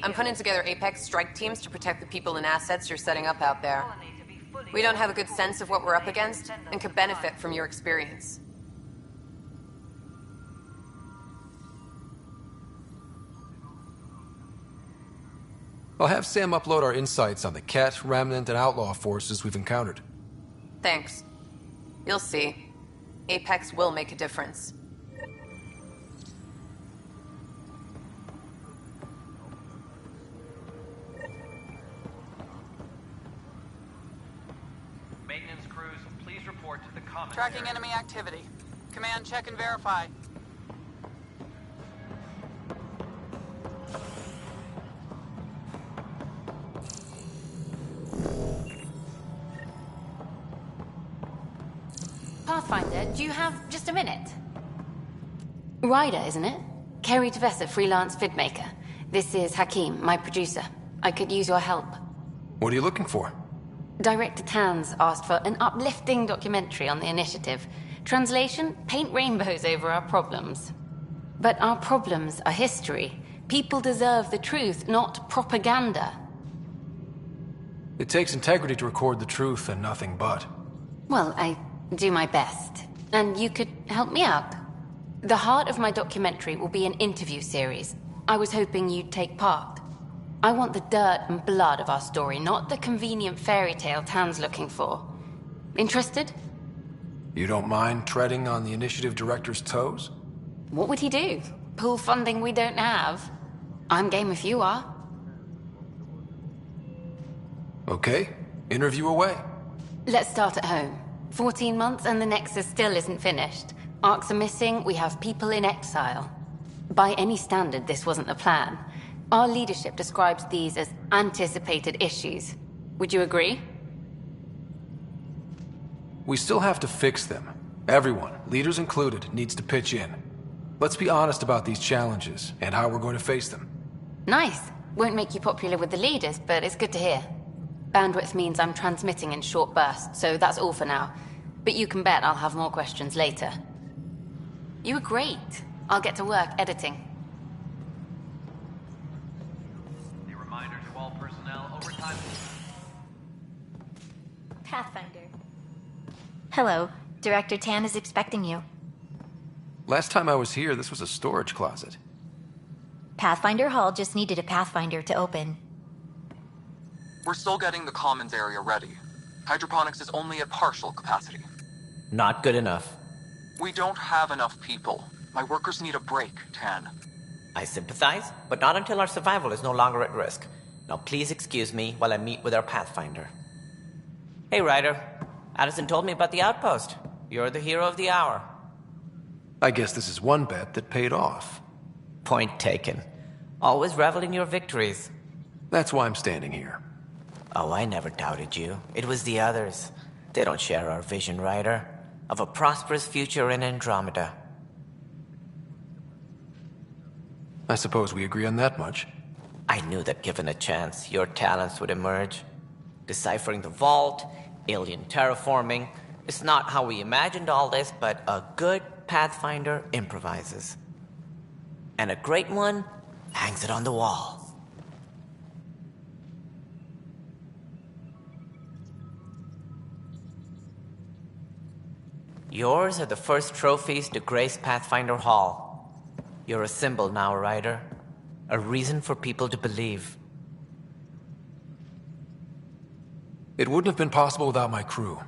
I'm putting together Apex strike teams to protect the people and assets you're setting up out there. We don't have a good sense of what we're up against and could benefit from your experience. I'll have Sam upload our insights on the Ket, Remnant, and Outlaw forces we've encountered. Thanks. You'll see. Apex will make a difference. Maintenance crews, please report to the commissary. Tracking enemy activity. Command, check and verify. Pathfinder, do you have just a minute? Ryder, isn't it? Kerry Tevessa, freelance vidmaker. This is Hakeem, my producer. I could use your help. What are you looking for? Director Tanz asked for an uplifting documentary on the initiative. Translation, paint rainbows over our problems. But our problems are history. People deserve the truth, not propaganda. It takes integrity to record the truth and nothing but. Well, I do my best. And you could help me out. The heart of my documentary will be an interview series. I was hoping you'd take part. I want the dirt and blood of our story, not the convenient fairy tale Tan's looking for. Interested? You don't mind treading on the initiative director's toes? What would he do? Pull funding we don't have? I'm game if you are. Okay, interview away. Let's start at home. 14 months and the Nexus still isn't finished. Arcs are missing, we have people in exile. By any standard, this wasn't the plan. Our leadership describes these as anticipated issues. Would you agree? We still have to fix them. Everyone, leaders included, needs to pitch in. Let's be honest about these challenges and how we're going to face them. Nice. Won't make you popular with the leaders, but it's good to hear. Bandwidth means I'm transmitting in short bursts, so that's all for now. But you can bet I'll have more questions later. You were great. I'll get to work editing. A reminder to all personnel, overtime. Pathfinder. Hello. Director Tan is expecting you. Last time I was here, this was a storage closet. Pathfinder Hall just needed a Pathfinder to open. We're still getting the commons area ready. Hydroponics is only at partial capacity. Not good enough. We don't have enough people. My workers need a break, Tan. I sympathize, but not until our survival is no longer at risk. Now please excuse me while I meet with our Pathfinder. Hey, Ryder. Addison told me about the outpost. You're the hero of the hour. I guess this is one bet that paid off. Point taken. Always revel in your victories. That's why I'm standing here. Oh, I never doubted you. It was the others. They don't share our vision, Ryder, of a prosperous future in Andromeda. I suppose we agree on that much. I knew that given a chance, your talents would emerge. Deciphering the vault, alien terraforming. It's not how we imagined all this, but a good Pathfinder improvises. And a great one hangs it on the wall. Yours are the first trophies to grace Pathfinder Hall. You're a symbol now, Ryder. A reason for people to believe. It wouldn't have been possible without my crew.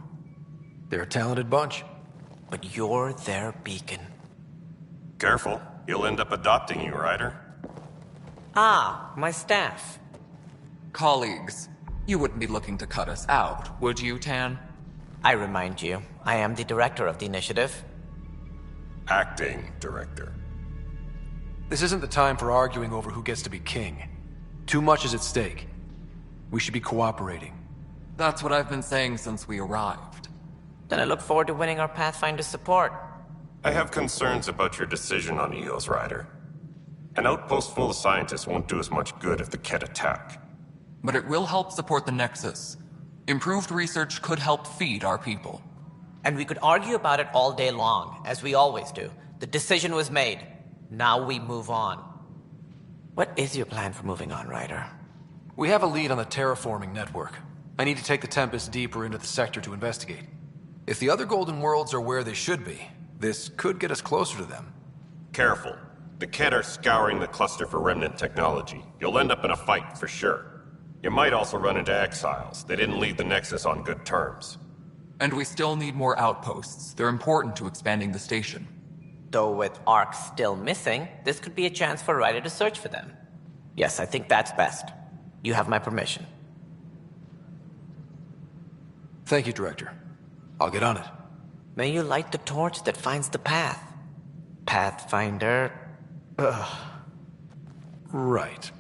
They're a talented bunch. But you're their beacon. Careful. He'll end up adopting you, Ryder. Ah, my staff. Colleagues, you wouldn't be looking to cut us out, would you, Tan? I remind you, I am the director of the initiative. Acting director. This isn't the time for arguing over who gets to be king. Too much is at stake. We should be cooperating. That's what I've been saying since we arrived. Then I look forward to winning our Pathfinder's support. I have concerns about your decision on EOS, Ryder. An outpost full of scientists won't do us much good if the Ket attack. But it will help support the Nexus. Improved research could help feed our people. And we could argue about it all day long, as we always do. The decision was made. Now we move on. What is your plan for moving on, Ryder? We have a lead on the terraforming network. I need to take the Tempest deeper into the sector to investigate. If the other Golden Worlds are where they should be, this could get us closer to them. Careful. The Ket are scouring the cluster for remnant technology. You'll end up in a fight, for sure. You might also run into exiles. They didn't leave the Nexus on good terms. And we still need more outposts. They're important to expanding the station. Though with ARC still missing, this could be a chance for Ryder to search for them. Yes, I think that's best. You have my permission. Thank you, Director. I'll get on it. May you light the torch that finds the path. Pathfinder. Ugh. Right.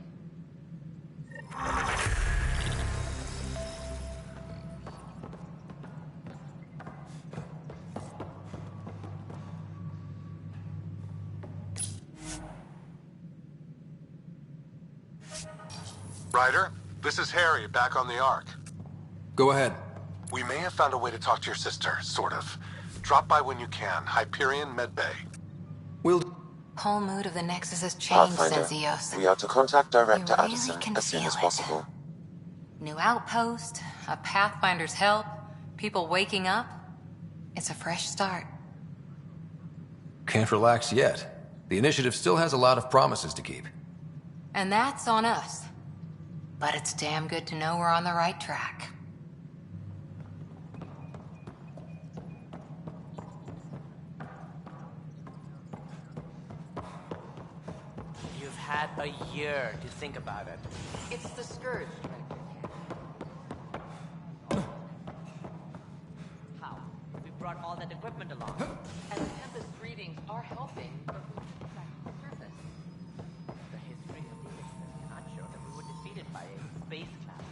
Ryder, this is Harry, back on the Ark. Go ahead. We may have found a way to talk to your sister, sort of. Drop by when you can. Hyperion Medbay. Whole mood of the Nexus has changed, Pathfinder, says Eos. we are to contact Director You really Addison can as soon feel as it. possible. New outpost, a Pathfinder's help, people waking up. It's a fresh start. Can't relax yet. The initiative still has a lot of promises to keep. And that's on us. But it's damn good to know we're on the right track. You've had a year to think about it. It's the Scourge. How? We brought all that equipment along. And the Tempest readings are helping, but we need to track the surface. The history of the Nexus cannot show that we were defeated by a space class.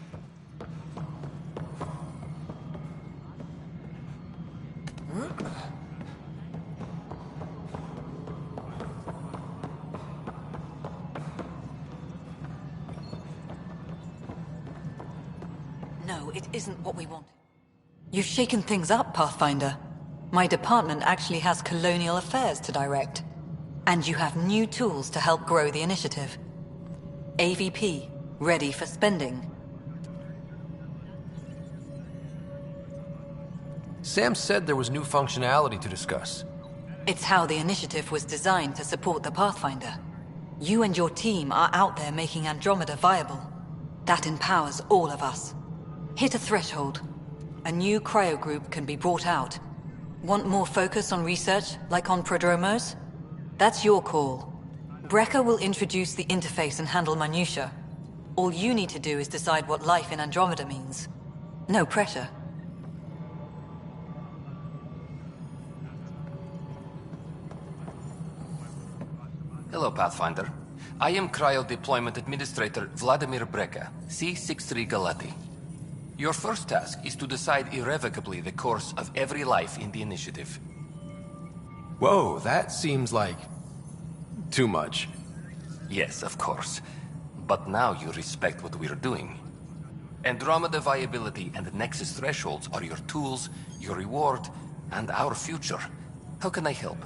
No, it isn't what we want. You've shaken things up, Pathfinder. My department actually has colonial affairs to direct. And you have new tools to help grow the initiative. AVP, ready for spending. Sam said there was new functionality to discuss. It's how the initiative was designed to support the Pathfinder. You and your team are out there making Andromeda viable. That empowers all of us. Hit a threshold. A new cryo group can be brought out. Want more focus on research, like on Prodromos? That's your call. Brecker will introduce the interface and handle minutiae. All you need to do is decide what life in Andromeda means. No pressure. Hello, Pathfinder. I am Cryo Deployment Administrator Vladimir Brecker, C-63 Galati. Your first task is to decide irrevocably the course of every life in the initiative. Whoa, that seems like... too much. Yes, of course. But now you respect what we're doing. Andromeda viability and Nexus thresholds are your tools, your reward, and our future. How can I help?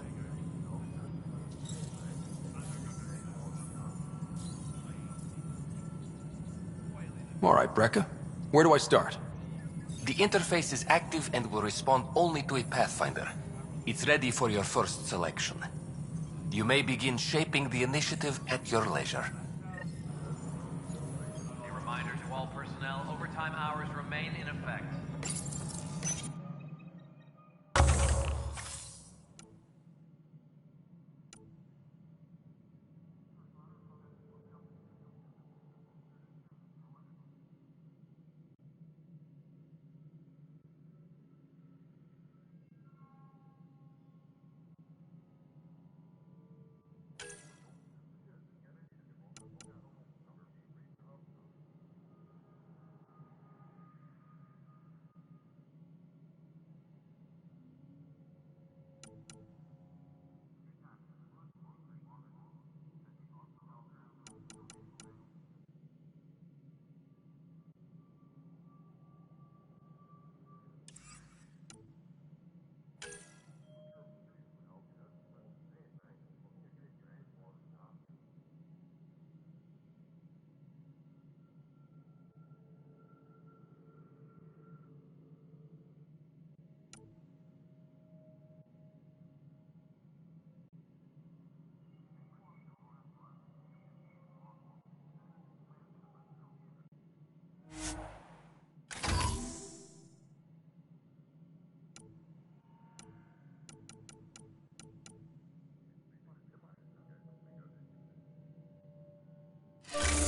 All right, Brecker. Where do I start? The interface is active and will respond only to a Pathfinder. It's ready for your first selection. You may begin shaping the initiative at your leisure. A reminder to all personnel, overtime hours remain in effect. Superintendent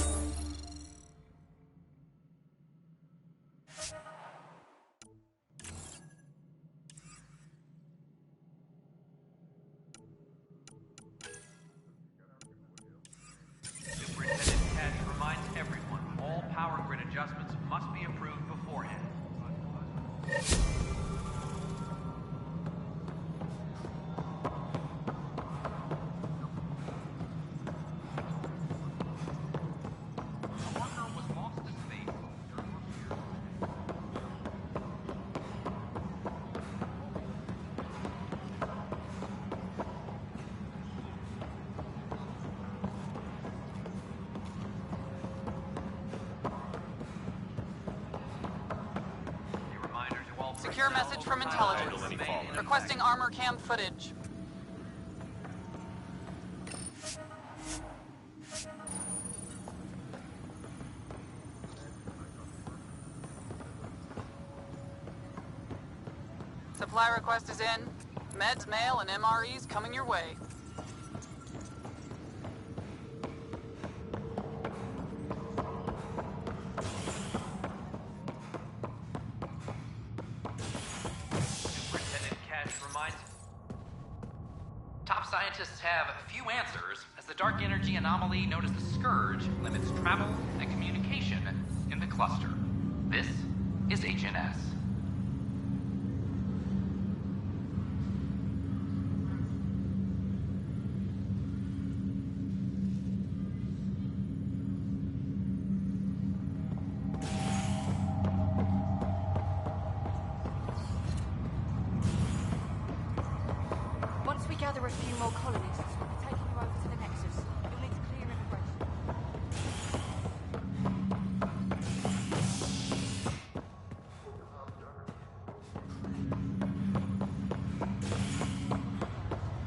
Cash reminds everyone all power grid adjustments must be approved beforehand. Secure message from intelligence. Requesting armor cam footage. Supply request is in. Meds, mail, and MREs coming your way. Top scientists have few answers, as the dark energy anomaly known as the Scourge limits travel and communication in the cluster. This is HNS. Once we gather a few more colonists, we'll be taking you over to the Nexus. You'll need to clear immigration.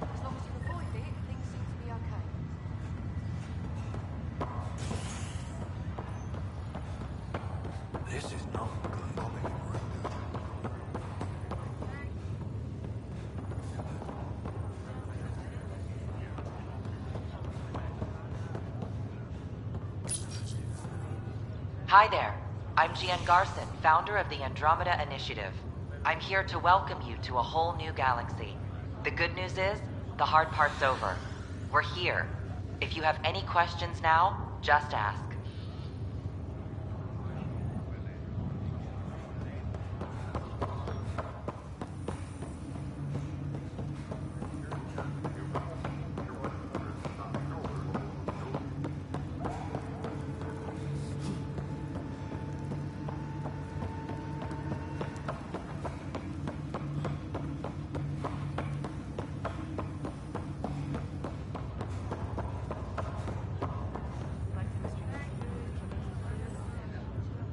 As long as you avoid it, things seem to be okay. This is not good. Hi there. I'm Jian Garson, founder of the Andromeda Initiative. I'm here to welcome you to a whole new galaxy. The good news is, the hard part's over. We're here. If you have any questions now, just ask.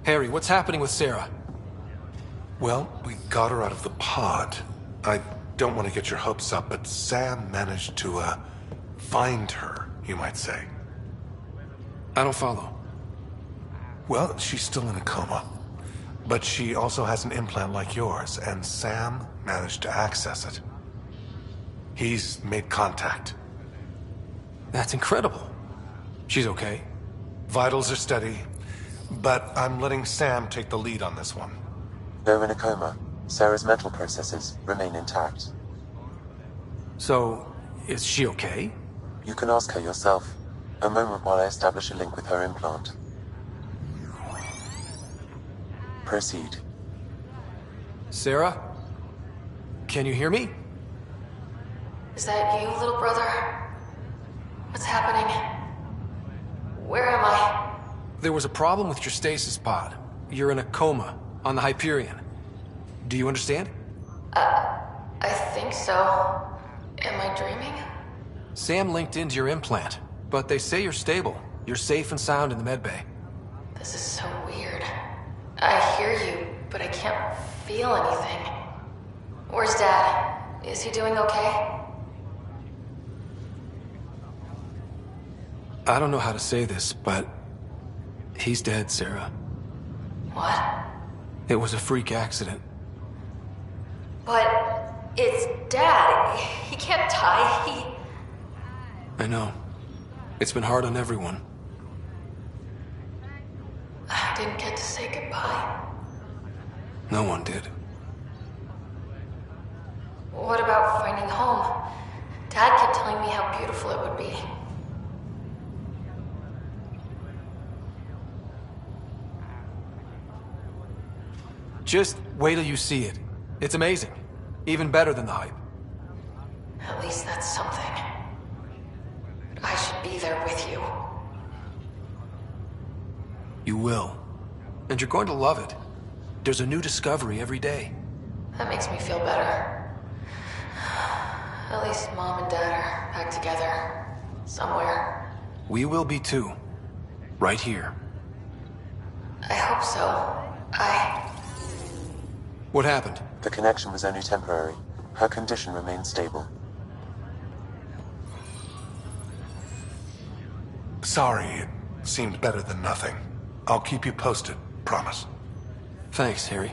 Harry, what's happening with Sarah? Well, we got her out of the pod. I don't want to get your hopes up, but Sam managed to, find her, you might say. I don't follow. Well, she's still in a coma. But she also has an implant like yours, and Sam managed to access it. He's made contact. That's incredible. She's okay? Vitals are steady, but I'm letting Sam take the lead on this one. Though in a coma, Sarah's mental processes remain intact. So, is she okay? You can ask her yourself. A moment while I establish a link with her implant. Proceed. Sarah? Can you hear me? Is that you, little brother? What's happening? Where am I? There was a problem with your stasis pod. You're in a coma on the Hyperion. Do you understand? I think so. Am I dreaming? Sam linked into your implant, but they say you're stable. You're safe and sound in the medbay. This is so weird. I hear you, but I can't feel anything. Where's Dad? Is he doing okay? I don't know how to say this, but he's dead, Sarah. What? It was a freak accident. But it's Dad. He can't die. I know. It's been hard on everyone. didn't get to say goodbye. No one did. What about finding home? Dad kept telling me how beautiful it would be. Just wait till you see it. It's amazing. Even better than the hype. At least that's something. I should be there with you. You will. And you're going to love it. There's a new discovery every day. That makes me feel better. At least Mom and Dad are back together. Somewhere. We will be too. Right here. I hope so. What happened? The connection was only temporary. Her condition remained stable. Sorry, it seemed better than nothing. I'll keep you posted, promise. Thanks, Harry.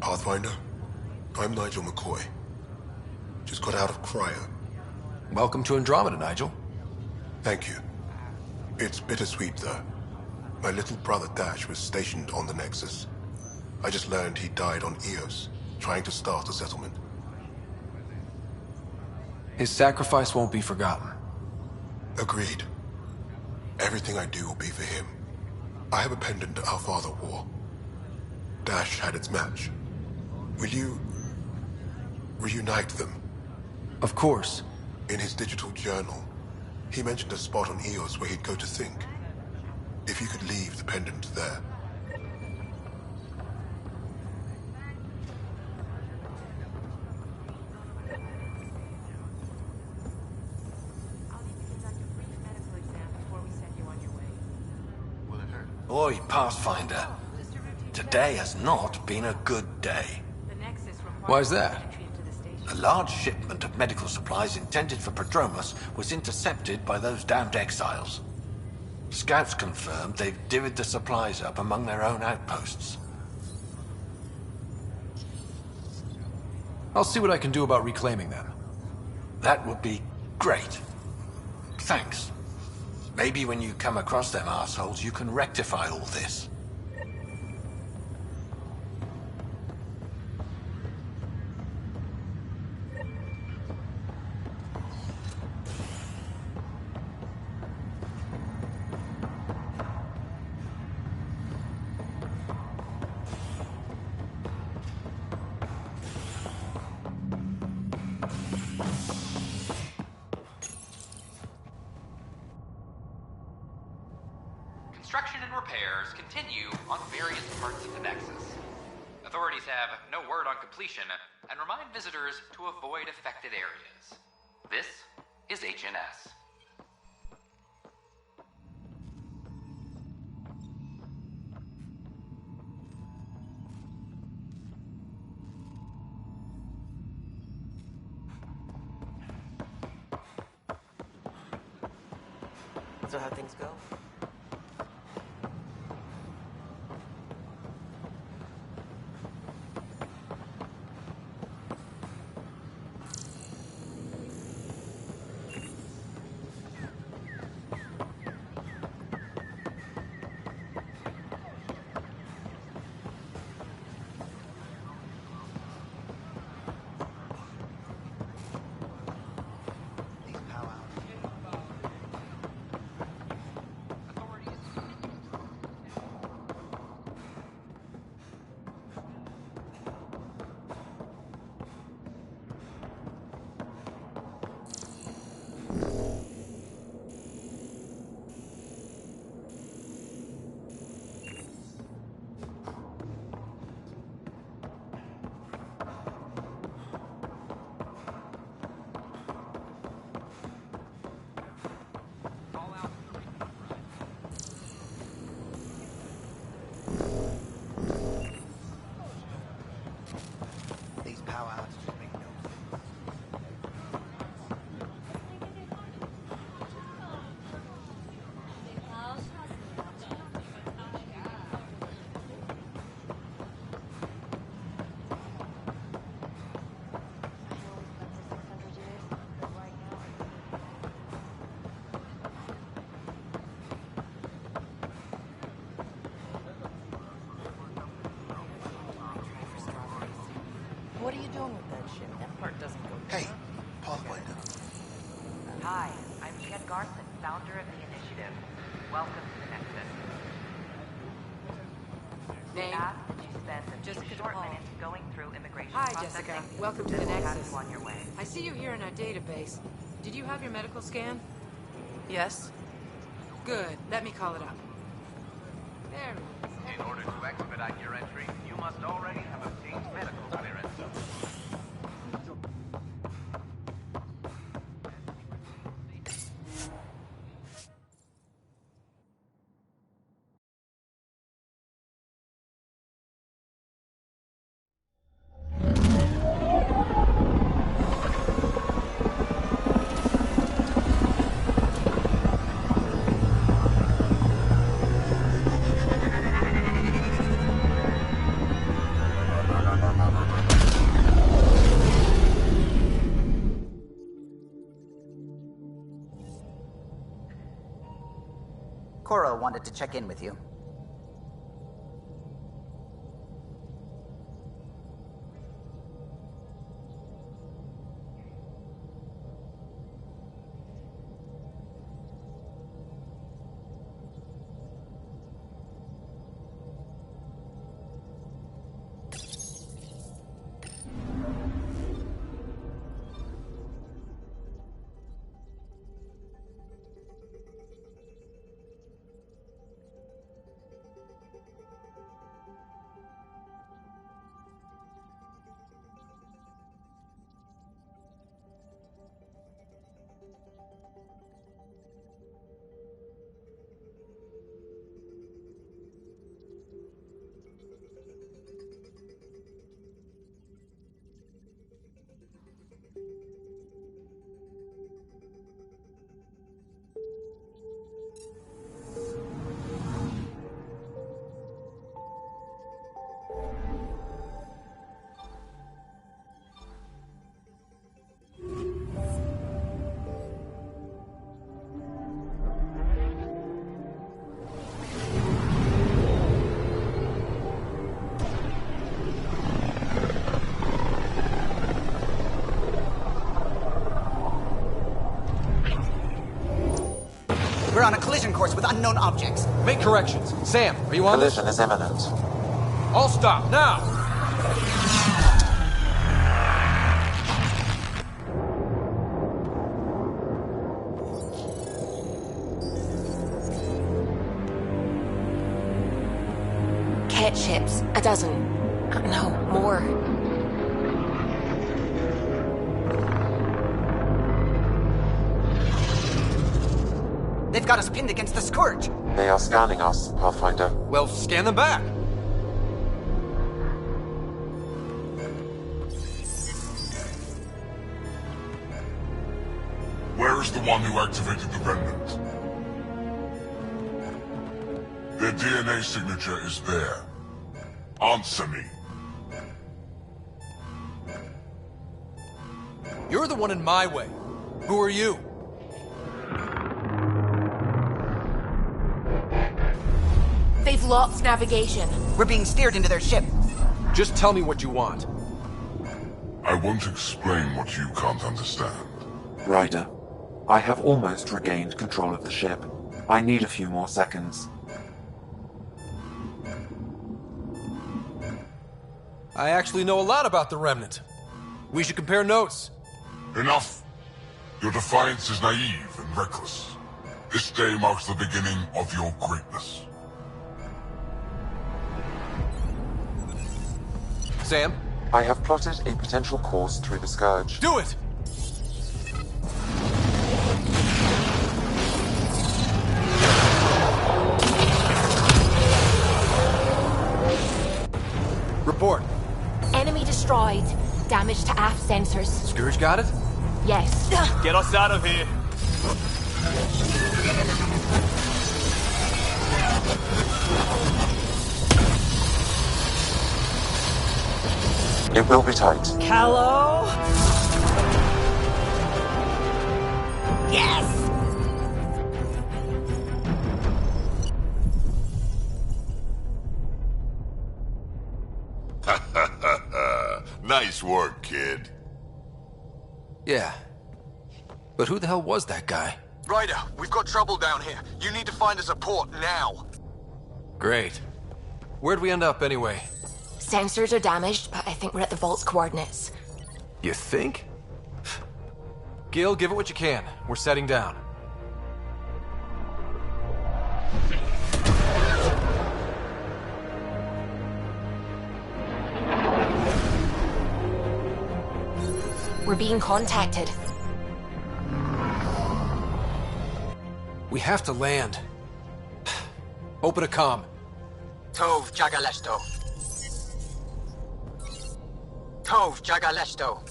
Pathfinder, I'm Nigel McCoy. Just got out of cryo. Welcome to Andromeda, Nigel. Thank you. It's bittersweet, though. My little brother Dash was stationed on the Nexus. I just learned he died on Eos, trying to start a settlement. His sacrifice won't be forgotten. Agreed. Everything I do will be for him. I have a pendant our father wore. Dash had its match. Will you reunite them? Of course. In his digital journal, he mentioned a spot on Eos where he'd go to think. If you could leave the pendant there. Oi, Pathfinder. Today has not been a good day. Why's that? A large shipment of medical supplies intended for Prodromus was intercepted by those damned exiles. Scouts confirmed they've divvied the supplies up among their own outposts. I'll see what I can do about reclaiming them. That would be great. Thanks. Maybe when you come across them assholes, you can rectify all this. Construction and repairs continue on various parts of the Nexus. Authorities have no word on completion and remind visitors to avoid affected areas. This is HNS. So how things go? doing with that shit? That part doesn't go. Hey, Pathfinder. Hi, I'm Ian Garson, founder of the initiative. Welcome to the Nexus. We Name? ask that you spend a Jessica few short DePaul. minutes going through immigration Hi, processing. Jessica. Welcome to This the will have Nexus. you on your way. I see you here in our database. Did you have your medical scan? Yes? Good. Let me call it up. There it is. In order to expedite your entry, you must already have obtained medical clearance. Cora wanted to check in with you. We're on a collision course with unknown objects. Make corrections. Sam, are you on this? Collision is imminent. All stop, now! Cat ships. A dozen. No, more. They've got us pinned against the Scourge. They are scanning us, Pathfinder. Well, scan them back. Where is the one who activated the remnant? Their DNA signature is there. Answer me. You're the one in my way. Who are you? They've lost navigation. We're being steered into their ship. Just tell me what you want. I won't explain what you can't understand. Ryder, I have almost regained control of the ship. I need a few more seconds. I actually know a lot about the Remnant. We should compare notes. Enough! Your defiance is naive and reckless. This day marks the beginning of your greatness. Sam? I have plotted a potential course through the Scourge. Do it! Report. Enemy destroyed. Damage to aft sensors. Scourge got it? Yes. Get us out of here. It will be tight. Hello? Yes! Nice work, kid. Yeah. But who the hell was that guy? Ryder, we've got trouble down here. You need to find us a port now. Great. Where'd we end up anyway? Sensors are damaged, but I think we're at the vault's coordinates. You think? Gil, give it what you can. We're setting down. We're being contacted. We have to land. Open a comm. Tov Jagaleshto. Tov Jagaleshto.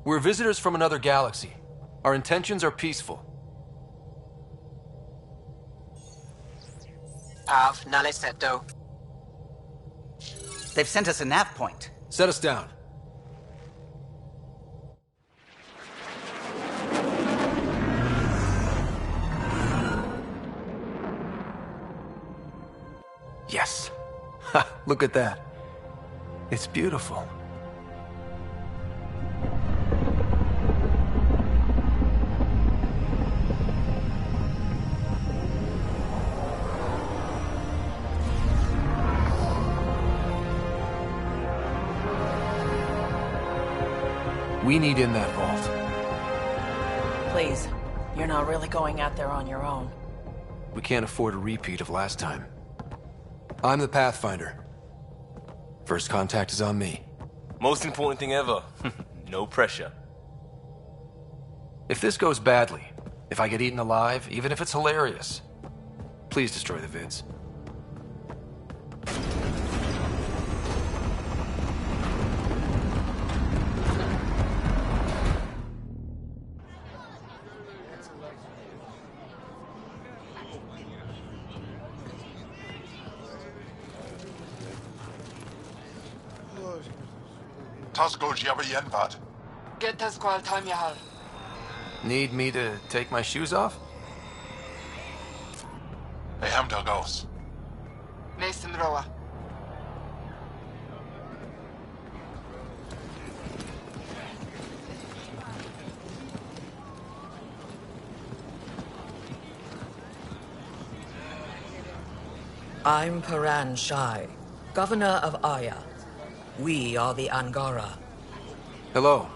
We're visitors from another galaxy. Our intentions are peaceful. Av Naleseto. They've sent us a nav point. Set us down. Yes. Ha, look at that. It's beautiful. We need in that vault. Please, you're not really going out there on your own. We can't afford a repeat of last time. I'm the Pathfinder. First contact is on me. Most important thing ever. No pressure. If this goes badly, if I get eaten alive, even if it's hilarious, please destroy the vids. Tasco Jabayenvat. Get Tasqual Tamyahal. Need me to take my shoes off? Hamdagos. Mason Roa. I'm Paran Shai, Governor of Aya. We are the Angara. Hello.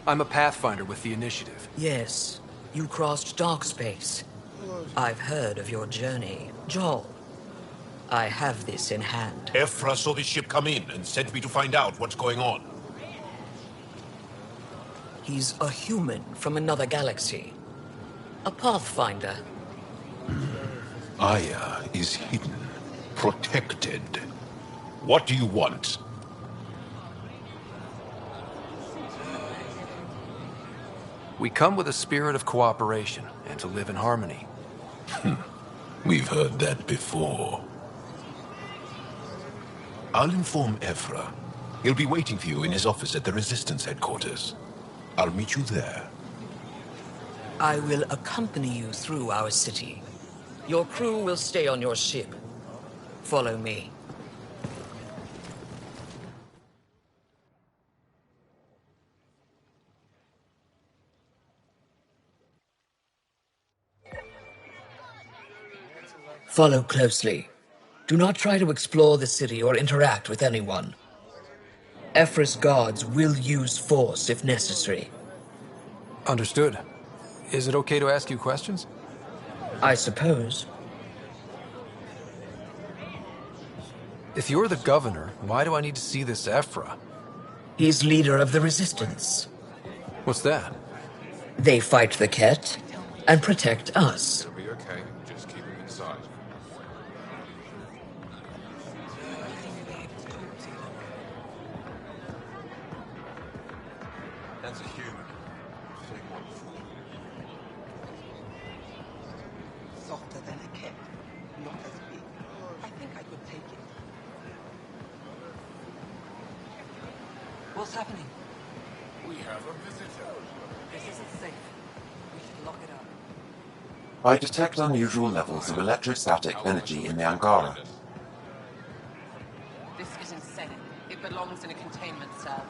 I'm a Pathfinder with the Initiative. Yes, you crossed dark space. I've heard of your journey, Joel. I have this in hand. Ephra saw this ship come in and sent me to find out what's going on. He's a human from another galaxy. A Pathfinder. Aya is hidden, protected. What do you want? We come with a spirit of cooperation and to live in harmony. We've heard that before. I'll inform Ephra. He'll be waiting for you in his office at the Resistance headquarters. I'll meet you there. I will accompany you through our city. Your crew will stay on your ship. Follow me. Follow closely. Do not try to explore the city or interact with anyone. Ephra's guards will use force if necessary. Understood. Is it okay to ask you questions? I suppose. If you're the governor, why do I need to see this Ephra? He's leader of the resistance. What's that? They fight the Ket and protect us. It'll be okay. Just keep him inside. That's a human. Softer than a Ket, not as big. I think I could take it. What's happening? We have a visitor. This isn't safe. We should lock it up. I detect unusual levels of electrostatic energy in the Angara. This is insane. It belongs in a containment cell.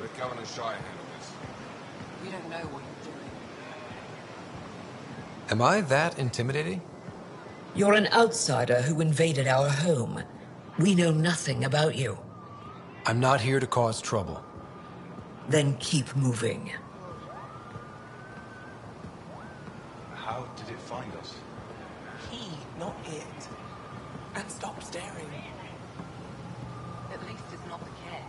Let Governor Shire handle this. We don't know what you're doing. Am I that intimidating? You're an outsider who invaded our home. We know nothing about you. I'm not here to cause trouble. Then keep moving. How did it find us? He, not it. And stop staring. At least it's not the Ket.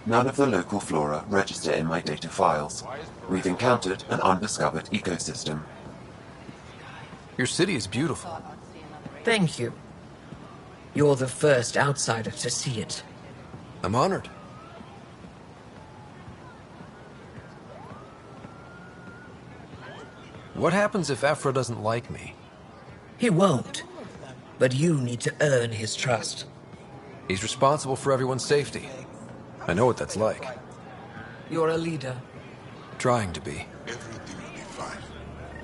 None of the local flora register in my data files. We've encountered an undiscovered ecosystem. Your city is beautiful. Thank you. You're the first outsider to see it. I'm honored. What happens if Ephra doesn't like me? He won't. But you need to earn his trust. He's responsible for everyone's safety. I know what that's like. You're a leader. Trying to be. Everything will be fine.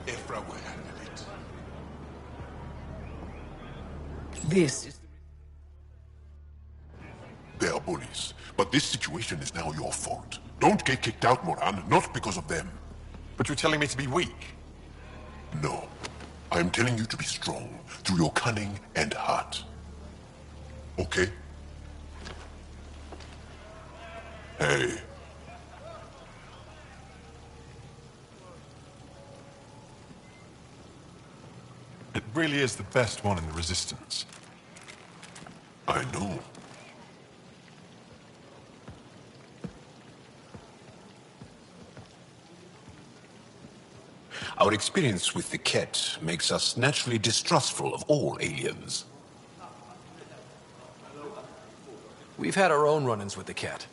Ephra will handle it. This is... They are bullies, but this situation is now your fault. Don't get kicked out, Moran, not because of them. But you're telling me to be weak? No. I'm telling you to be strong through your cunning and heart. Okay? Hey. It really is the best one in the Resistance. I know. Our experience with the Ket makes us naturally distrustful of all aliens. We've had our own run-ins with the Ket.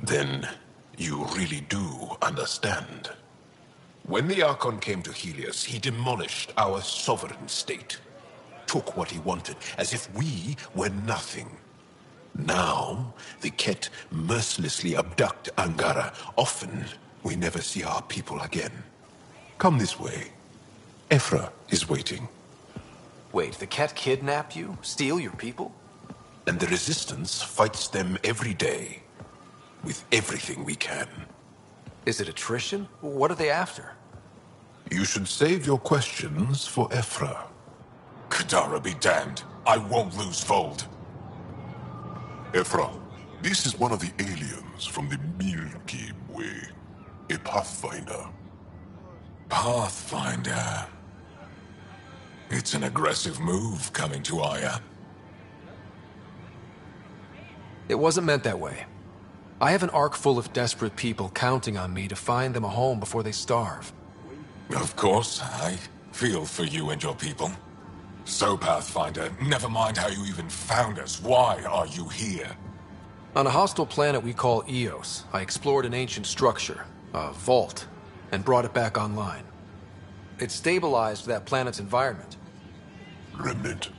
Then you really do understand. When the Archon came to Helios, he demolished our sovereign state. Took what he wanted, as if we were nothing. Now, the Ket mercilessly abduct Angara. Often, we never see our people again. Come this way. Ephra is waiting. Wait, the Ket kidnap you? Steal your people? And the Resistance fights them every day. With everything we can. Is it attrition? What are they after? You should save your questions for Ephra. Kadara be damned. I won't lose Vold. Ephra, this is one of the aliens from the Milky Way. A Pathfinder. Pathfinder. It's an aggressive move coming to Aya. It wasn't meant that way. I have an ark full of desperate people counting on me to find them a home before they starve. Of course, I feel for you and your people. So, Pathfinder, never mind how you even found us. Why are you here? On a hostile planet we call Eos, I explored an ancient structure, a vault, and brought it back online. It stabilized that planet's environment. Remnant.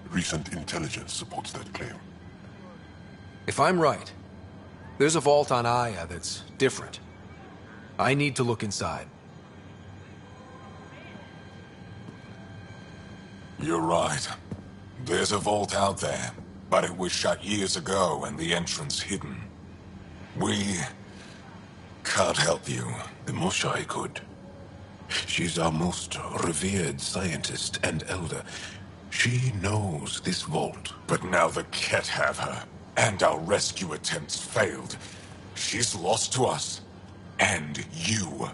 Recent intelligence supports that claim. If I'm right, there's a vault on Aya that's different. I need to look inside. You're right. There's a vault out there, but it was shut years ago and the entrance hidden. We can't help you. The Moshai could. She's our most revered scientist and elder. She knows this vault. But now the Ket have her, and our rescue attempts failed. She's lost to us, And you.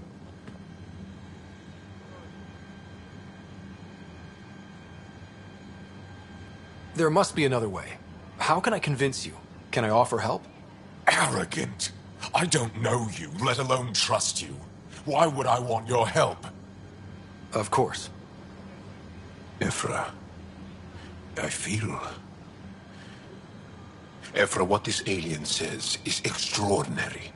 There must be another way. How can I convince you? Can I offer help? Arrogant. I don't know you, let alone trust you. Why would I want your help? Of course. Ephra, I feel... Ephra, what this alien says is extraordinary.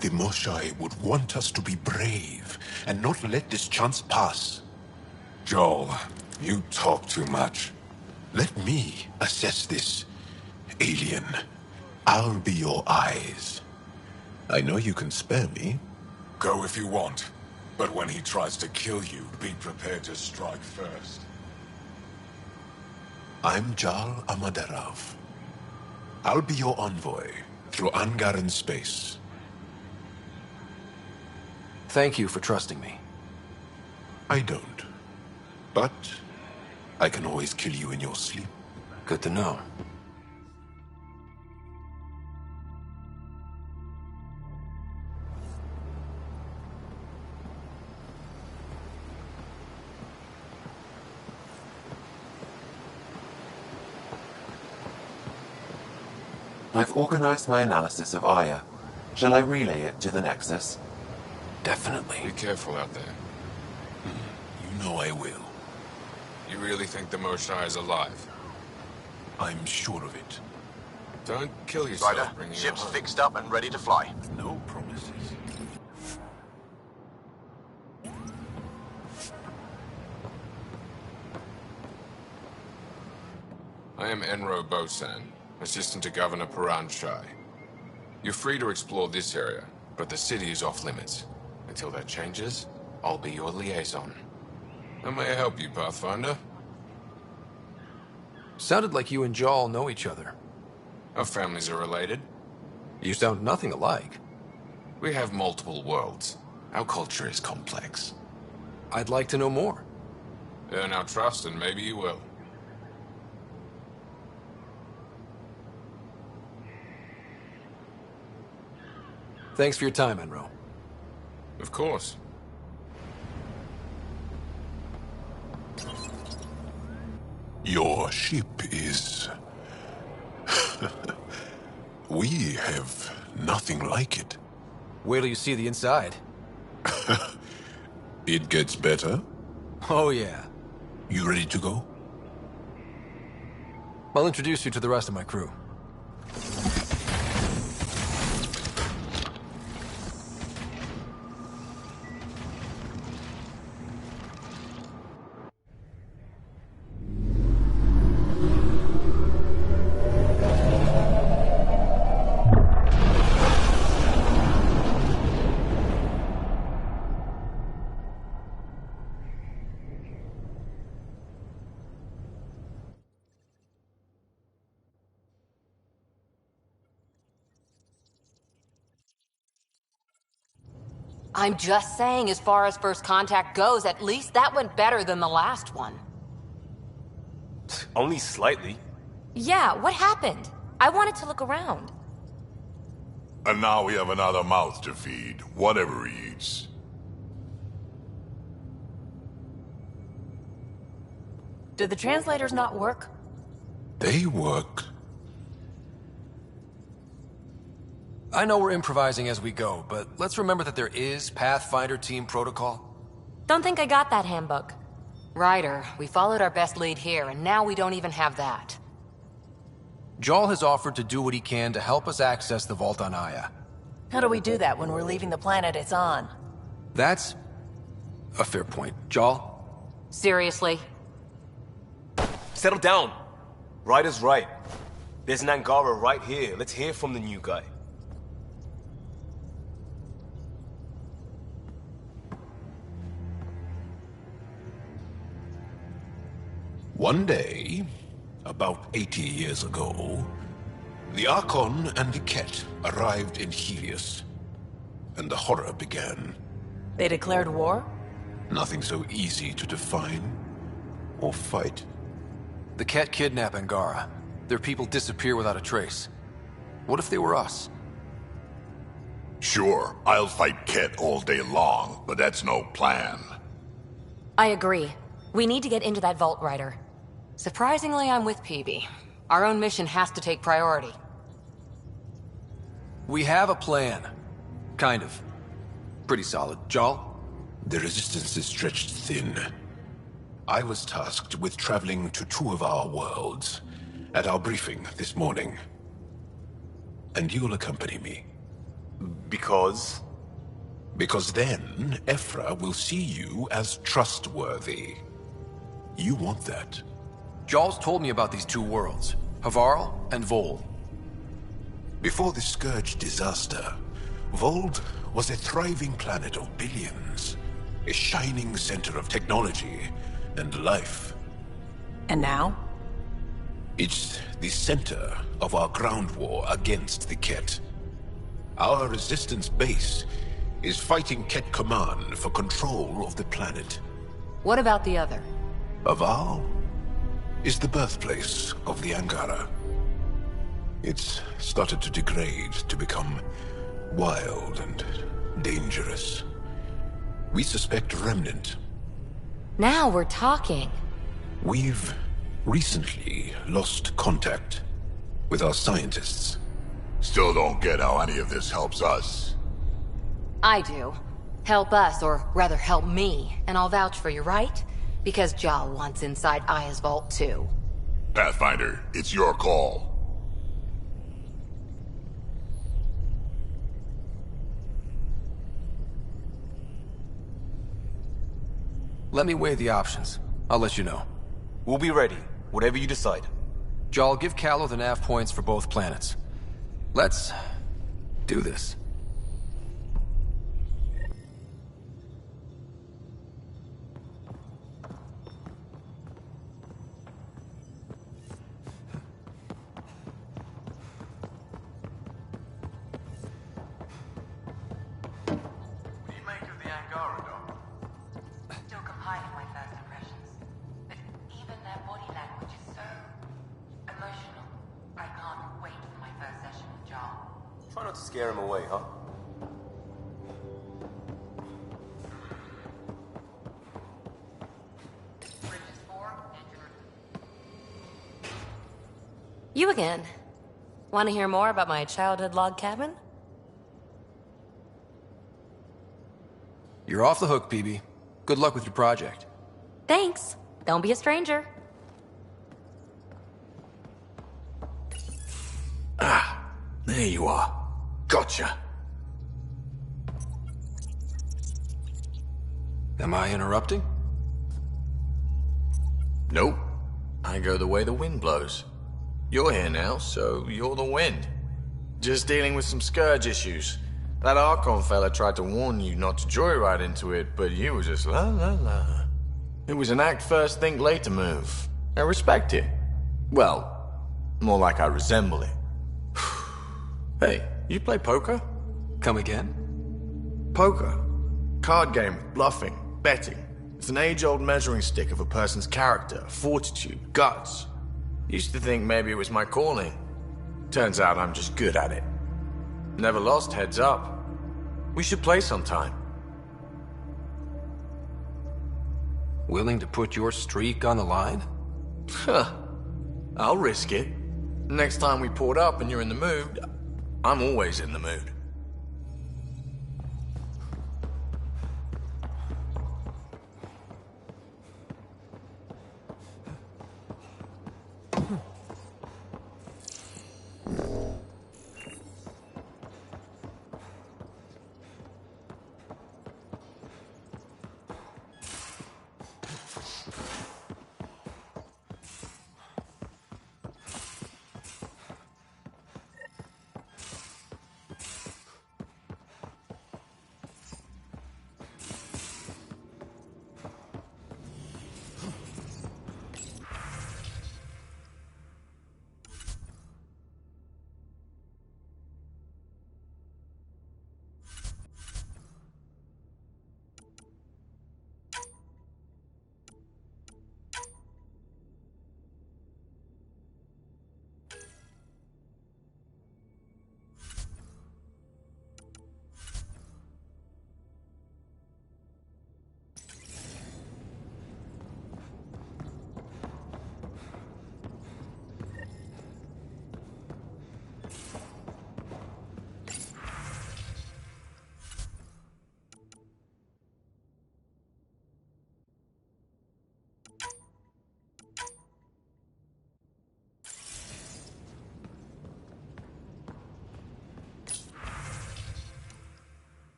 The Moshai would want us to be brave and not let this chance pass. Joel, you talk too much. Let me assess this, alien. I'll be your eyes. I know you can spare me. Go if you want. But when he tries to kill you, be prepared to strike first. I'm Jal Amaderov. I'll be your envoy through Angaran space. Thank you for trusting me. I don't. But I can always kill you in your sleep. Good to know. I've organized my analysis of Aya. Shall I relay it to the Nexus? Definitely. Be careful out there. You know I will. You really think the Moshai is alive? I'm sure of it. Don't kill yourself. Ryder, ship's fixed up and ready to fly. No promises. I am Enro Bosan, assistant to Governor Paran Shai. You're free to explore this area, but the city is off limits. Until that changes, I'll be your liaison. How may I help you, Pathfinder? Sounded like you and Jal know each other. Our families are related. You sound nothing alike. We have multiple worlds. Our culture is complex. I'd like to know more. Earn our trust and maybe you will. Thanks for your time, Enro. Of course. Your ship is... We have nothing like it. Wait till you see the inside. It gets better? Oh, yeah. You ready to go? I'll introduce you to the rest of my crew. I'm just saying, as far as first contact goes, at least that went better than the last one. Only slightly. Yeah, what happened? I wanted to look around. And now we have another mouth to feed, whatever he eats. Did the translators not work? They work. I know we're improvising as we go, but let's remember that there is Pathfinder team protocol. Don't think I got that handbook. Ryder, we followed our best lead here, and now we don't even have that. Jal has offered to do what he can to help us access the vault on Aya. How do we do that when we're leaving the planet it's on? That's a fair point. Jal? Seriously? Settle down. Ryder's right. There's an Angara right here. Let's hear from the new guy. One day, about 80 years ago, the Archon and the Ket arrived in Helios, and the horror began. They declared war? Nothing so easy to define or fight. The Ket kidnap Angara. Their people disappear without a trace. What if they were us? Sure, I'll fight Ket all day long, but that's no plan. I agree. We need to get into that vault, Ryder. Surprisingly, I'm with PB. Our own mission has to take priority. We have a plan. Kind of. Pretty solid. Jarl? The resistance is stretched thin. I was tasked with traveling to 2 of our worlds at our briefing this morning. And you'll accompany me. Because? Because then, Ephra will see you as trustworthy. You want that. Jarl's told me about these 2 worlds, Havarl and Vold. Before the Scourge disaster, Vold was a thriving planet of billions. A shining center of technology and life. And now? It's the center of our ground war against the Ket. Our resistance base is fighting Ket Command for control of the planet. What about the other? Havarl is the birthplace of the Angara. It's started to degrade, to become wild and dangerous. We suspect Remnant. Now we're talking. We've recently lost contact with our scientists. Still don't get how any of this helps us. I do. Help us, or rather help me, and I'll vouch for you, right? Because Jarl wants inside Aya's vault too. Pathfinder, it's your call. Let me weigh the options. I'll let you know. We'll be ready, whatever you decide. Jarl, give Callow the nav points for both planets. Let's do this. Try not to scare him away, huh? You again. Want to hear more about my childhood log cabin? You're off the hook, PB. Good luck with your project. Thanks. Don't be a stranger. There you are. Gotcha. Am I interrupting? Nope. I go the way the wind blows. You're here now, so you're the wind. Just dealing with some Scourge issues. That Archon fella tried to warn you not to joyride into it, but you were just la la la. It was an act first, think later move. I respect it. Well, more like I resemble it. Hey, you play poker? Come again? Poker. Card game with bluffing, betting. It's an age-old measuring stick of a person's character, fortitude, guts. Used to think maybe it was my calling. Turns out I'm just good at it. Never lost heads up. We should play sometime. Willing to put your streak on the line? Huh. I'll risk it. Next time we port up and you're in the mood, I'm always in the mood.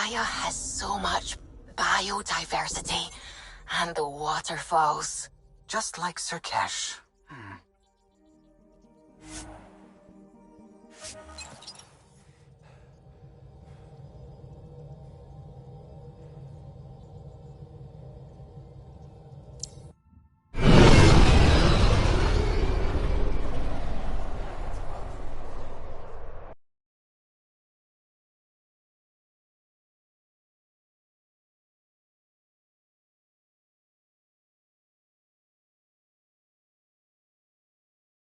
Gaia has so much biodiversity, and the waterfalls. Just like Sir Kesh.